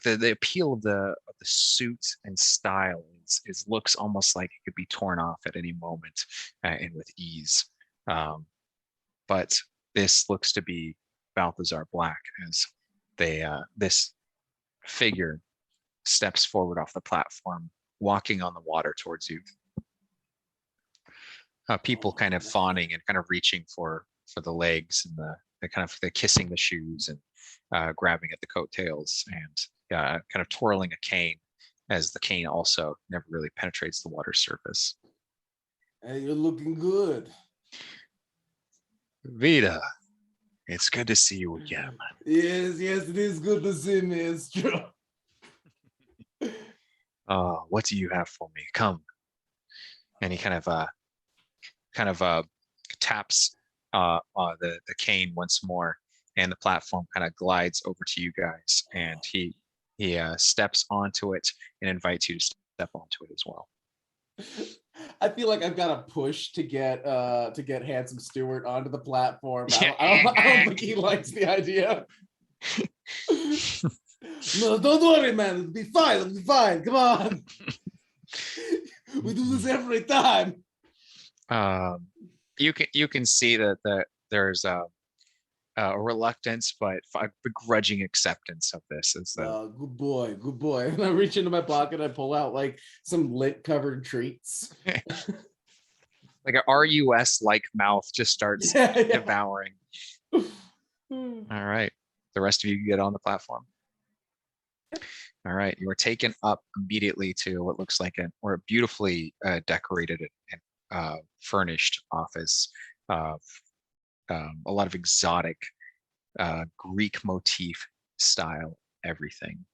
the appeal of the suit and style is looks almost like it could be torn off at any moment, and with ease. But this looks to be Balthazar Black, as this figure steps forward off the platform, walking on the water towards you. People kind of fawning and kind of reaching for the legs, and the kissing the shoes and grabbing at the coattails, and kind of twirling a cane, as the cane also never really penetrates the water surface. Hey, you're looking good. Vida, it's good to see you again. Yes, it is good to see me. It's true. What do you have for me? Come. And he kind of taps the cane once more, and the platform kind of glides over to you guys, and he steps onto it and invites you to step onto it as well. I feel like I've got to push to get Handsome Stewart onto the platform. I don't think he likes the idea. No, don't worry, man. It'll be fine. Come on. We do this every time. You can see that there's a reluctance, but a begrudging acceptance of this. Good boy. And I reach into my pocket, I pull out like some lint covered treats. Like a RUS like mouth just starts devouring. All right, the rest of you get on the platform. All right, you are taken up immediately to what looks like a beautifully decorated and furnished office. A lot of exotic Greek motif style everything.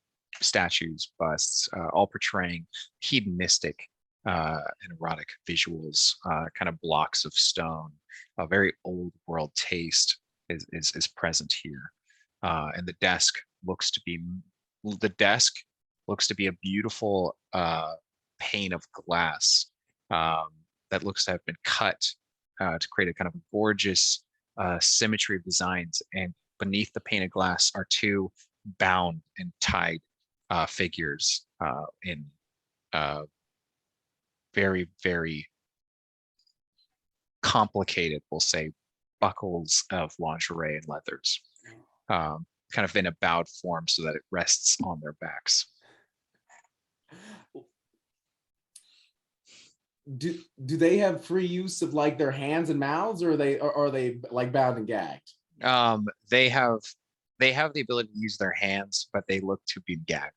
Statues, busts, all portraying hedonistic and erotic visuals, kind of blocks of stone. A very old world taste is present here. And the desk looks to be a beautiful pane of glass that looks to have been cut to create a kind of gorgeous symmetry of designs. And beneath the pane of glass are two bound and tied figures in very, very complicated, we'll say, buckles of lingerie and leathers, kind of in a bowed form so that it rests on their backs. Do they have free use of like their hands and mouths, or are they like bound and gagged? They have the ability to use their hands, but they look to be gagged.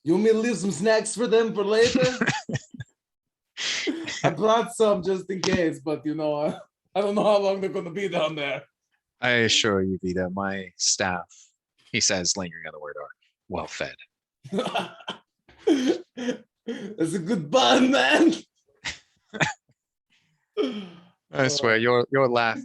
You want me to leave some snacks for them for later? I brought some just in case, but I don't know how long they're going to be down there. I assure you, Vida, my staff, he says, lingering on the word, are well fed. That's a good bun, man. I swear your laugh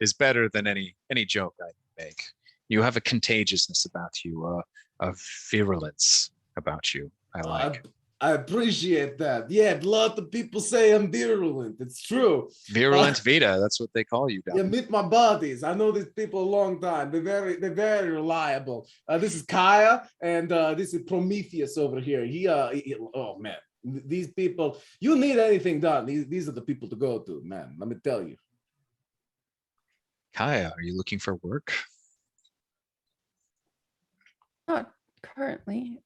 is better than any joke I can make. You have a contagiousness about you, a virulence about you. I like. I appreciate that. Yeah, a lot of people say I'm virulent. It's true. Virulent Vita, that's what they call you down Yeah, there. meet my buddies. I know these people a long time. They're very reliable. This is Kaya, and this is Prometheus over here. Oh man, these people. You need anything done? These are the people to go to, man. Let me tell you. Kaya, are you looking for work? Not currently.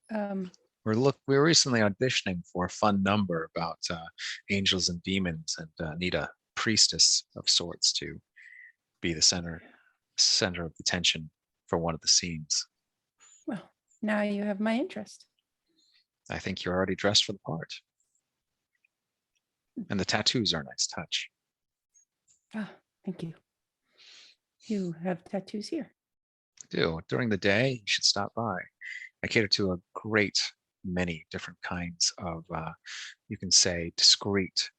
We were recently auditioning for a fun number about angels and demons, and need a priestess of sorts to be the center of attention for one of the scenes. Well, now you have my interest. I think you're already dressed for the part. And the tattoos are a nice touch. Ah, thank you. You have tattoos here. I do. During the day, you should stop by. I cater to a great many different kinds of, you can say, discreet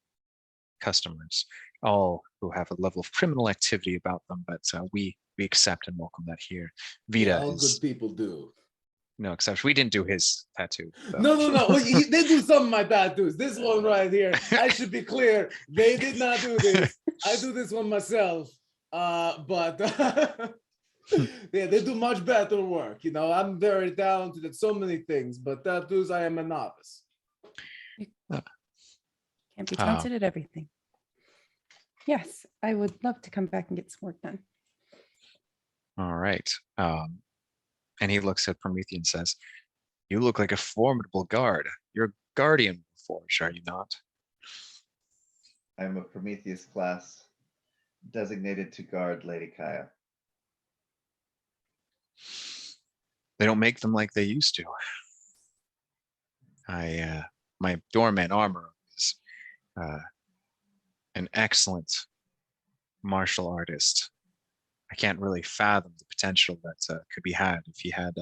customers, all who have a level of criminal activity about them, but we accept and welcome that here. Vita Yeah, all is good people do. no exception. We didn't do his tattoo, though. No. Well, they do some of my tattoos. This one right here, I should be clear. They did not do this. I do this one myself. But yeah, they do much better work. You know, I'm very talented at so many things, but tattoos, I am a novice. Can't be talented at everything. Yes, I would love to come back and get some work done. All right. And he looks at Prometheus and says, "You look like a formidable guard. You're a guardian forge, are you not?" I'm a Prometheus class designated to guard Lady Kaya. They don't make them like they used to. My doorman armor is an excellent martial artist. I can't really fathom the potential that could be had if he had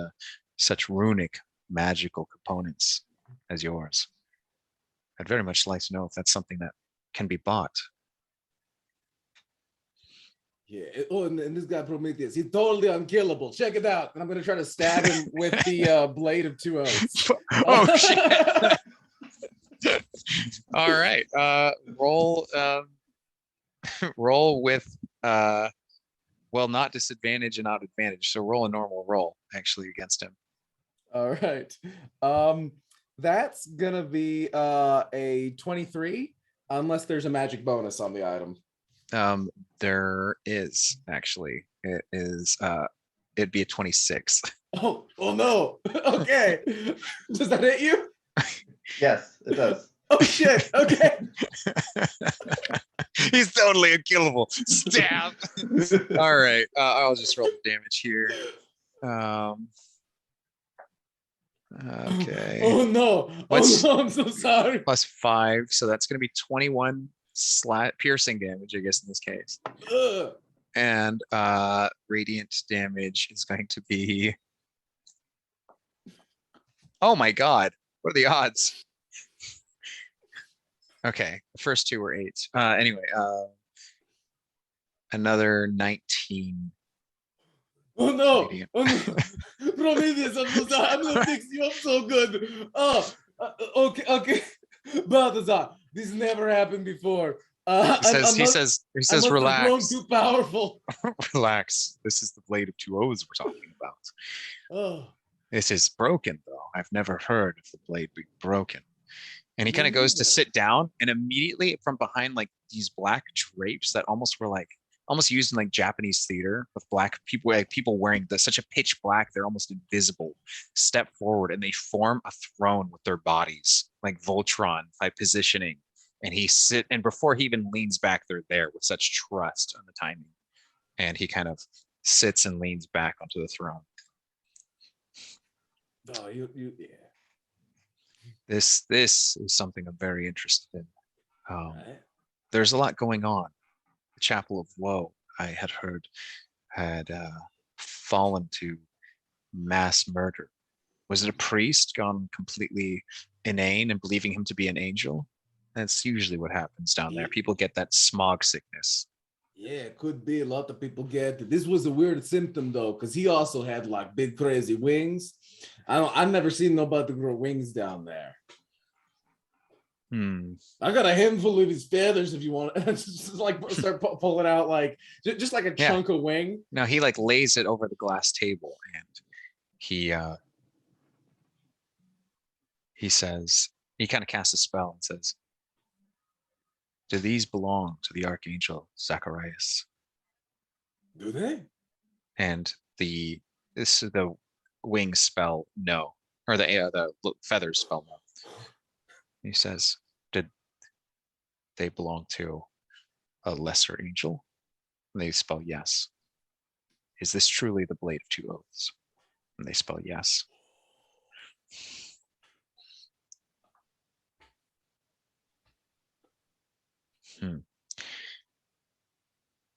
such runic magical components as yours. I'd very much like to know if that's something that can be bought. Yeah. Oh, and this guy Prometheus, he's totally unkillable. Check it out. And I'm gonna try to stab him with the blade of two oaths. Oh shit! All right. Roll. Roll with well, not disadvantage and not advantage. So roll a normal roll actually against him. All right. That's gonna be a 23, unless there's a magic bonus on the item. There is actually. It is it'd be a 26. Oh no. Okay. Does that hit you? Yes, it does. Oh shit. Okay. He's totally unkillable. Stab. All right. I'll just roll the damage here. Okay. Oh no. What's- Oh no, I'm so sorry. +5, so that's going to be 21 piercing damage, I guess, in this case. Ugh. And radiant damage is going to be, oh my god, what are the odds? Okay, the first two were 8. Anyway, another 19. Oh no. Radiant. Oh no. Prometheus, I'm so sorry. I'm gonna fix you up so good. Oh, okay. Balthazar, this never happened before. He says, I must have grown relax, too powerful. relax. This is the blade of two oaths we're talking about. Oh. This is broken, though. I've never heard of the blade being broken. And he kind Me of goes to neither. sit down, and immediately from behind like these black drapes that almost were like almost used in like Japanese theater with black people, like people wearing such a pitch black, they're almost invisible, step forward and they form a throne with their bodies, like Voltron by positioning. And and before he even leans back, they're there with such trust on the timing. And he kind of sits and leans back onto the throne. Oh, yeah. This is something I'm very interested in. Right. There's a lot going on. The Chapel of Woe, I had heard, had fallen to mass murder Was it a priest gone completely inane and believing him to be an angel? That's usually what happens down there. People get that smog sickness. Yeah, it could be. A lot of people get it. This was a weird symptom though, because he also had like big crazy wings. I've never seen nobody grow wings down there. I got a handful of his feathers if you want. Just like start pulling out like just like a chunk of wing. Now he like lays it over the glass table and he says, he kind of casts a spell and says, do these belong to the Archangel Zacharias? Do they? And the wings spell no, or the feathers spell no. He says, did they belong to a lesser angel? And they spell yes. Is this truly the blade of two oaths? And they spell yes.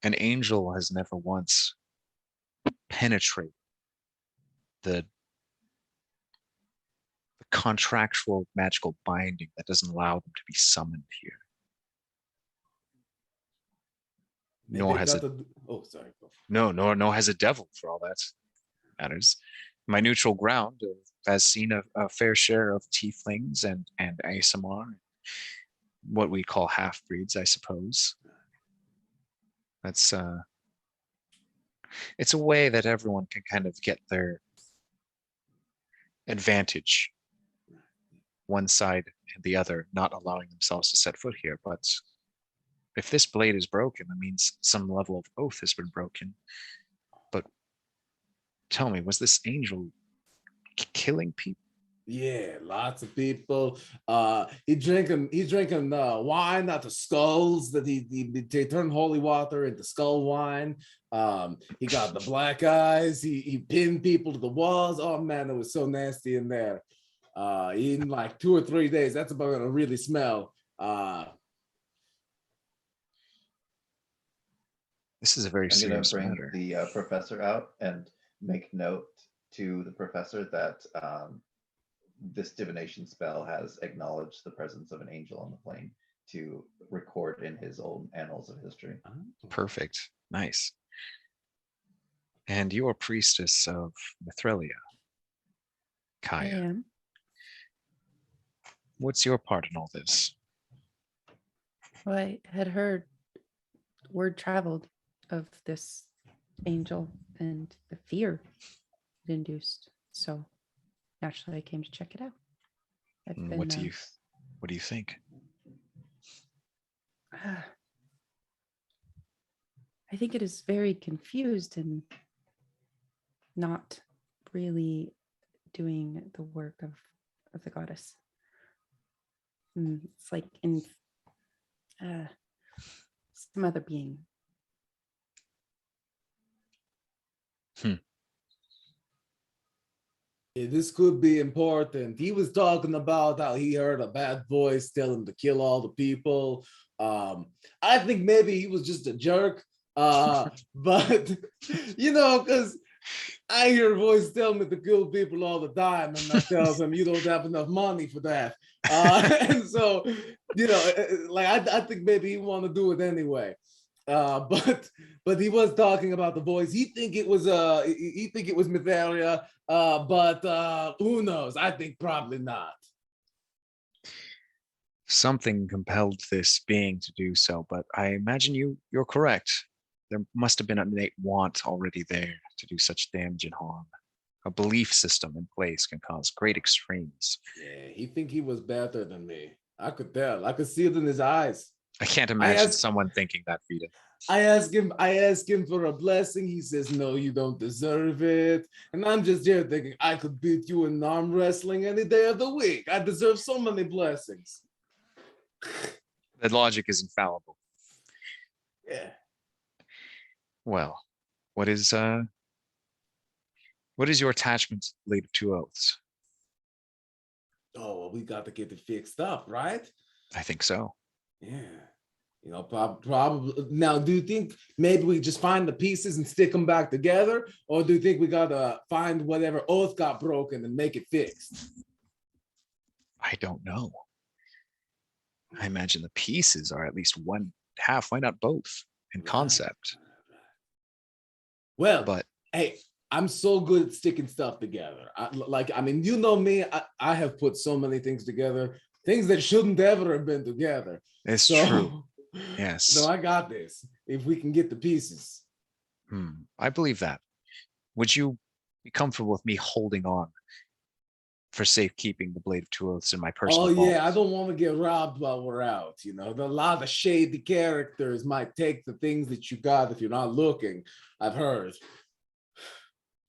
An angel has never once penetrated the contractual magical binding that doesn't allow them to be summoned here. Nor has it. Oh, sorry. Nor has a devil, for all that matters. My neutral ground has seen a fair share of tieflings and ASMR, what we call half-breeds, I suppose. That's it's a way that everyone can kind of get their advantage, one side and the other not allowing themselves to set foot here. But if this blade is broken, that means some level of oath has been broken. But tell me, was this angel killing people? Yeah, lots of people. He drinking wine out of skulls that they turn holy water into skull wine. He got the black eyes. He pinned people to the walls. Oh man, it was so nasty in there. In like 2 or 3 days, that's about gonna really smell. This is a very serious matter. The professor out and make note to the professor that this divination spell has acknowledged the presence of an angel on the plane to record in his old annals of history. Perfect. Nice. And you are priestess of Mithralia, Kaya. I am. What's your part in all this? Well, I had heard word traveled of this angel and the fear it induced. So naturally I came to check it out. What do you think? I think it is very confused and not really doing the work of the goddess. It's like in some other being. This could be important. He was talking about how he heard a bad voice tell him to kill all the people. I think maybe he was just a jerk. But you know, because I hear a voice tell me to kill people all the time, and that tells him you don't have enough money for that. And so, you know, like I think maybe he want to do it anyway. But he was talking about the voice. He think it was Mytharia, but who knows? I think probably not. Something compelled this being to do so, but I imagine you're correct. There must have been an innate want already there to do such damage and harm. A belief system in place can cause great extremes. Yeah, he think he was better than me. I could tell. I could see it in his eyes. I can't imagine someone thinking that, Vita. I ask him for a blessing. He says, no, you don't deserve it. And I'm just here thinking, I could beat you in arm wrestling any day of the week. I deserve so many blessings. The logic is infallible. Yeah. Well, what is your attachment to the Blade of Two Oaths? Oh, well, we got to get it fixed up, right? I think so. Yeah. You know, probably now. Do you think maybe we just find the pieces and stick them back together, or do you think we gotta find whatever oath got broken and make it fixed? I don't know. I imagine the pieces are at least one half, why not both in concept? Well, But hey, I'm so good at sticking stuff together. I mean, you know me. I have put so many things together, things that shouldn't ever have been together. it's So, true. Yes. no, I got this. If we can get the pieces. I believe that. Would you be comfortable with me holding on for safekeeping the Blade of Two Oaths in my personal Oh vault? yeah, I don't want to get robbed while we're out. You know, a lot of shady characters might take the things that you got if you're not looking. I've heard.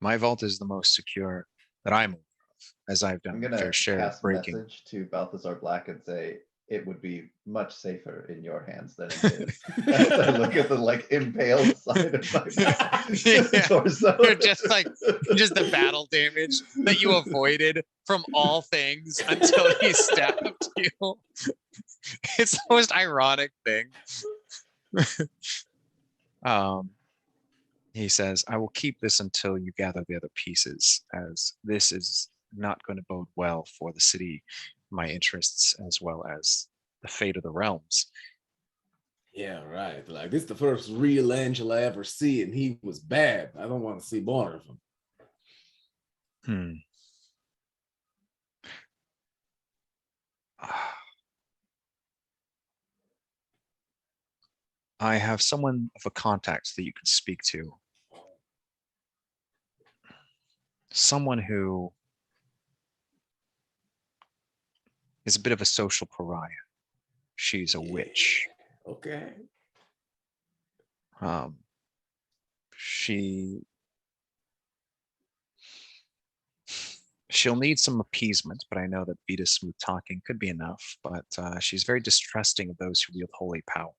My vault is the most secure that I'm aware of, as I've I'm done a gonna fair share of pass a breaking. message to Balthazar Black and say it would be much safer in your hands than in his. As I look at the like impaled side of my Yeah. torso. You're just the battle damage that you avoided from all things until he stabbed you. It's the most ironic thing. He says, I will keep this until you gather the other pieces, as this is not going to bode well for the city, my interests, as well as the fate of the realms. Yeah, right. Like this is the first real angel I ever see, and he was bad. I don't want to see more of him. I have someone of a contact that you can speak to. Someone who is a bit of a social pariah. She's a witch. Okay. She'll need some appeasement, but I know that Vita smooth talking could be enough. But she's very distrusting of those who wield holy power.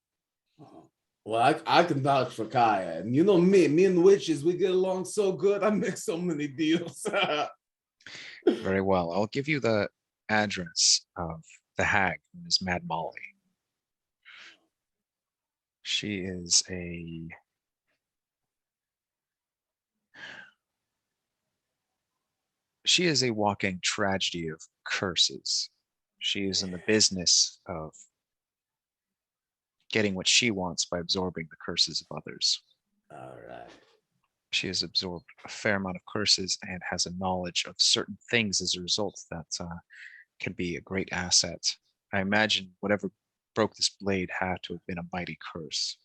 Well, I can vouch for Kaya, and you know me and the witches, we get along so good. I make so many deals. Very well. I'll give you the address of the hag, who is Mad Molly. She is a walking tragedy of curses. She is in the business of getting what she wants by absorbing the curses of others. All right. She has absorbed a fair amount of curses and has a knowledge of certain things as a result that can be a great asset. I imagine whatever broke this blade had to have been a mighty curse.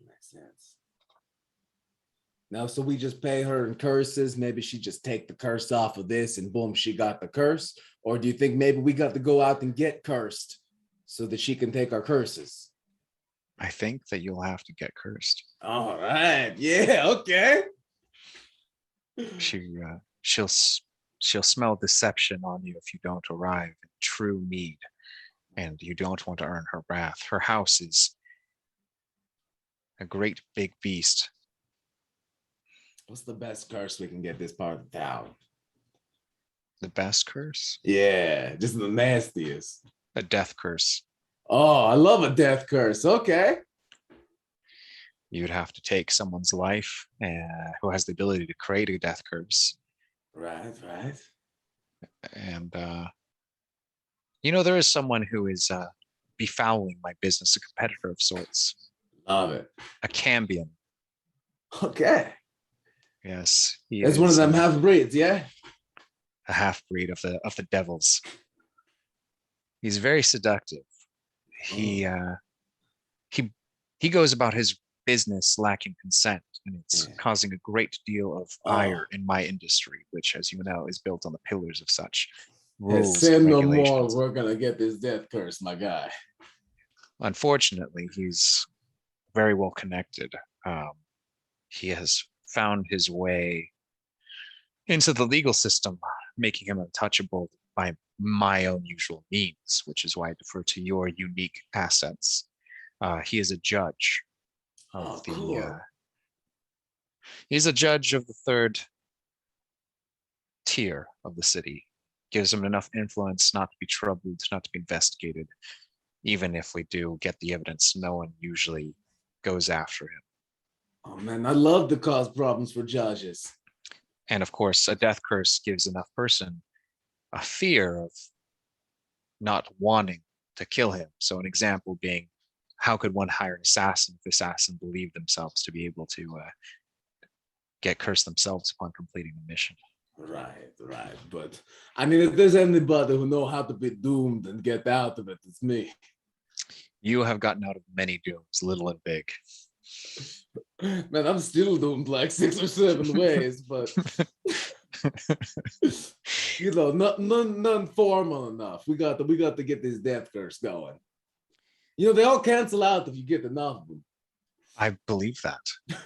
Makes sense. Now, so we just pay her in curses. Maybe she just take the curse off of this and boom, she got the curse. Or do you think maybe we got to go out and get cursed so that she can take our curses? I think that you'll have to get cursed. All right. Yeah. Okay. She'll smell deception on you if you don't arrive in true need, and you don't want to earn her wrath. Her house is a great big beast. What's the best curse we can get this part of town? The best curse? Yeah, just the nastiest. A death curse. Oh, I love a death curse. Okay. You'd have to take someone's life who has the ability to create a death curse. Right. And, there is someone who is befouling my business, a competitor of sorts. Love it. A Cambion. Okay. Yes. He That's is one of them half-breeds, yeah? a half-breed of the devils. He's very seductive. He goes about his business lacking consent, and it's causing a great deal of ire in my industry, which, as you know, is built on the pillars of such rules Say and no more. regulations. We're gonna get this death curse, my guy. Unfortunately, he's very well connected. He has found his way into the legal system, making him untouchable by my own usual means, which is why I defer to your unique assets. He is a judge of he's a judge of the third tier of the city. Gives him enough influence not to be troubled, not to be investigated. even if we do get the evidence, no one usually goes after him. Oh man, I love to cause problems for judges. And of course, a death curse gives enough person a fear of not wanting to kill him. So an example being, how could one hire an assassin if the assassin believed themselves to be able to get cursed themselves upon completing the mission? Right. But I mean, if there's anybody who know how to be doomed and get out of it, it's me. You have gotten out of many dooms, little and big. Man, I'm still doomed like 6 or 7 ways, but none formal enough. We got to get this death curse going. They all cancel out if you get enough of them. I believe that,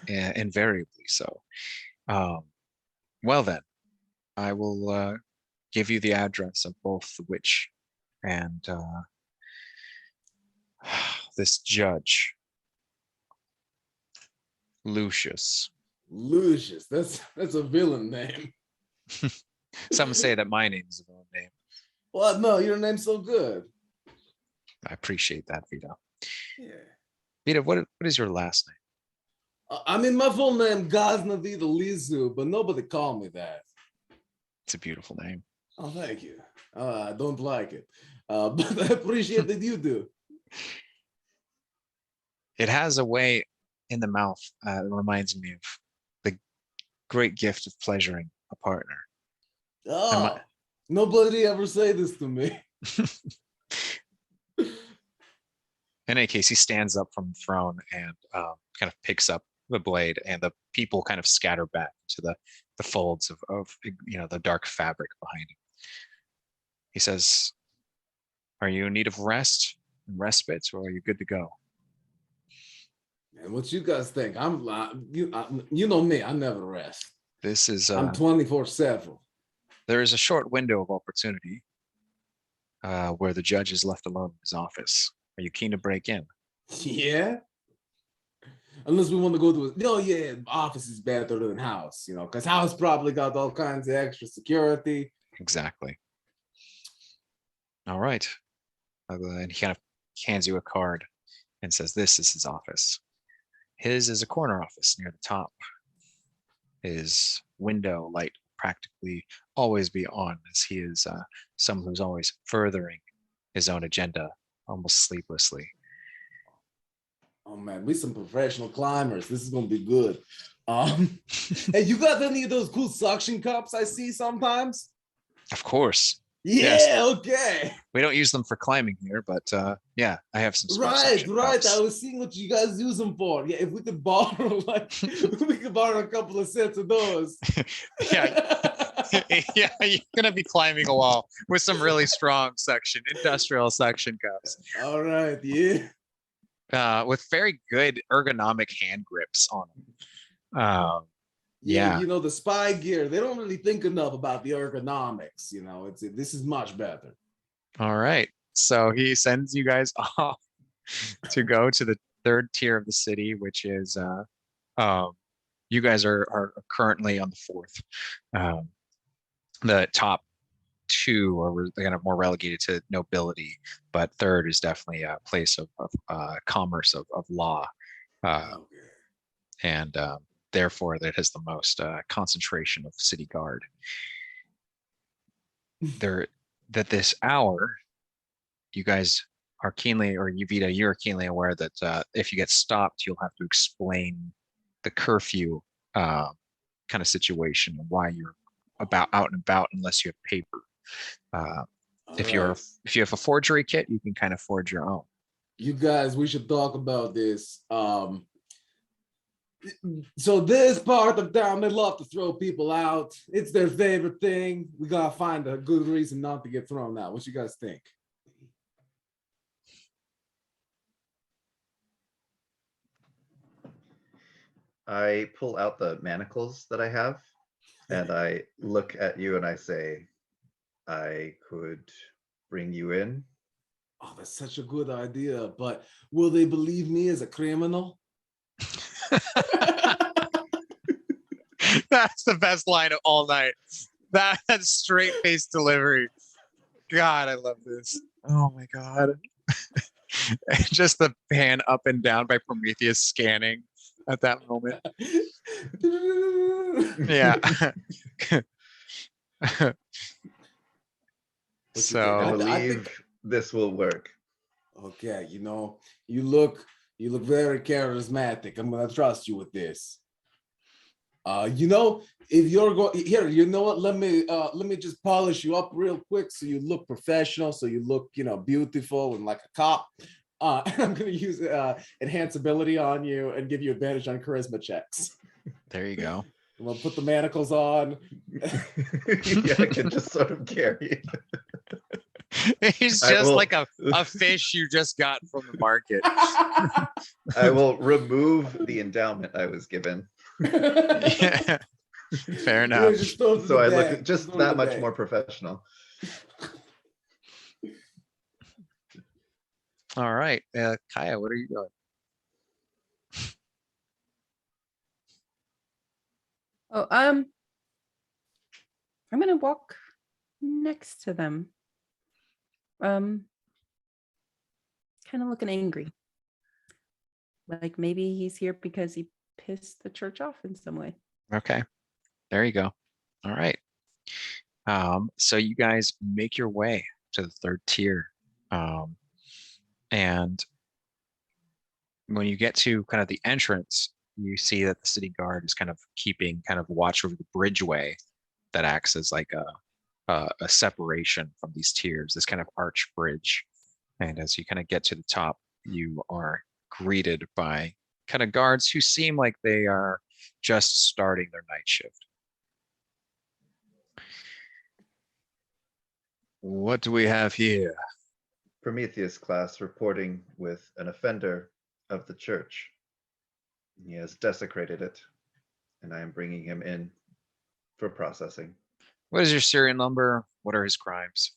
invariably so. Well then, I will give you the address of both the witch and this judge, Lucius. Lucius, that's a villain name. Some say that my name is a villain name. Well, no, your name's so good. I appreciate that, Vito. Yeah. Vito, what is your last name? I mean, my full name Gaznavida Lizu, but nobody call me that. It's a beautiful name. Oh, thank you. I don't like it, but I appreciate that you do. It has a way in the mouth that reminds me of the great gift of pleasuring a partner. Oh, nobody ever say this to me. In any case, he stands up from the throne and kind of picks up the blade, and the people kind of scatter back to the folds of the dark fabric behind him. He says, "Are you in need of rest and respite, or are you good to go?" And what you guys think? You know me. I never rest. This is I'm 24/7. There is a short window of opportunity where the judge is left alone in his office. Are you keen to break in? Yeah. Unless we want to go to office is better than house, because house probably got all kinds of extra security. Exactly. All right. And he kind of hands you a card and says, "This is his office." His is a corner office near the top. His window light practically always be on, as he is someone who's always furthering his own agenda almost sleeplessly. Oh man, we some professional climbers. This is gonna be good. Hey, you got any of those cool suction cups I see sometimes? Of course. Yeah, Yes. Okay. We don't use them for climbing here, but yeah, I have some. Right. Cups. I was seeing what you guys use them for. Yeah, if we could borrow we could borrow a couple of sets of those. Yeah. Yeah, you're gonna be climbing a wall with some really strong industrial suction cups. All right, yeah. With very good ergonomic hand grips on them. Yeah. The spy gear, they don't really think enough about the ergonomics. This is much better. All right. So he sends you guys off to go to the third tier of the city, which is you guys are currently on the fourth. The top two are kind of more relegated to nobility, but third is definitely a place of commerce, of law, and therefore that has the most concentration of city guard. That this hour, you guys are keenly, or Vita, you're keenly aware that if you get stopped, you'll have to explain the curfew kind of situation and why you're out and about unless you have paper. If you have a forgery kit, you can kind of forge your own. You guys, we should talk about this. So this part of town, they love to throw people out. It's their favorite thing. We gotta find a good reason not to get thrown out. What you guys think? I pull out the manacles that I have and I look at you and I say, "I could bring you in." Oh, that's such a good idea, but will they believe me as a criminal? That's the best line of all night. That's straight face delivery. God, I love this. Oh my God. Just the pan up and down by Prometheus scanning at that moment. Yeah. What you think? I So believe this will work. Okay, you look very charismatic. I'm gonna trust you with this. If you're going here, you know what? Let me just polish you up real quick so you look professional, so you look, beautiful and like a cop. And I'm gonna use enhance ability on you and give you advantage on charisma checks. there you go. I'm gonna put the manacles on. Yeah, I can just sort of carry it. He's I just will- like a fish you just got from the market. I will remove the endowment I was given. Yeah. Fair Yeah, enough. just throw it in So the I bag. look just throw it in that the much bag. more professional. All right. Kaya, what are you doing? Oh, I'm gonna walk next to them. Kind of looking angry. Like maybe he's here because he pissed the church off in some way. Okay. There you go. All right. So you guys make your way to the third tier. And when you get to kind of the entrance, you see that the city guard is kind of keeping kind of watch over the bridgeway that acts as like a separation from these tiers, this kind of arch bridge. And as you kind of get to the top, you are greeted by kind of guards who seem like they are just starting their night shift. What do we have here? Prometheus class reporting with an offender of the church. He has desecrated it, and I am bringing him in for processing. What is your serial number? What are his crimes?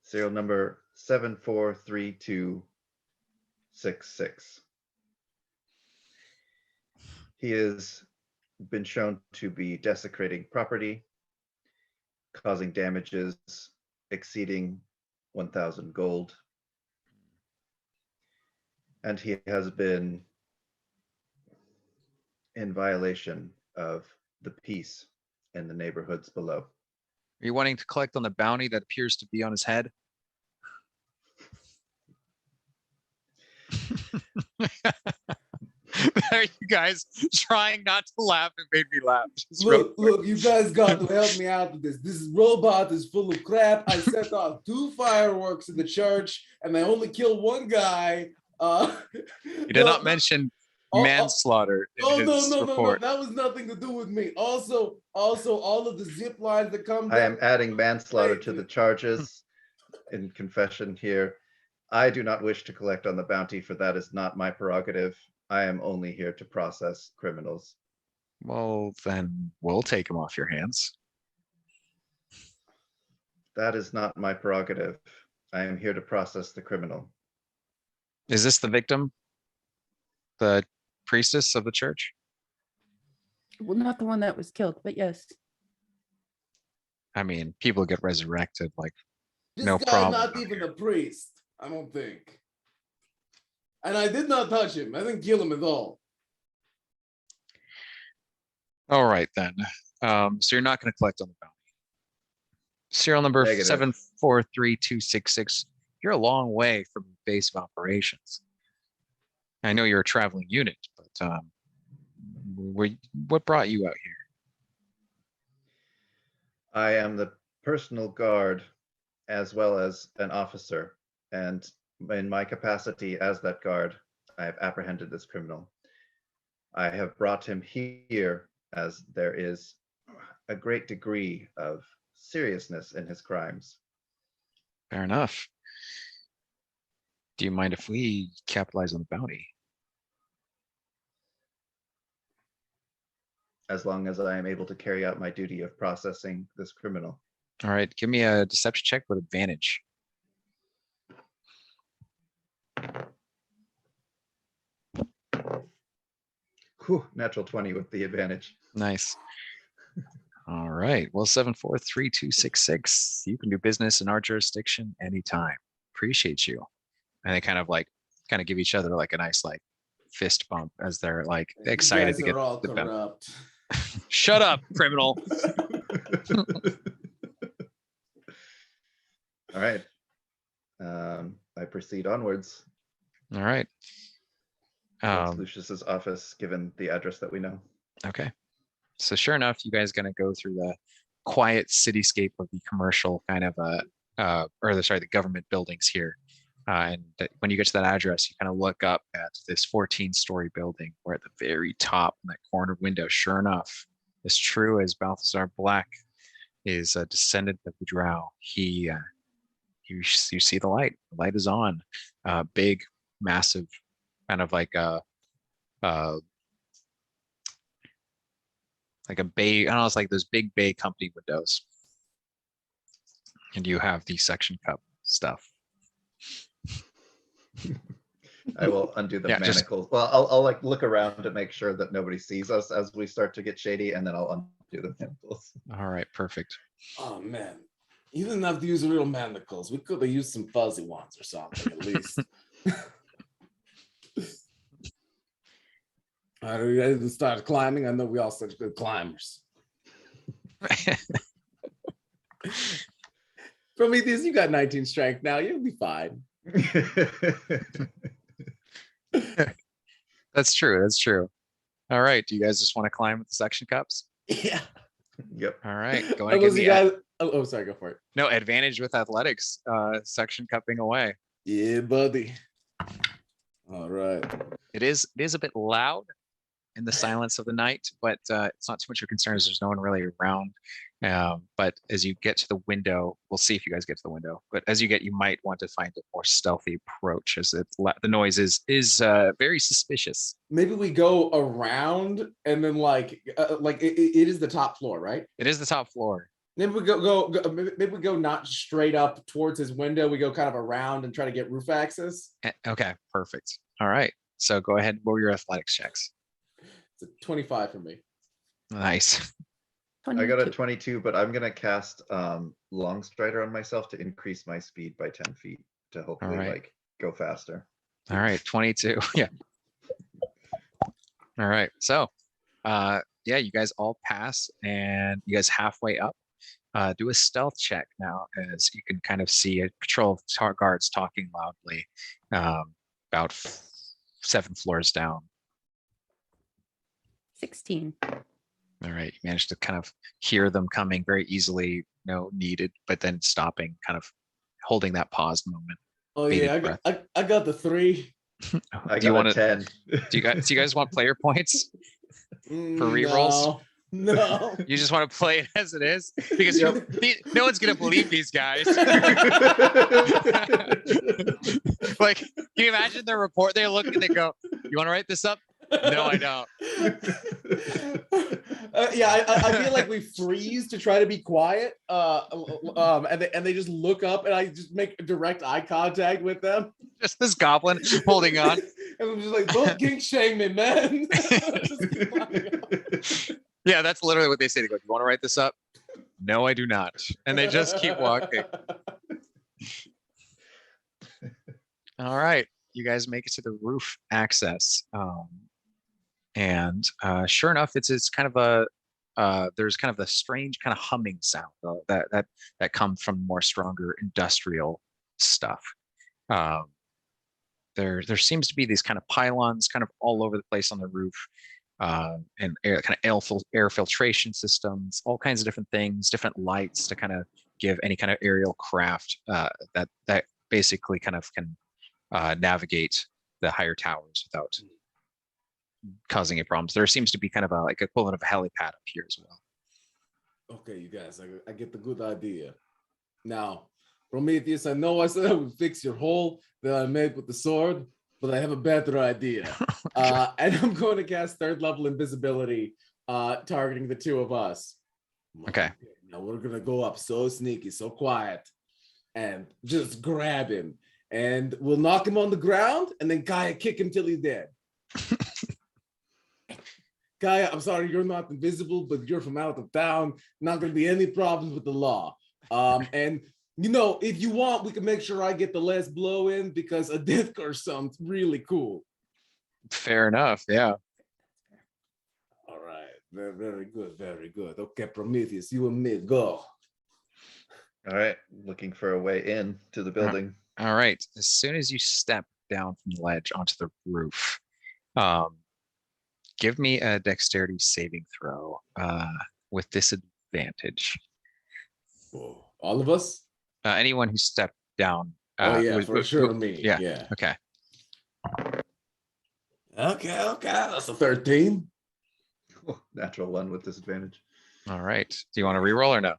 Serial number 743266. He has been shown to be desecrating property, causing damages exceeding 1,000 gold. And he has been in violation of the peace in the neighborhoods below. Are you wanting to collect on the bounty that appears to be on his head? There you guys trying not to laugh. It made me laugh. Just real quick. Look, you guys got to help me out with this. This robot is full of crap. I set off 2 fireworks in the church, and I only killed 1 guy. You did not mention manslaughter in his report. That was nothing to do with me. Also, all of the zip lines that come down. I am adding manslaughter to the charges in confession here. I do not wish to collect on the bounty, for that is not my prerogative. I am only here to process criminals. Well, then we'll take him off your hands. That is not my prerogative. I am here to process the criminal. Is this the victim? The priestess of the church? Well, not the one that was killed, but yes. I mean, people get resurrected, like, This no guy's problem not out even here. a priest, I don't think. And I did not touch him. I didn't kill him at all. All right, then. So you're not going to collect on the bounty. Serial number Negative. 743266. You're a long way from your base of operations. I know you're a traveling unit, but what brought you out here? I am the personal guard as well as an officer, and in my capacity as that guard, I have apprehended this criminal. I have brought him here as there is a great degree of seriousness in his crimes. Fair enough. Do you mind if we capitalize on the bounty? As long as I am able to carry out my duty of processing this criminal. All right, give me a deception check with advantage. Whew, natural 20 with the advantage. Nice. All right. Well, 743266. You can do business in our jurisdiction anytime. Appreciate you. And they kind of give each other like a nice fist bump as they're excited to You get guys are all the benefit. corrupt. Shut up, criminal. All right. I proceed onwards. All right. Towards Lucius's office, given the address that we know. Okay. So sure enough, you guys gonna go through the quiet cityscape of the commercial the government buildings here. When you get to that address, you kind of look up at this 14-story building where at the very top in that corner window, sure enough, as true as Balthazar Black is a descendant of the Drow, you see the light. The light is on. Big, massive, kind of like a bay. I don't know. It's like those big bay company windows, and you have the suction cup stuff. I will undo the Yeah, manacles. Well, I'll look around to make sure that nobody sees us as we start to get shady, and then I'll undo the manacles. All right, perfect. Oh man, you didn't have to use real manacles. We could have used some fuzzy ones or something at least. Are you ready to start climbing? I know we all such good climbers. Prometheus, you got 19 strength now. You'll be fine. That's true. That's true. All right. Do you guys just want to climb with the suction cups? Yeah. Yep. All right. Go ahead and give me Oh, sorry. Go for it. no advantage with athletics. Suction cupping away. Yeah, buddy. All right. It is a bit loud in the silence of the night, but it's not too much of a concern as there's no one really around. But as you get to the window, we'll see if you guys get to the window. But as you might want to find a more stealthy approach, as the noise is very suspicious. Maybe we go around and then it is the top floor, right? It is the top floor. Maybe we maybe we go not straight up towards his window. We go kind of around and try to get roof access. Okay, perfect. All right. So go ahead and roll your athletics checks. It's a 25 for me. Nice. I got a 22, but I'm gonna cast Long Strider on myself to increase my speed by 10 feet to hopefully go faster. All right, 22. Yeah. All right. So you guys all pass and you guys halfway up. Do a stealth check now, as you can kind of see a patrol of guards talking loudly about 7 floors down. 16. All right, you managed to kind of hear them coming very easily, needed, but then stopping, kind of holding that pause moment. Oh yeah, I got the 3. I got a 10. Do you guys want player points for rerolls? No. You just want to play it as it is? Because no one's going to believe these guys. Can you imagine the report? They look and they go, "You want to write this up?" No, I don't. I feel like we freeze to try to be quiet, and they just look up, and I just make direct eye contact with them. Just this goblin holding on, and I'm just like, "Don't kink shame me, man." Yeah, that's literally what they say. They go, "You want to write this up?" No, I do not, and they just keep walking. All right, you guys make it to the roof access. And sure enough, it's kind of there's kind of a strange kind of humming sound that comes from more stronger industrial stuff. There seems to be these kind of pylons kind of all over the place on the roof, and air filtration systems, all kinds of different things, different lights to kind of give any kind of aerial craft that basically kind of can navigate the higher towers without causing any problems. There seems to be kind of a equivalent of a helipad up here as well. Okay, you guys, I get the good idea. Now, Prometheus, I know I said I would fix your hole that I made with the sword, but I have a better idea. And I'm going to cast 3rd level invisibility, targeting the 2 of us. Okay. Now we're going to go up so sneaky, so quiet, and just grab him. And we'll knock him on the ground and then kick him till he's dead. Kaya, I'm sorry you're not invisible, but you're from out of town. Not going to be any problems with the law. And you know, if you want, we can make sure I get the last blow in because a death curse sounds really cool. Fair enough. Yeah. All right, very, very good, very good. Okay, Prometheus, you and me, go. All right, looking for a way in to the building. All right. As soon as you step down from the ledge onto the roof, give me a dexterity saving throw with disadvantage. Whoa. All of us? Anyone who stepped down. Oh yeah, was- for was- sure me. Yeah. Yeah. Okay. Okay, that's a 13. Natural one with disadvantage. All right. Do you want to reroll or no?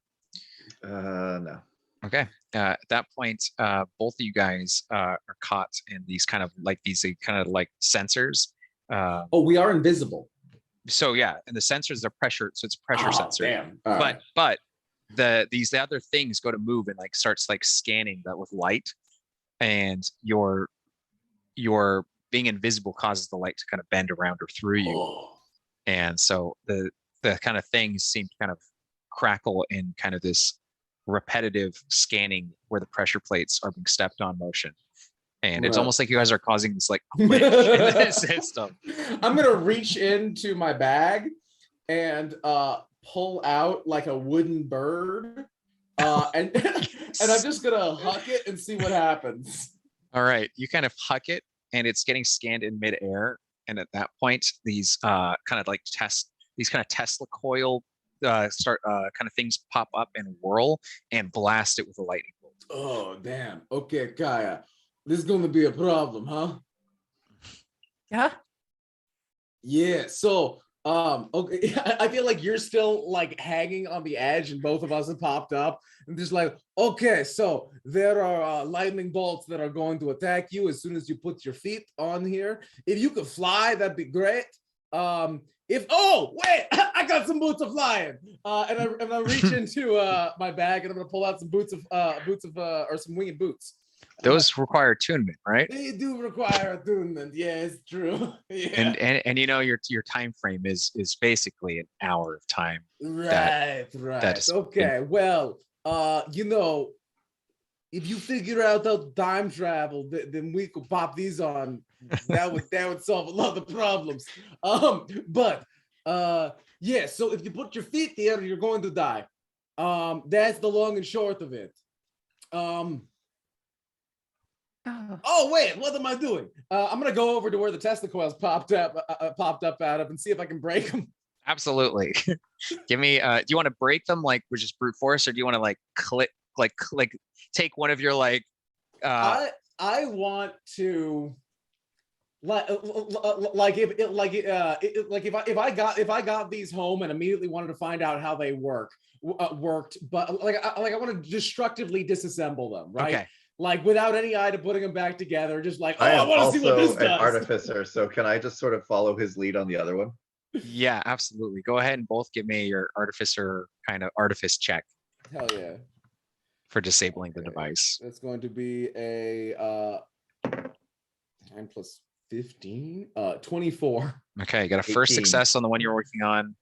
No. Okay. At that point, both of you guys are caught in these kind of like sensors. Oh, we are invisible. So yeah, and the sensors are pressure, so it's pressure sensor. Damn. All right. But the other things go to move and like starts like scanning that with light, and your being invisible causes the light to kind of bend around or through you, Oh. and so the kind of things seem to kind of crackle in kind of this repetitive scanning where the pressure plates are being stepped on motion. And it's Right. almost like you guys are causing this like glitch in the system. I'm gonna reach into my bag and pull out like a wooden bird, and I'm just gonna huck it and see what happens. All right, you kind of huck it, and it's getting scanned in midair. And at that point, these kind of Tesla coil start kind of things pop up and whirl and blast it with a lightning bolt. Oh damn. Okay, Kaya, this is gonna be a problem, huh? Yeah. Yeah. So okay, I feel like you're still like hanging on the edge, and both of us have popped up, and just like, okay, so there are lightning bolts that are going to attack you as soon as you put your feet on here. If you could fly, that'd be great. If wait, I got some boots of flying, and I reach into my bag, and I'm gonna pull out some boots of or some winged boots. Those require attunement, right? They do require attunement. Yeah, it's true. Yeah. And you know your time frame is basically an hour of time. Right. that is Okay. Well, you know, if you figure out how to time travel, then we could pop these on. That would solve a lot of problems. But yeah. So if you put your feet there, you're going to die. That's the long and short of it. Oh wait, what am I doing? I'm gonna go over to where the Tesla coils popped up out of and see if I can break them. Absolutely. Give me. Do you want to break them like with just brute force, or do you want to like click take one of your like? I want to if I got these home and immediately wanted to find out how they worked, but I want to destructively disassemble them, right? Okay. Like without any eye to putting them back together, just like, I I am want to see what this also an does. artificer, so can I just sort of follow his lead on the other one? Yeah, absolutely. Go ahead and both give me your artificer kind of artifice check Hell yeah. for disabling the Okay. device. That's going to be a 9 plus 15, 24. Okay, you got a first 18. success on the one you're working on.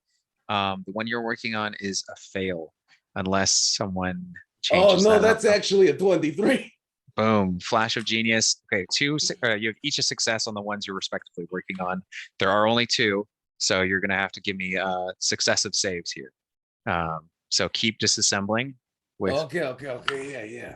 The one you're working on is a fail, unless someone Oh changes. no, that that's outcome. actually a 23. Boom! Flash of genius. Okay, you have each a success on the ones you're respectively working on. There are only two, so you're gonna have to give me successive saves here. So keep disassembling. With Okay, yeah.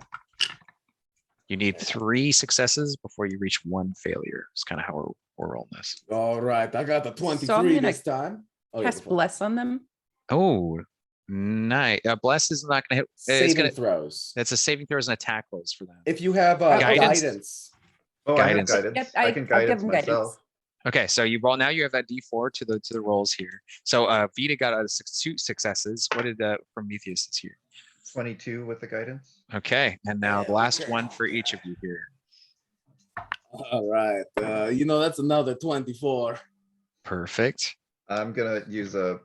you need 3 successes before you reach 1 failure. It's kind of how we're rolling this. All right, I got the 23 gonna this time. Oh, yeah, Cast bless on them. Oh, nice. Bless is not gonna hit. It's saving gonna. throws. That's a saving throws and attack rolls for them. If you have Guidance. guidance. Oh, Guidance. I have guidance. Yep, I can I'll give guidance him myself. Okay, so you roll now. You have that D4 to the rolls here. So Vita got 2 successes. What did Prometheus this here? 22 with the guidance. Okay, and now the last Okay. one for each of you here. All right, that's another 24. Perfect. I'm gonna use a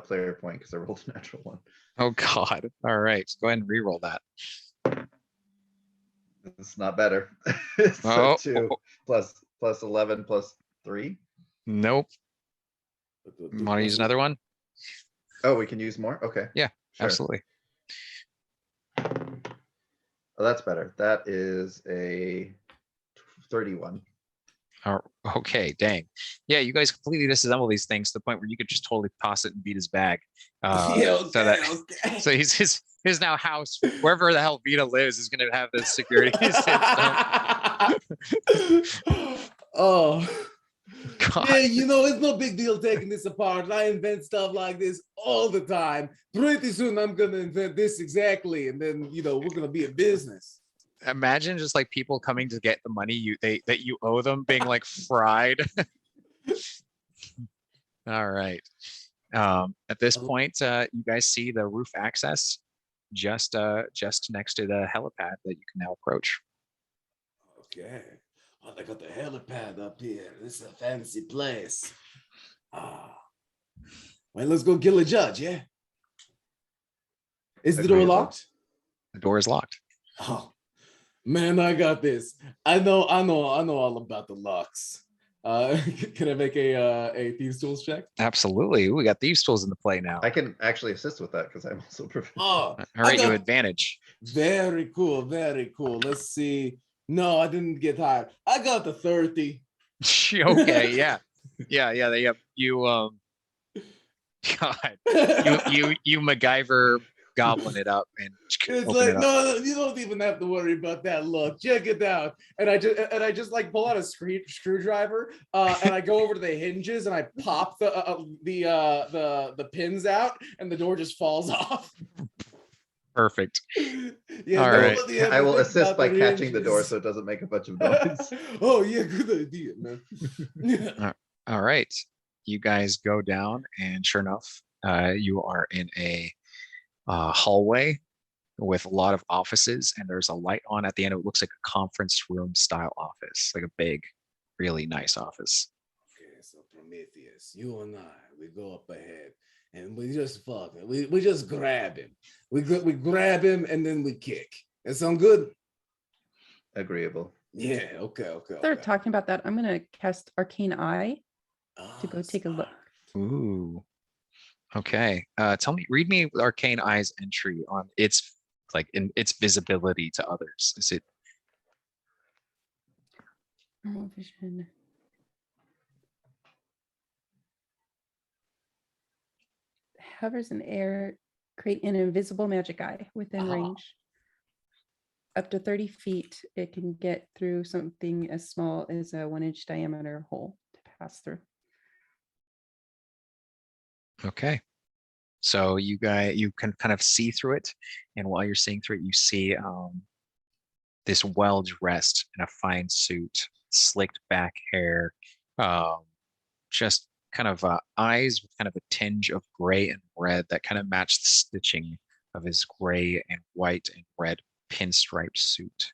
player point because I rolled a natural one. Oh God. All right, go ahead and re-roll that. It's not better. Oh. So 2 plus 11 plus 3. Nope. Want to use another one? Oh, we can use more? Okay. Yeah, Sure. absolutely. Oh, that's better. That is a 31. Okay, dang. Yeah, you guys completely disassemble these things to the point where you could just totally toss it and beat his bag. Yeah, okay, So that okay. so his now house, wherever the hell Vita lives, is gonna have this security system. Oh, God. yeah, it's no big deal taking this apart. I invent stuff like this all the time. Pretty soon I'm gonna invent this exactly, and then we're gonna be a business. Imagine just like people coming to get the money that you owe them being like fried. All right. At this point, you guys see the roof access just next to the helipad that you can now approach. Okay. Oh, they got the helipad up here. This is a fancy place. Well, let's go kill a judge, yeah? Is the door Agreeable. locked? The door is locked. Oh, man, I got this. I know all about the locks. Can I make a thieves tools check? Absolutely. Ooh, we got thieves tools into play now. I can actually assist with that because I'm also proficient. Oh, All right, you got- advantage. very cool, very cool. Let's see. No, I didn't get hired. I got the 30. Okay, yeah. You God, you MacGyver goblin it up and It's open like, it up. no, you don't even have to worry about that. Look, check it out. And I just like pull out a screwdriver, and I go over to the hinges and I pop the pins out, and the door just falls off. Perfect. Yeah, All right. nobody ever I will thinks assist about by the catching the door hinges. so it doesn't make a bunch of noise. Oh yeah, good idea, man. All right. You guys go down, and sure enough, you are in a hallway with a lot of offices, and there's a light on at the end. It looks like a conference room style office, like a big, really nice office. Okay, so Prometheus, you and I, we go up ahead, and we just fuck him. We just grab him. We grab him, and then we kick. That sound good? Agreeable. Yeah. Okay. They're talking about that. I'm gonna cast Arcane Eye to go Oh, take a look. smart. Ooh. Okay. Read me Arcane Eye's entry on its in its visibility to others. Is it Normal vision. Hovers in air, create an invisible magic eye within Ah. range. Up to 30 feet, it can get through something as small as a 1-inch diameter hole to pass through. okay? So you can kind of see through it, and while you're seeing through it, you see this well-dressed in a fine suit, slicked back hair, just kind of eyes with kind of a tinge of gray and red that kind of match the stitching of his gray and white and red pinstriped suit.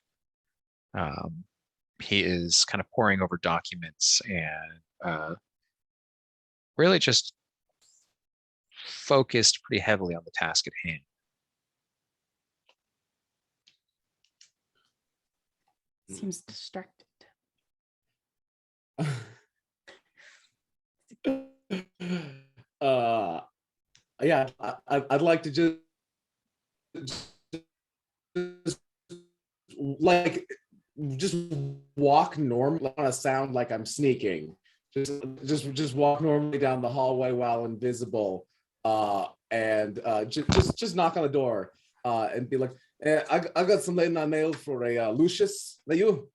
He is kind of poring over documents and really just focused pretty heavily on the task at hand. Seems distracted. Yeah, I'd like to just walk normally. I want to sound like I'm sneaking. Just walk normally down the hallway while invisible, and just knock on the door, and be like, I got some late night mail for a Lucius. That you?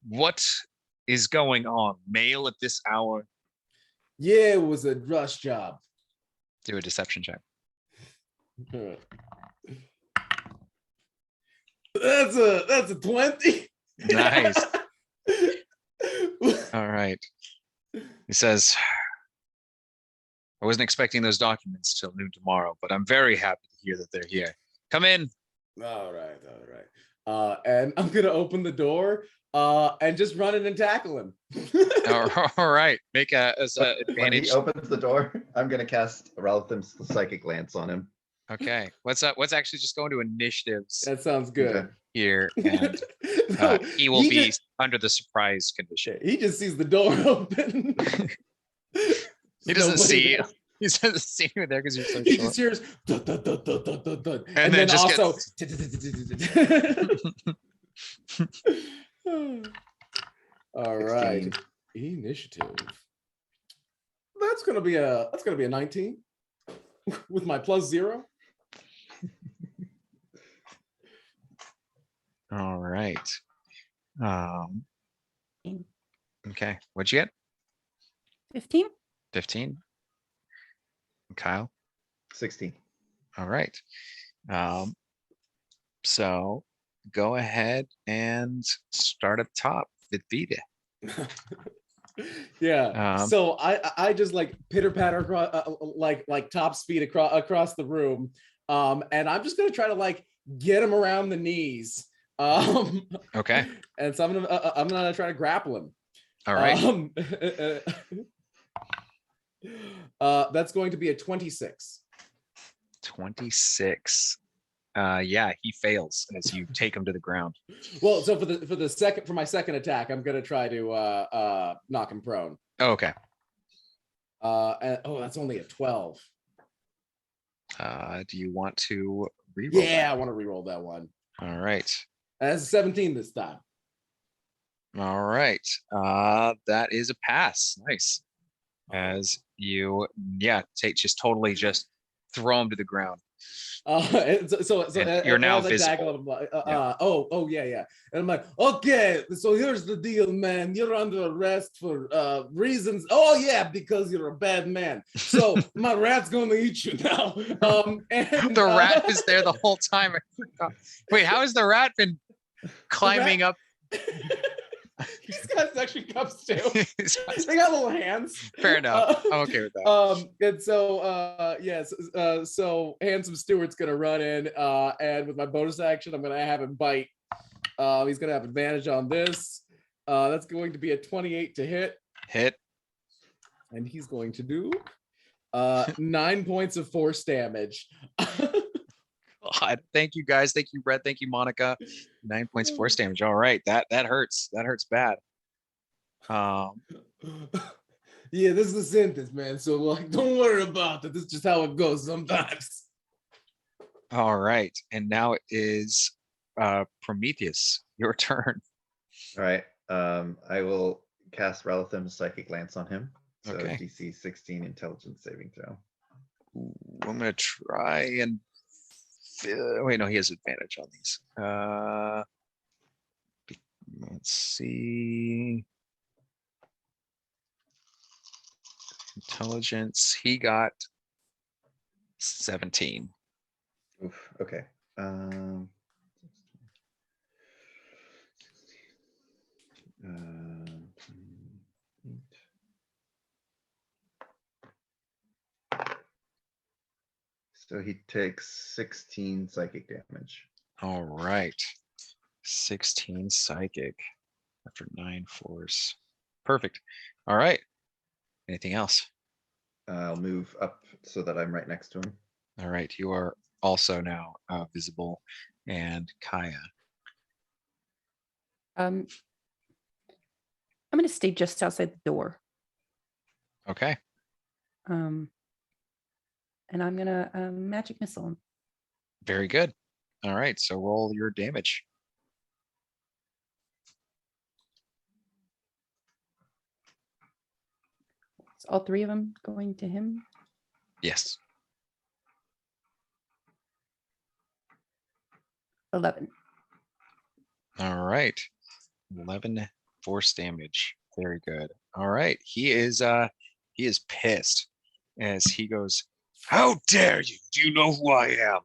What is going on? Mail at this hour? Yeah, it was a rush job. Do a deception check. That's a 20. Nice. All right. He says, I wasn't expecting those documents till noon tomorrow, but I'm very happy to hear that they're here. Come in. All right. And I'm gonna open the door and just run in and tackle him. All right. Make a When advantage. he opens the door, I'm going to cast Relative Psychic Lance on him. Okay. What's up? What's actually just going to initiatives That sounds good. here, and No, he will be just, under the surprise condition. he just sees the door open. He doesn't Nobody see. there. He doesn't see you there because you're so He short. just hears dun, dun, dun, dun, dun, dun, dun. And then then just also all right. 16. Initiative. That's gonna be a 19 with my +0. All right. Okay. What'd you get? 15. 15. Kyle. 16. All right. So go ahead and start up top. Vidvide. Yeah. So I just like pitter patter across like top speed across the room, and I'm just gonna try to like get him around the knees. Okay. And so I'm gonna try to grapple him. All right. That's going to be a 26. 26. Yeah, he fails as you take him to the ground. Well, so for my second attack, I'm gonna try to knock him prone. Oh, okay. That's only a 12. Do you want to reroll? Yeah, I want to reroll that one. All right. That's a 17 this time. All right. That is a pass. Nice. As you, just totally just throw him to the ground. So you're now as I visible. tackle him, yeah. And I'm like, okay, so here's the deal, man. You're under arrest for reasons. Oh yeah, because you're a bad man. So my rat's going to eat you now. And The rat is there the whole time. Wait, how has the rat been climbing up? These guys actually comes too. They got little hands. Fair enough. I'm okay with that. And so so Handsome Stewart's gonna run in, and with my bonus action, I'm gonna have him bite. He's gonna have advantage on this. That's going to be a 28 to hit. Hit. And he's going to do 9 points of force damage. God, thank you guys. Thank you, Brett. Thank you, Monica. 9 points force damage. All right, that hurts. That hurts bad. Yeah, this is the sentence, man. So like, don't worry about it. This is just how it goes sometimes. All right, and now it is Prometheus. Your turn. All right. I will cast Relathim's Psychic Lance on him. So Okay. DC 16 Intelligence saving throw. Ooh, I'm gonna try and wait. No, he has advantage on these. Let's see. Intelligence. He got 17. Oof. Okay. So he takes 16 psychic damage. All right. 16 psychic after 9 force. Perfect. All right. Anything else? I'll move up so that I'm right next to him. All right. You are also now visible. And Kaya. I'm going to stay just outside the door. Okay. And I'm going to magic missile him. Very good. All right. So roll your damage. Is all three of them going to him? Yes. 11. All right. 11 force damage. Very good. All right. He is pissed as he goes, "How dare you? Do you know who I am?"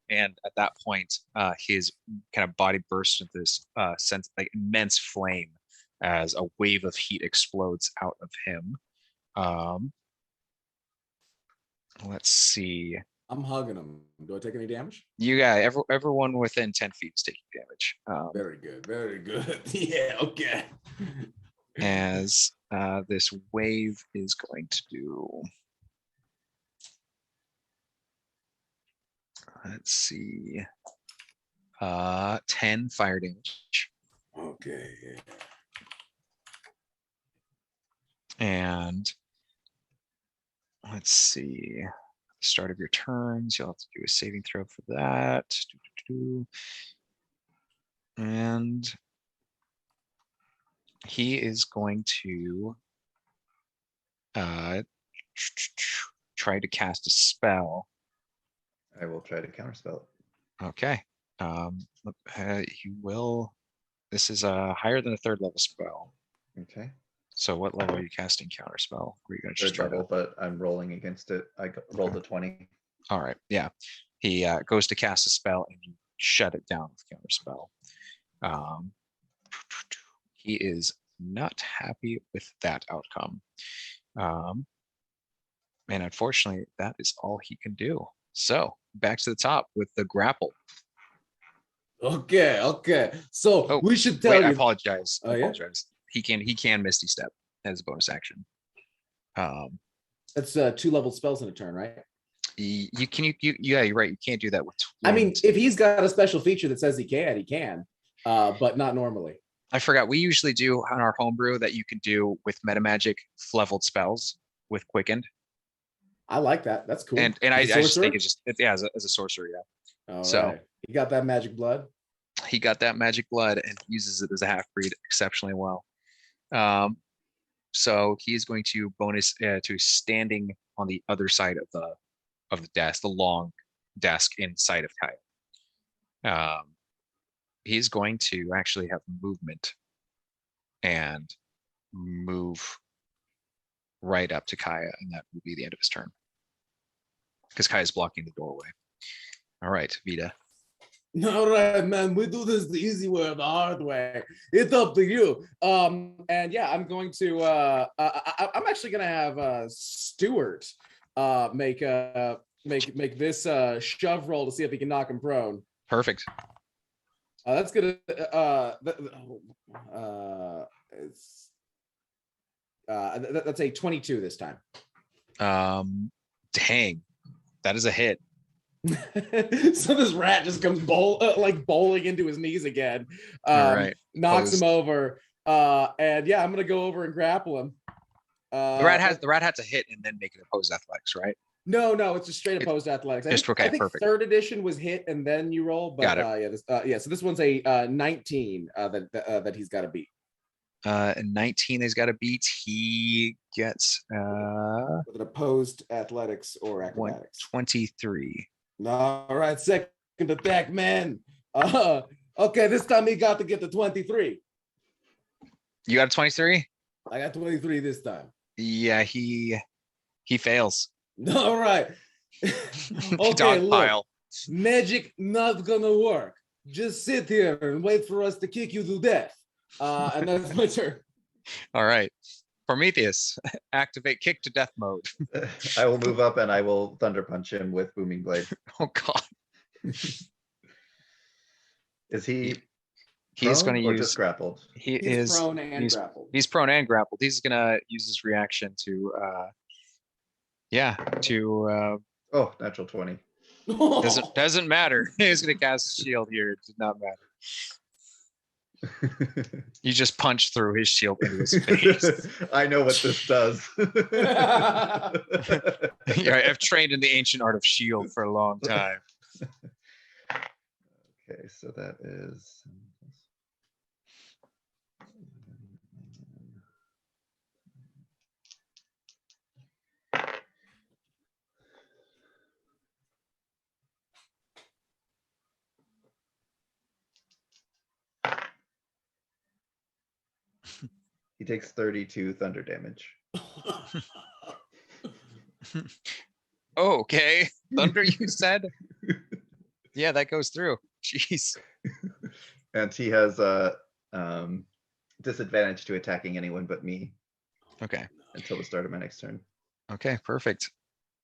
And at that point, his kind of body bursts into this sense like immense flame as a wave of heat explodes out of him. Let's see. I'm hugging him. Do I take any damage? You got everyone within 10 feet is taking damage. Very good. Very good. Yeah. Okay. As this wave is going to do Let's see. 10 fire damage. Okay. And let's see. Start of your turns, you'll have to do a saving throw for that. And he is going to try to cast a spell. I will try to counterspell it. Okay. You will. This is higher than a 3rd level spell. Okay. So what level are you casting counterspell? Were you going to just 3rd try level, to? but I'm rolling against it. I rolled a 20. All right. Yeah. He goes to cast a spell and you shut it down with counterspell. He is not happy with that outcome. And unfortunately, that is all he can do. So back to the top with the grapple. Okay. So Oh, we should tell wait, you. I apologize. Oh, I yeah? apologize. He can Misty Step as a bonus action. That's 2 level spells in a turn, right? Yeah, you're right. You can't do that with. I mean, wind. if he's got a special feature that says he can, but not normally. I forgot. We usually do on our homebrew that you can do with metamagic leveled spells with quickened. I like that. That's cool. And I As a just think sorcerer? as a sorcerer, yeah. All So- right. You got that magic blood? He got that magic blood and uses it as a half breed exceptionally well. So he is going to bonus to standing on the other side of the desk, the long desk inside of Kaya. He's going to actually have movement and move right up to Kaya, and that will be the end of his turn. Because Kaya's blocking the doorway. All right, Vita. All right, man. We do this the easy way or the hard way. It's up to you. And yeah, I'm going to. I'm actually going to have Stuart make this shove roll to see if he can knock him prone. Perfect. That's gonna. That's a 22 this time. Dang, that is a hit. So this rat just comes bowling into his knees again. All right. Knocks him Opposed. over. And yeah, I'm gonna go over and grapple him. The rat had to hit and then make it opposed athletics, right? No, it's just straight opposed athletics. just okay, I think perfect. 3rd edition was hit and then you roll, but Got it. yeah, so this one's a 19 that he's got to beat. 19 he's got to beat. He gets With an opposed athletics or acrobatics. 23. All right, second attack, man. Okay, this time he got to get the 23. You got a 23? I got 23 this time. Yeah, he fails. All right. Okay, Dog look, pile. magic not gonna work. Just sit here and wait for us to kick you to death. And that's my turn. All right. Prometheus, activate kick to death mode. I will move up and I will thunder punch him with booming blade. Oh god. Is he? He's prone going to or use just grappled? he He's is prone and he's- grappled. he's prone and grappled. He's gonna use his reaction to Oh, natural 20. doesn't matter. He's gonna cast a shield here. It did not matter. You just punch through his shield into his face. I know what this does. Yeah, I've trained in the ancient art of shield for a long time. Okay, so that is. He takes 32 thunder damage. Oh, okay. Thunder, you said? Yeah, that goes through. Jeez. And he has a disadvantage to attacking anyone but me Okay. until the start of my next turn. Okay, perfect.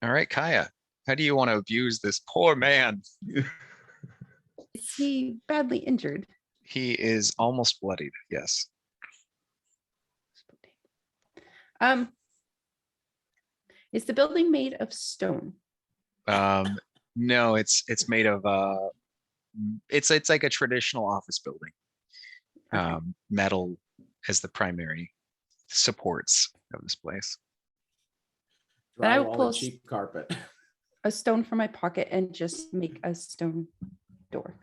All right, Kaya. How do you want to abuse this poor man? Is he badly injured? He is almost bloodied. Yes. Is the building made of stone? No, it's made of it's like a traditional office building. Okay. Metal as the primary supports of this place. And I will Drywall pull and cheap carpet. a stone from my pocket and just make a stone door.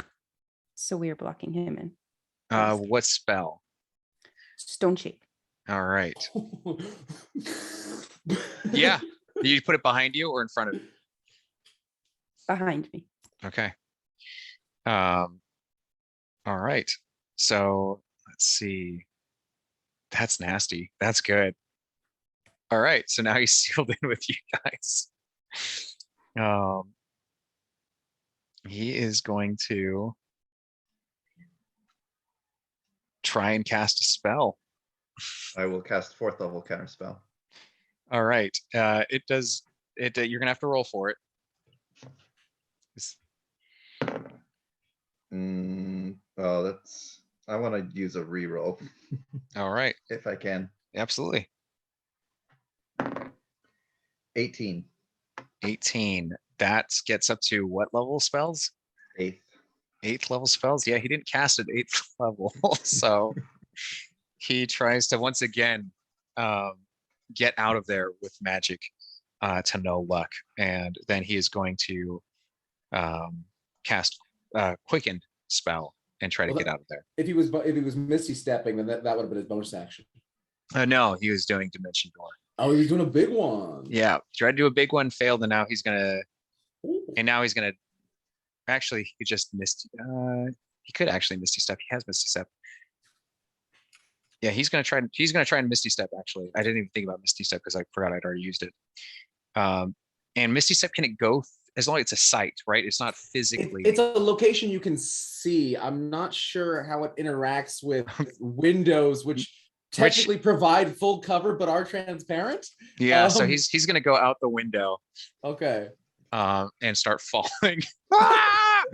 So we are blocking him in. What spell? Stone shape All right. Yeah. Do you put it behind you or in front of you? behind me. Okay. All right. So let's see. That's nasty. That's good. All right. So now he's sealed in with you guys. He is going to try and cast a spell. I will cast 4th level counterspell. All right. It does it. You're gonna have to roll for it. Oh, that's. I want to use a reroll All right. if I can. Absolutely. 18. 18. That gets up to what level spells? 8th. 8th level spells. Yeah, he didn't cast at 8th level, so he tries to once again get out of there with magic to no luck, and then he is going to cast quickened spell and try to Well, get out of there. If he was Misty stepping, then that would have been his bonus action. No, he was doing Dimension Door. Oh, he was doing a big one. Yeah, tried to do a big one, failed, and now he's gonna. Ooh. And now he's gonna. Actually, he could just Misty. He could actually Misty Step. He has Misty Step. Yeah, he's gonna try. He's gonna try and Misty Step. Actually, I didn't even think about Misty Step because I forgot I'd already used it. And Misty Step can it go as long as it's a sight, right? It's not physically. It's a location you can see. I'm not sure how it interacts with windows, which technically provide full cover but are transparent. Yeah, so he's gonna go out the window. Okay. And start falling. Ah!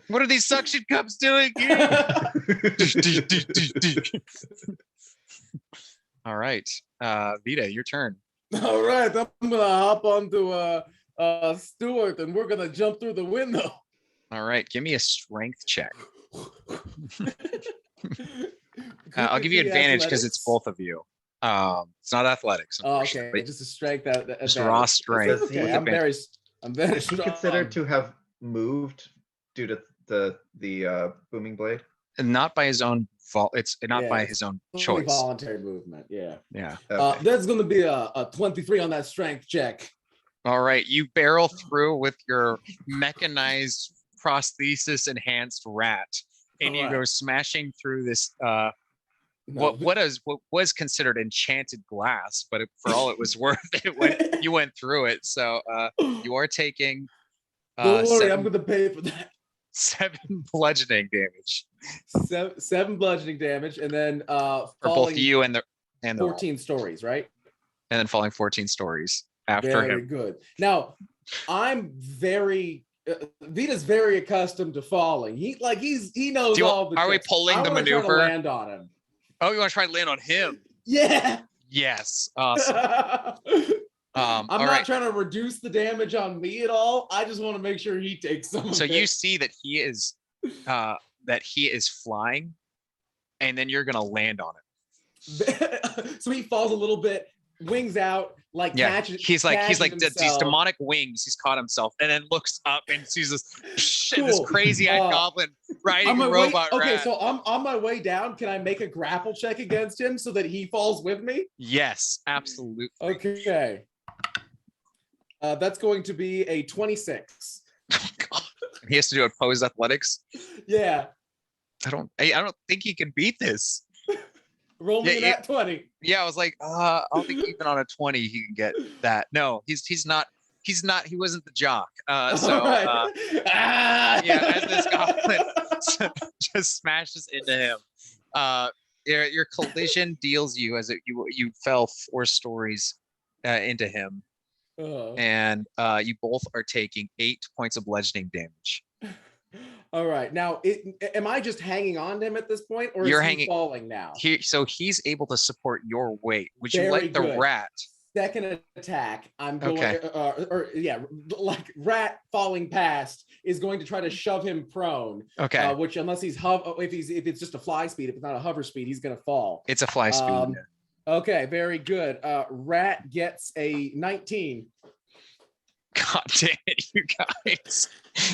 What are these suction cups doing? All right, Vita, your turn. All right, I'm gonna hop onto Stuart, and we're gonna jump through the window. All right, give me a strength check. I'll give you advantage because it's both of you. It's not athletics. Oh, okay, just a strength. Just raw strength. Okay, I'm very Is he considered to have moved due to the booming blade? And not by his own fault. It's not by his own choice. Voluntary movement. Yeah. Yeah. Okay. That's going to be a 23 on that strength check. All right, you barrel through with your mechanized prosthesis enhanced rat, and you go smashing through this. What was considered enchanted glass, but for all it was worth, you went through it. So you are taking. Don't worry, I'm going to pay for that. 7 bludgeoning damage. 7 bludgeoning damage, and then for both you and the 14 stories, right? And then falling 14 stories after very him. Good. Now, I'm very. Vita's very accustomed to falling. He knows all the. Are we tricks. pulling the try to maneuver? land on him. Oh, you want to try to land on him? Yeah. Yes. Awesome. I'm not trying to reduce the damage on me at all. I just want to make sure he takes some. So you see that he is flying, and then you're gonna land on him. So he falls a little bit, wings out, catches. He's like himself. these demonic wings. He's caught himself, and then looks up and sees this crazy-eyed goblin riding a robot rat. Okay, so I'm on my way down. Can I make a grapple check against him so that he falls with me? Yes, absolutely. Okay. That's going to be a 26. He has to do opposed athletics. Yeah. I don't think he can beat this. Roll me that 20. Yeah, I was like, I don't think even on a 20 he can get that. No, he's not. He wasn't the jock. As this goblin just smashes into him. Your collision deals you you fell 4 stories into him. And you both are taking 8 points of bludgeoning damage. All right. Now, am I just hanging on to him at this point, or is he falling now? So he's able to support your weight. Would you Very like the good. rat second attack, I'm going, Okay. like rat falling past is going to try to shove him prone. Okay. Which unless he's if it's just a fly speed, if it's not a hover speed, he's gonna fall. It's a fly speed. Okay, very good. Rat gets a 19. God damn it, you guys.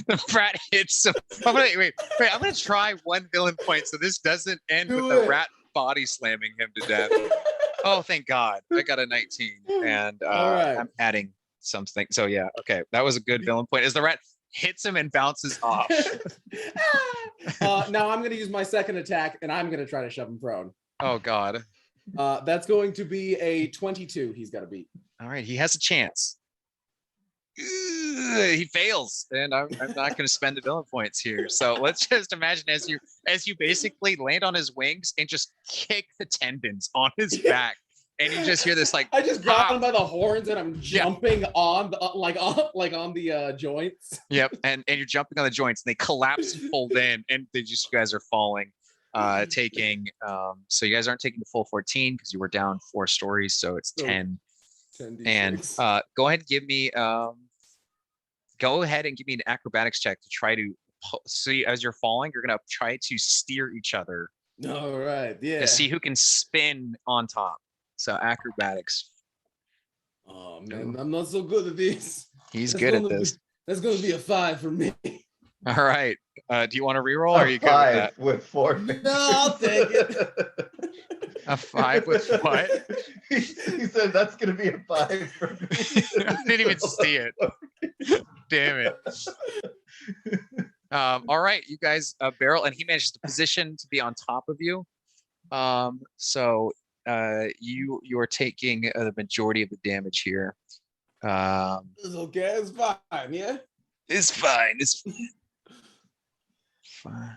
The rat hits him. I'm gonna try one villain point so this doesn't end with the rat body slamming him to death. Oh, thank God. I got a 19. And All right. I'm adding something. So yeah, okay. That was a good villain point. As the rat hits him and bounces off. Now I'm gonna use my second attack and I'm gonna try to shove him prone. Oh God. That's going to be a 22. He's got to beat. All right, he has a chance. He fails, and I'm not going to spend the villain points here. So let's just imagine as you basically land on his wings and just kick the tendons on his back, and you just hear this like I just grab him by the horns and I'm jumping on the on the joints. Yep, and you're jumping on the joints, and they collapse and fold in, and you guys are falling. Taking so you guys aren't taking the full 14 because you were down 4 stories, so it's 10. 10 And go ahead and give me an acrobatics check to try to see as you're falling. You're gonna try to steer each other. All right, yeah. To see who can spin on top. So acrobatics. Oh man, I'm not so good at these. He's good at this. That's gonna be a 5 for me. All right. Do you want to reroll? Or are you good with that? With 4. No, I'll take it. A 5 with what? He said that's gonna be a 5 for me. I didn't even see it. Damn it. All right, you guys barrel, and he manages to position to be on top of you. So you are taking the majority of the damage here. It's okay, it's fine, yeah. It's fine. It's fine.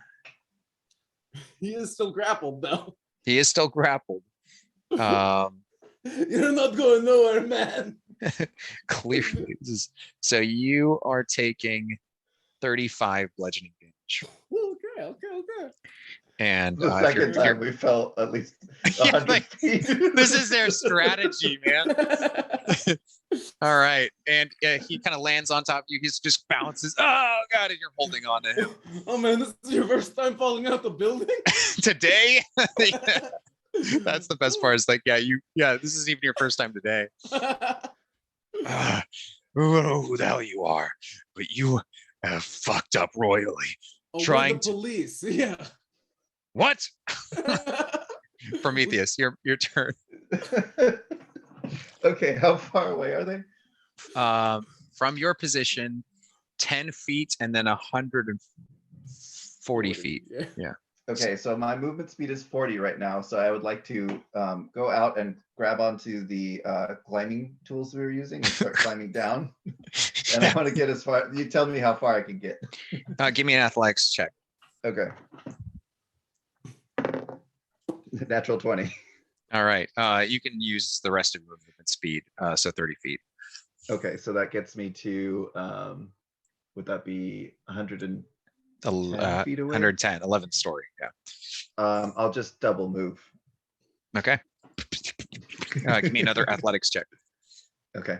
He is still grappled though. He is still grappled. You're not going nowhere, man. Clearly. So you are taking 35 bludgeoning damage. Okay. And The second time we fell at least 100 feet. This is their strategy, man. All right. And he kind of lands on top of you. He just bounces. Oh, God. And you're holding on to him. Oh, man. This is your first time falling out the building? Today? Yeah. That's the best part. Is like, this is even your first time today. Who the hell you are. But you have fucked up royally. Trying the police. Yeah. What? Prometheus, your turn. Okay, how far away are they? From your position, 10 feet and then 140 feet. Yeah. Okay, so my movement speed is 40 right now, so I would like to go out and grab onto the climbing tools we were using and start climbing down. And I want to get as far. You tell me how far I can get. Give me an athletics check. Okay. Natural 20. All right. You can use the rest of your movement speed, so 30 feet. Okay, so that gets me to, would that be 110 feet away? 110, 11th story. Yeah. I'll just double move. Okay. Give me another athletics check. Okay.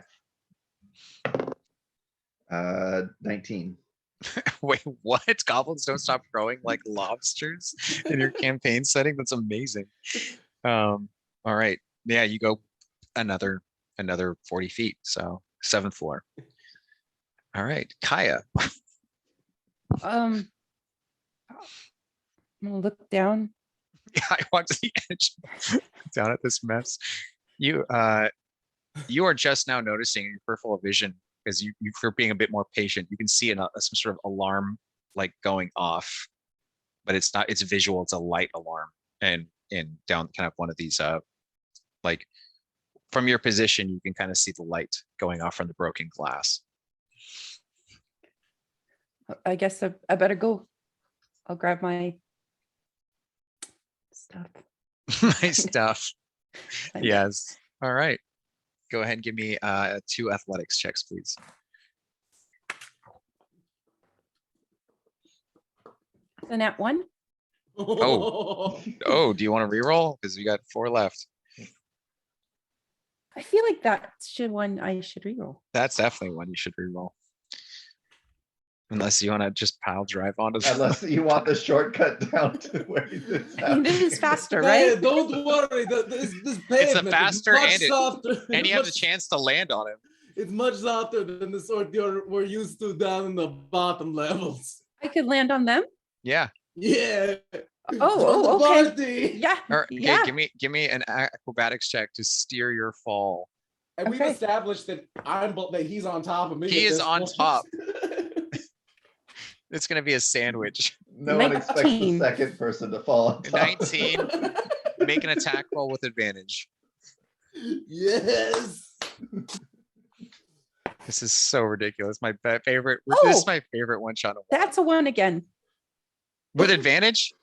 19. Wait, what? Goblins don't stop growing like lobsters in your campaign setting? That's amazing. All right. Yeah, you go another 40 feet. So 7th floor. All right, Kaya. I'm gonna look down. Yeah, I walked to the edge down at this mess. You are just now noticing in your peripheral vision, as you for being a bit more patient, you can see some sort of alarm like going off, but it's not. It's visual. It's a light alarm, and down kind of one of these like from your position, you can kind of see the light going off from the broken glass. I guess I better go. I'll grab my stuff. My stuff. Yes. All right. Go ahead and give me 2 athletics checks, please. The nat 1. Oh, do you want to reroll? Because we got 4 left. I feel like that's one I should reroll. That's definitely one you should reroll. Unless you want to just pile drive onto the Unless you want the shortcut down to where this I mean, this is happening. faster, Hey, right? don't worry. This It's pavement the is faster much and softer. and you have the much- chance to land on him. It's much softer than the sort we're used to down in the bottom levels. I could land on them. Yeah. Yeah. Oh, Join the okay. party. Yeah. Or okay, Yeah. give me an acrobatics check to steer your fall. And we've Okay. established that that he's on top of me. He at is this on point. top. It's gonna be a sandwich. No one expects the 19. second person to fall on top. 19. Make an attack roll with advantage. Yes. This is so ridiculous. My favorite. This Oh. is my favorite one shot. That's a 1 again. With advantage?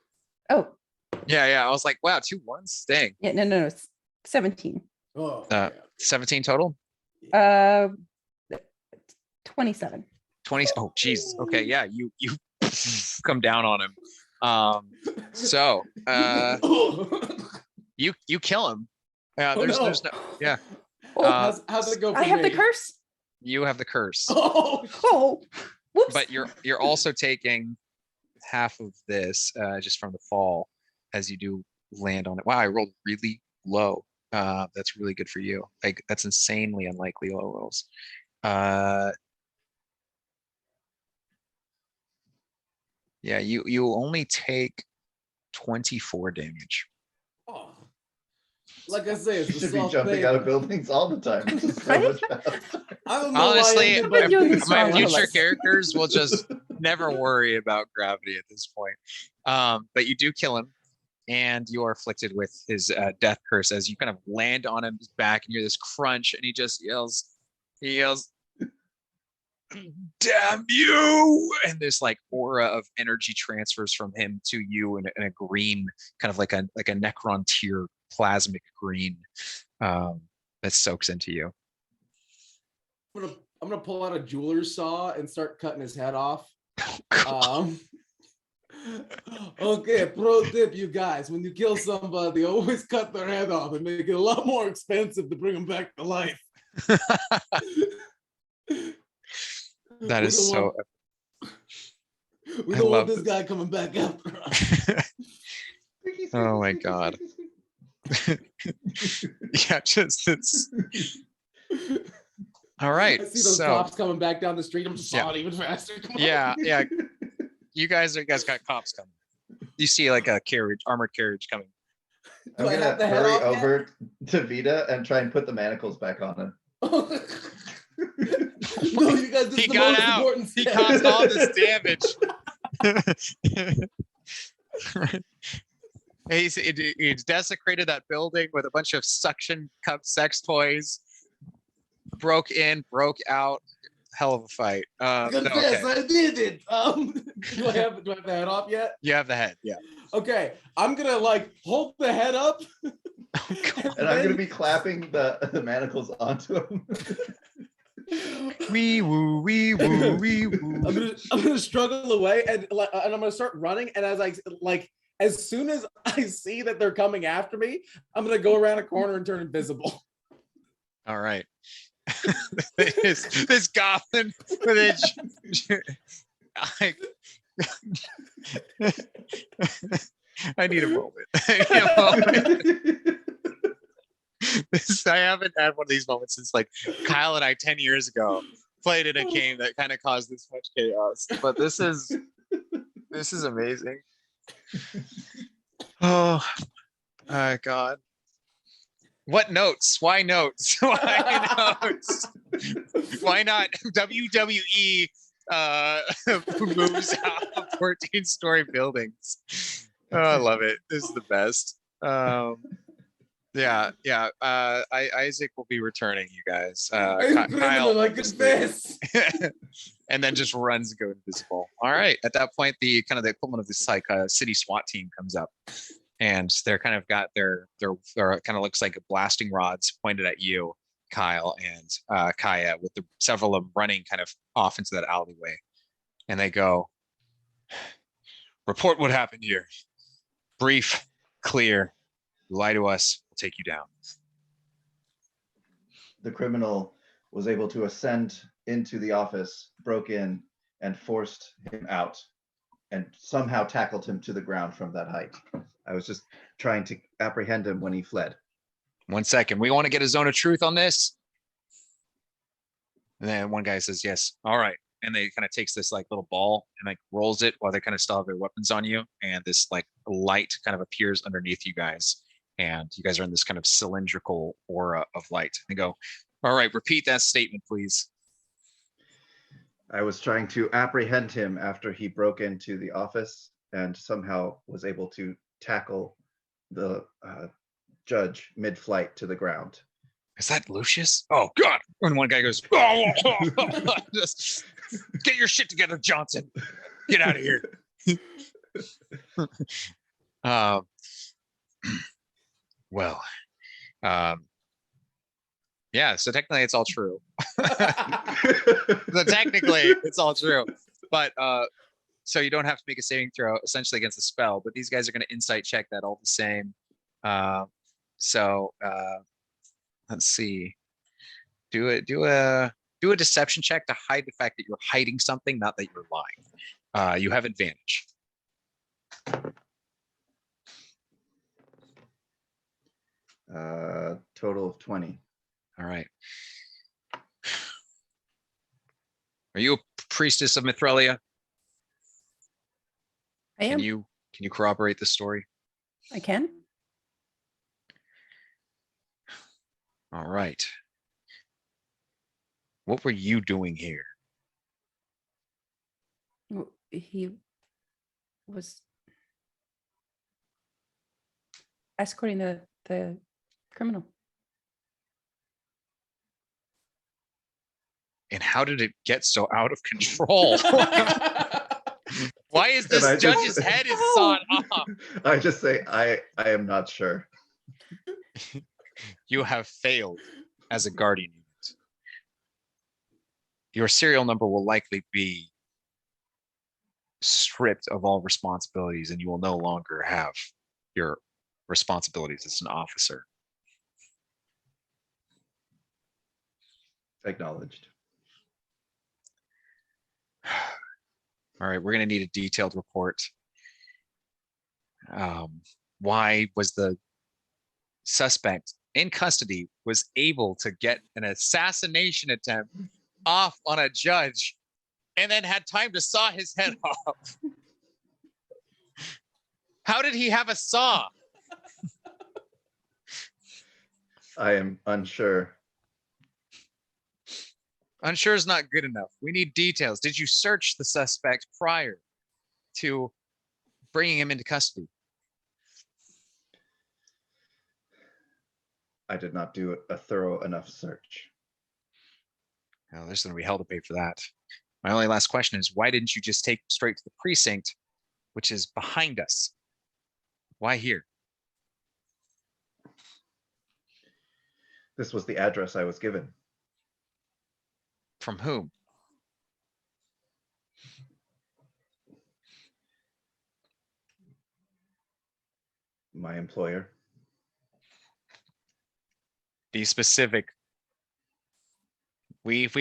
Oh, Yeah. I was like, wow, 2 1s. Dang. yeah, no. It's 17. Oh, Uh, 17 total. 27. 20. Oh, geez. Okay, yeah. You come down on him. So you kill him. Yeah. Oh, There's no. Yeah. Oh, how's it go? For I have the me? curse. You have the curse. Oh, Oh, whoops. But you're also taking half of this just from the fall as you do land on it. Wow, I rolled really low. That's really good for you. Like that's insanely unlikely low rolls. Yeah, you only take 24 damage. oh. Like I say, You it's the should be soft jumping out of pavement. buildings all the time. This is so Right? much faster. I don't know why Honestly, I've been doing this for a my while. future characters will just never worry about gravity at this point. But you do kill him, and you are afflicted with his death curse as you kind of land on his back, and you hear this crunch, and he just yells, "Damn you!" And this like aura of energy transfers from him to you in a green, kind of like a Necron tier plasmic green that soaks into you. I'm gonna pull out a jeweler's saw and start cutting his head off. Okay, pro tip, you guys: when you kill somebody, always cut their head off and make it a lot more expensive to bring them back to life. That We is don't so. We I don't love want this guy coming back after us. Oh my god. Yeah, just it's all right. I see those So cops coming back down the street. I'm just Yeah. sawing even faster. Come on. yeah, you guys got cops coming. You see like a carriage, armored carriage coming. I'm Do I gonna have the head hurry off yet? over to Vita and try and put the manacles back on him. No, you guys, this He is the got most out. important He step. caused all this damage. He's desecrated that building with a bunch of suction cup sex toys. Broke in, broke out. Hell of a fight. No, Confess, okay. I did it. Do I have the head off yet? You have the head. Yeah. Okay, I'm gonna like hold the head up. And I'm gonna be clapping the manacles onto him. Wee woo, wee woo, wee woo. I'm gonna struggle away and I'm gonna start running. And as soon as I see that they're coming after me, I'm gonna go around a corner and turn invisible. All right. this goblin with I need a moment. I need a moment. I haven't had one of these moments since like Kyle and I 10 years ago played in a game that kind of caused this much chaos. But this is amazing. Oh my god. What notes? Why notes? Why notes? Why not WWE moves out of 14-story buildings? Oh, I love it. This is the best. Yeah. Isaac will be returning, you guys. Kyle, like this. and then just runs and go invisible. All right. At that point, the equivalent of this like city SWAT team comes up, and they're kind of got their kind of looks like blasting rods pointed at you, Kyle and Kaya, with several of them running kind of off into that alleyway, and they go, "Report what happened here. Brief, clear. You lie to us, we'll take you down." the criminal was able to ascend into the office, broke in, and forced him out, and somehow tackled him to the ground from that height. I was just trying to apprehend him when he fled. 1 second. We want to get a zone of truth on this. And then one guy says, yes. All right. And they kind of takes this like little ball and like rolls it while they kind of still have their weapons on you. And this like light kind of appears underneath you guys. And you guys are in this kind of cylindrical aura of light. They go, all right, repeat that statement, please. I was trying to apprehend him after he broke into the office and somehow was able to tackle the judge mid-flight to the ground. Is that Lucius? Oh, God. And one guy goes, oh, just get your shit together, Johnson. Get out of here. Well, yeah, so technically it's all true. So technically it's all true. But so you don't have to make a saving throw essentially against the spell, but these guys are going to insight check that all the same. Let's see. Do a deception check to hide the fact that you're hiding something, not that you're lying. You have advantage. Total of 20. All right. Are you a priestess of Mithralia? I am. Can you corroborate the story? I can. All right. What were you doing here? He was escorting the criminal. And how did it get so out of control? Why is this judge's head is sawed off? I just say I am not sure. You have failed as a guardian unit. Your serial number will likely be stripped of all responsibilities, and you will no longer have your responsibilities as an officer. Acknowledged. All right, we're going to need a detailed report. Why was the suspect in custody was able to get an assassination attempt off on a judge and then had time to saw his head off? How did he have a saw? I am unsure. Unsure is not good enough. We need details. Did you search the suspect prior to bringing him into custody? I did not do a thorough enough search. Oh, there's going to be hell to pay for that. My only last question is, why didn't you just take him straight to the precinct, which is behind us? Why here? This was the address I was given. From whom? My employer. Be specific. This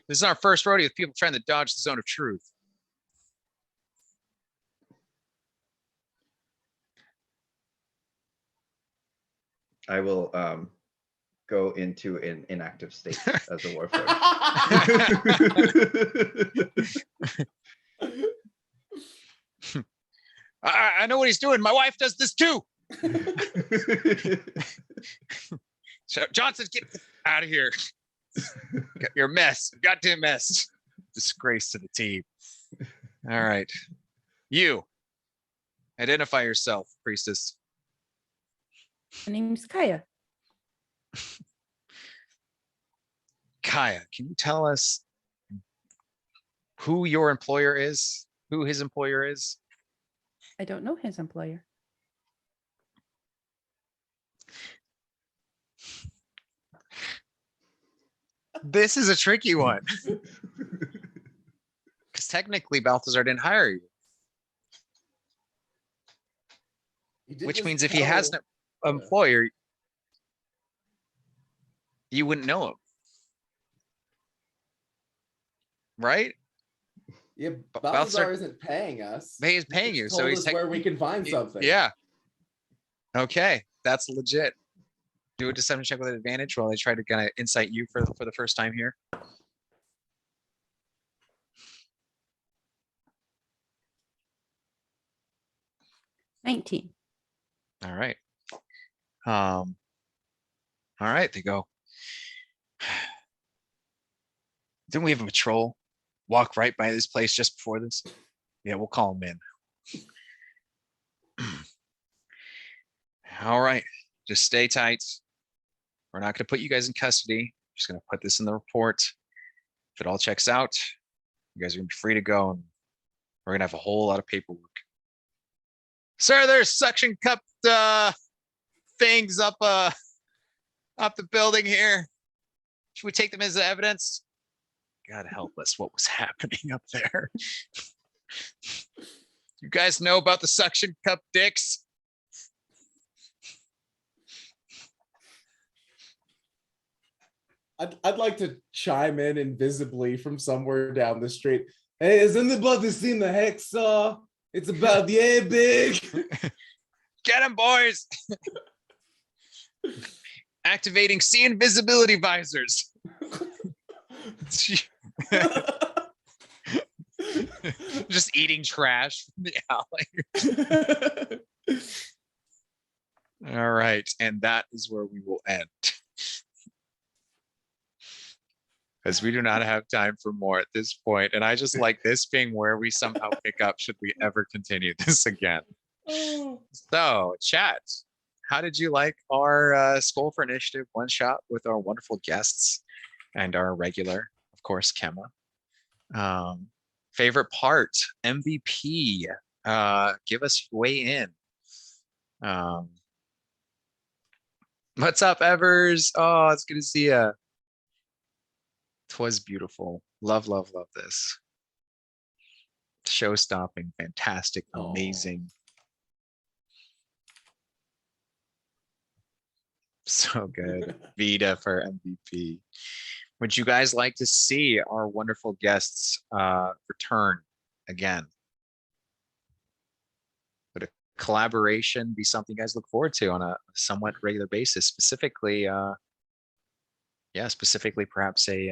is our first rodeo with people trying to dodge the zone of truth. I will go into an inactive state as a warforged. I know what he's doing. My wife does this too. So Johnson, get out of here. You're a mess. Goddamn mess. Disgrace to the team. All right. You. Identify yourself, priestess. My name's Kaya. Kaya, can you tell us who your employer is? Who his employer is? I don't know his employer. This is a tricky one. Because technically Balthazar didn't hire you. Which means if he has an employer, you wouldn't know him. right? Yeah, Balthazar- Balthazar isn't paying us. He is paying He you, just so told he's us where we can find something. Yeah. Okay, that's legit. Do a deception check with an advantage while I try to kind of insight you for the first time here. $19. All right. All right, they go. Didn't we have a patrol walk right by this place just before this? Yeah, we'll call him in. All right, just stay tight. We're not going to put you guys in custody. Just going to put this in the report. If it all checks out, you guys are going to be free to go, and we're going to have a whole lot of paperwork. Sir, there's suction cup things up the building here. Should we take them as evidence? God help us, what was happening up there? You guys know about the suction cup dicks? I'd like to chime in invisibly from somewhere down the street. Hey, has anybody seen the hacksaw? It's about yay big. Get him, boys! Activating see invisibility visors. Just eating trash from the alley. All right, and that is where we will end. Because we do not have time for more at this point, and I just like this being where we somehow pick up should we ever continue this again. So, chat, how did you like our Skull for Initiative one shot with our wonderful guests and our regular, of course, Kemma? Favorite part, MVP. Give us weigh in. What's up, Evers? Oh, it's good to see you. 'Twas beautiful. Love, love, love this. Show-stopping, fantastic, amazing. So good. Vita for MVP. Would you guys like to see our wonderful guests return again? Would a collaboration be something you guys look forward to on a somewhat regular basis? Specifically, specifically perhaps a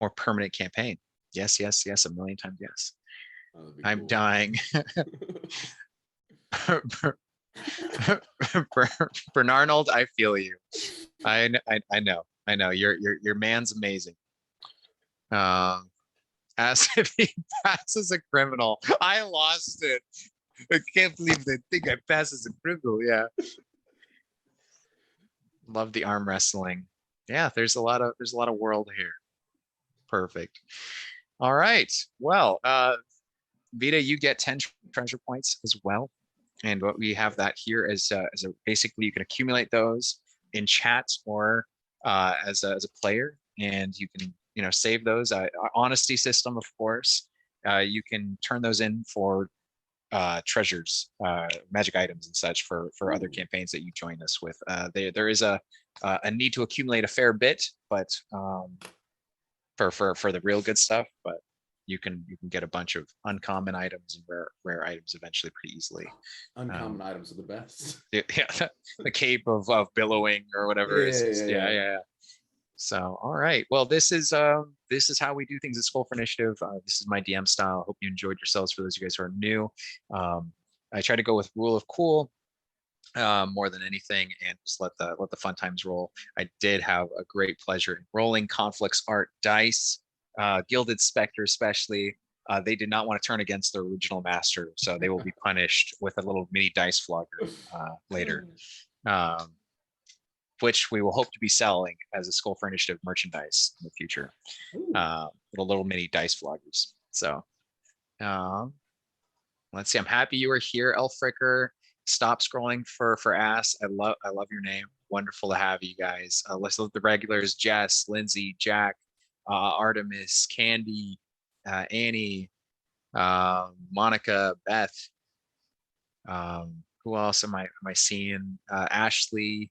more permanent campaign. Yes, yes, yes, a million times yes. I'm dying. Bernarnold, I feel you. I know. Your man's amazing. As if he passes a criminal. I lost it. I can't believe they think I pass as a criminal. Yeah. Love the arm wrestling. Yeah, there's a lot of world here. Perfect. All right. Well, Vita, you get 10 treasure points as well. And what we have that here is basically you can accumulate those in chat or as a player, and you can save those. Honesty system, of course. You can turn those in for treasures, magic items, and such for other campaigns that you join us with. There is a need to accumulate a fair bit, but for the real good stuff, but you can get a bunch of uncommon items and rare items eventually pretty easily. Uncommon items are the best. Yeah, the cape of billowing or whatever. Yeah. So, all right. Well, this is how we do things at Skull for Initiative. This is my DM style. Hope you enjoyed yourselves. For those of you guys who are new, I try to go with rule of cool more than anything, and just let the fun times roll. I did have a great pleasure in rolling Confluxart dice, Gilded Spectre especially. They did not want to turn against their original master, so they will be punished with a little mini dice flogger later, which we will hope to be selling as a Skull for Initiative merchandise in the future. Little mini dice floggers. So let's see. I'm happy you were here, Elfricker. Stop scrolling for ass. I love your name. Wonderful to have you guys. Let's look at the regulars: Jess, Lindsay, Jack, Artemis, Candy, Annie, Monica, Beth. Who else am I seeing? Ashley.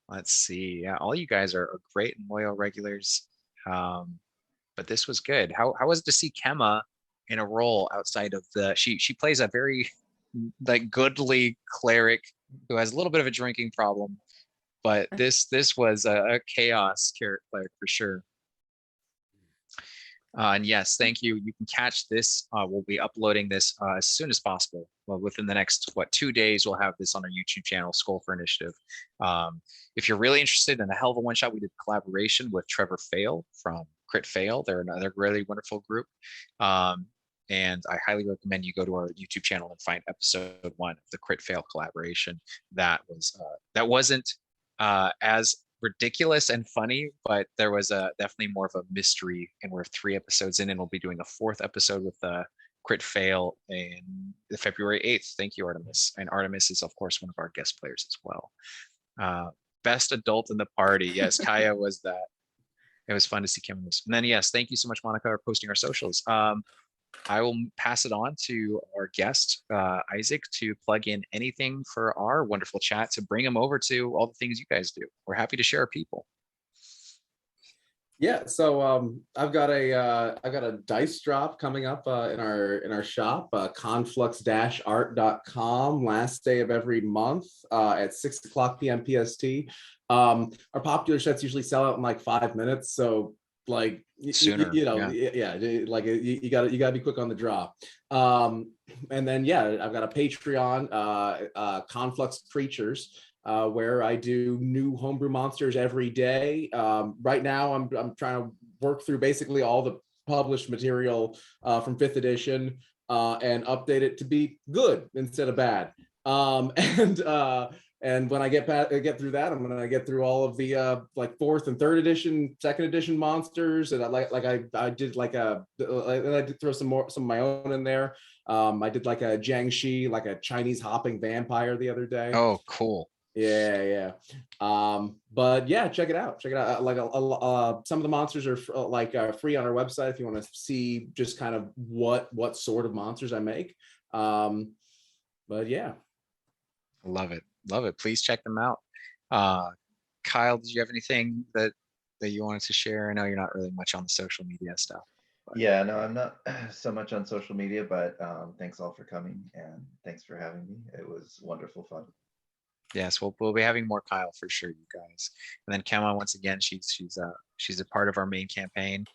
Let's see. Yeah, all you guys are great and loyal regulars. but this was good. How was it to see Kemma in a role outside of she plays a very like goodly cleric who has a little bit of a drinking problem, but this was a chaos cleric for sure. And yes, thank you. You can catch this. We'll be uploading this as soon as possible. Well, within the next 2 days, we'll have this on our YouTube channel, Skull for Initiative. If you're really interested in a hell of a one shot, we did a collaboration with Trevor Fail from Crit Fail. They're another really wonderful group. And I highly recommend you go to our YouTube channel and find episode 1 of the Crit Fail collaboration. That wasn't as ridiculous and funny, but there was definitely more of a mystery, and we're 3 episodes in, and we'll be doing a 4th episode with Crit Fail in February 8th. Thank you, Artemis. And Artemis is of course one of our guest players as well. Best adult in the party. Yes, Kaya was that. It was fun to see Kim in this. And then yes, thank you so much, Monica, for posting our socials. I will pass it on to our guest, Isaac, to plug in anything for our wonderful chat to bring them over to all the things you guys do. We're happy to share our people. Yeah, so I've got a dice drop coming up in our shop, conflux-art.com, last day of every month at 6:00 p.m. PST. Our popular sets usually sell out in like 5 minutes, so like Sooner, like you gotta be quick on the draw. And then I've got a Patreon, Conflux Creatures, where I do new homebrew monsters every day. Right now I'm trying to work through basically all the published material from 5th edition and update it to be good instead of bad. And when I get through that, I'm gonna get through all of the like 4th and 3rd edition, 2nd edition monsters, and I did throw some of my own in there. I did like a Jiangxi, like a Chinese hopping vampire the other day. Oh, cool. Yeah. But yeah, check it out. Like some of the monsters are free on our website if you want to see just kind of what sort of monsters I make. But yeah. Love it. Please check them out. Kyle, did you have anything that you wanted to share? I know you're not really much on the social media stuff. But... Yeah, no, I'm not so much on social media, but thanks all for coming, and thanks for having me. It was wonderful fun. Yes, we'll be having more Kyle for sure, you guys. And then Kemma, once again, she's a part of our main campaign.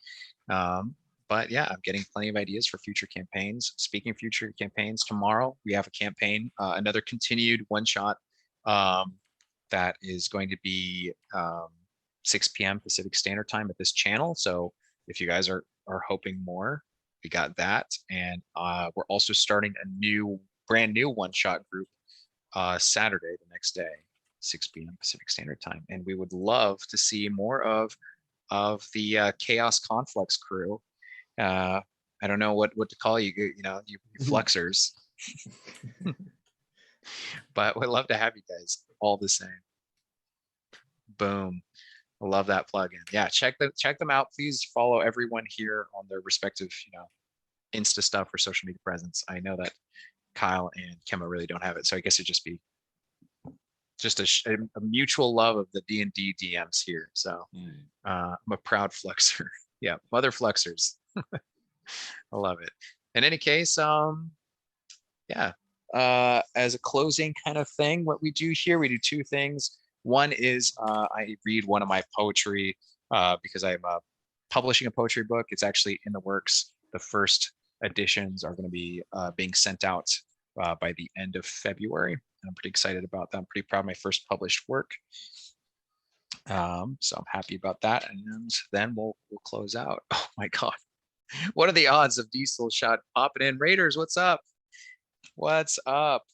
But yeah, I'm getting plenty of ideas for future campaigns. Speaking of future campaigns, tomorrow we have a campaign, another continued one shot that is going to be 6 p.m. Pacific Standard Time at this channel. So if you guys are hoping more, we got that. And we're also starting a brand new one shot group Saturday, the next day, 6 p.m. Pacific Standard Time. And we would love to see more of the Chaos Conflux crew. I don't know what to call you, you fluxers. But we'd love to have you guys all the same. Boom. I love that plugin. Yeah, check them out. Please follow everyone here on their respective, Insta stuff or social media presence. I know that Kyle and Kemma really don't have it, so I guess it'd just be a mutual love of the D&D DMs here. So I'm a proud fluxer. Yeah, mother fluxers. I love it. In any case, as a closing kind of thing, what we do here, we do 2 things. One is I read one of my poetry because I'm publishing a poetry book. It's actually in the works. The first editions are going to be being sent out by the end of February. I'm pretty excited about that. I'm pretty proud of my first published work. So I'm happy about that. And then we'll close out. Oh my God. What are the odds of Diesel Shot popping in? Raiders, what's up? What's up?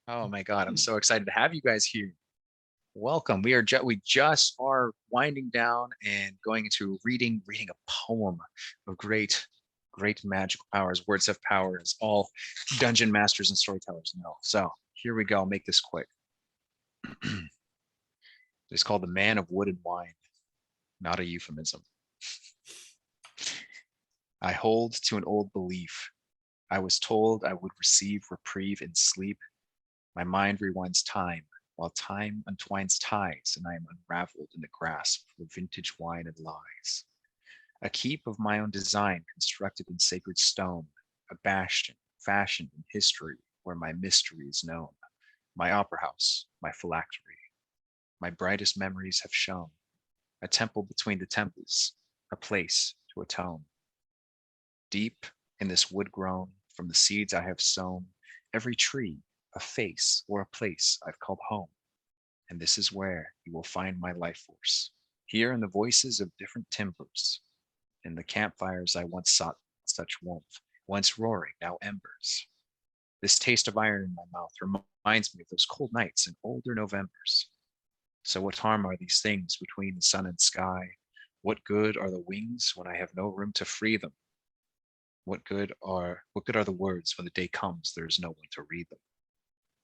Oh my God, I'm so excited to have you guys here. Welcome. We just are winding down and going into reading a poem of great magical powers, words of power, as all dungeon masters and storytellers know. So here we go. I'll make this quick. It's called The Man of Wood and Wine, not a euphemism. I hold to an old belief. I was told I would receive reprieve in sleep. My mind rewinds time, while time untwines ties, and I am unraveled in the grasp of vintage wine and lies. a keep of my own design constructed in sacred stone, a bastion fashioned in history where my mystery is known, my opera house, my phylactery. My brightest memories have shone, a temple between the temples, a place to atone. Deep in this wood grown from the seeds I have sown, every tree, a face or a place I've called home. And this is where you will find my life force, here in the voices of different timbers, in the campfires I once sought such warmth, once roaring, now embers. This taste of iron in my mouth reminds me of those cold nights in older Novembers. So what harm are these things between the sun and sky? What good are the wings when I have no room to free them? What good are the words when the day comes there is no one to read them?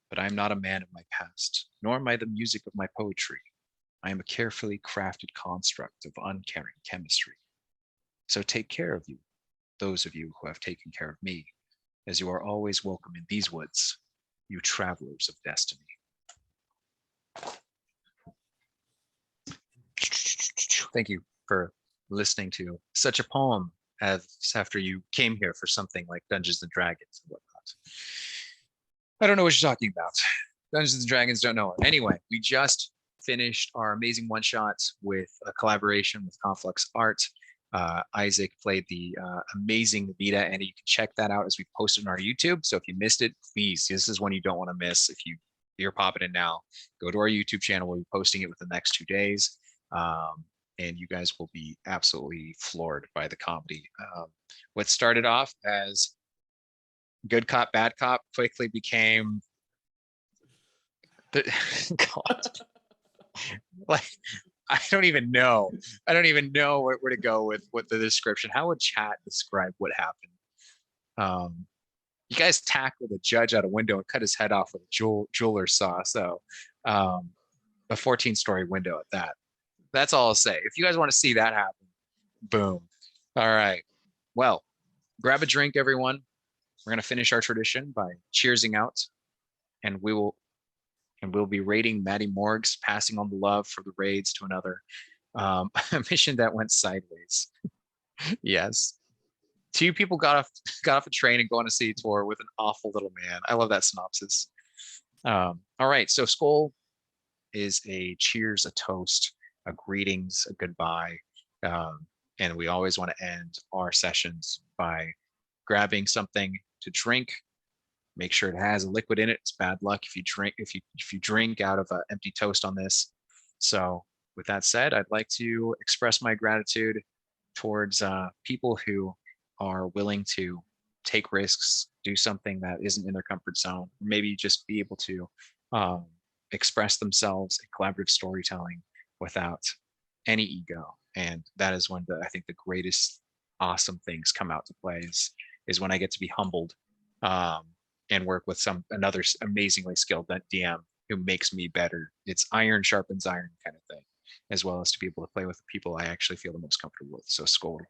But I am not a man of my past, nor am I the music of my poetry. I am a carefully crafted construct of uncaring chemistry. So take care of you, those of you who have taken care of me, as you are always welcome in these woods, you travelers of destiny. Thank you for listening to such a poem as after you came here for something like Dungeons and Dragons and whatnot. I don't know what you're talking about. Dungeons and Dragons don't know it. Anyway, we just finished our amazing one-shots with a collaboration with Confluxart. Isaac played the amazing Vita, and you can check that out as we posted on our YouTube. So if you missed it, please, this is one you don't want to miss. If you're popping in now, go to our YouTube channel. We'll be posting it within the next 2 days. And you guys will be absolutely floored by the comedy. What started off as good cop, bad cop quickly became God. Like, I don't even know where to go with what the description. How would chat describe what happened? You guys tackled a judge out a window and cut his head off with a jeweler's saw. So a 14-story window at that. That's all I'll say. If you guys want to see that happen, boom. All right. Well, grab a drink, everyone. We're going to finish our tradition by cheersing out, and we'll be rating Maddie Morg's Passing on the Love for the Raids to another. A mission that went sideways. Yes. 2 people got off a train and go on a city tour with an awful little man. I love that synopsis. All right. So Skull is a cheers, a toast, a greetings, a goodbye. And we always want to end our sessions by grabbing something to drink. Make sure it has a liquid in it. It's bad luck if you drink out of an empty toast on this. So with that said, I'd like to express my gratitude towards people who are willing to take risks, do something that isn't in their comfort zone, maybe just be able to express themselves in collaborative storytelling without any ego. And that is when I think the greatest awesome things come out to play is when I get to be humbled and work with another amazingly skilled DM who makes me better. It's iron sharpens iron kind of thing, as well as to be able to play with the people I actually feel the most comfortable with. So Skull,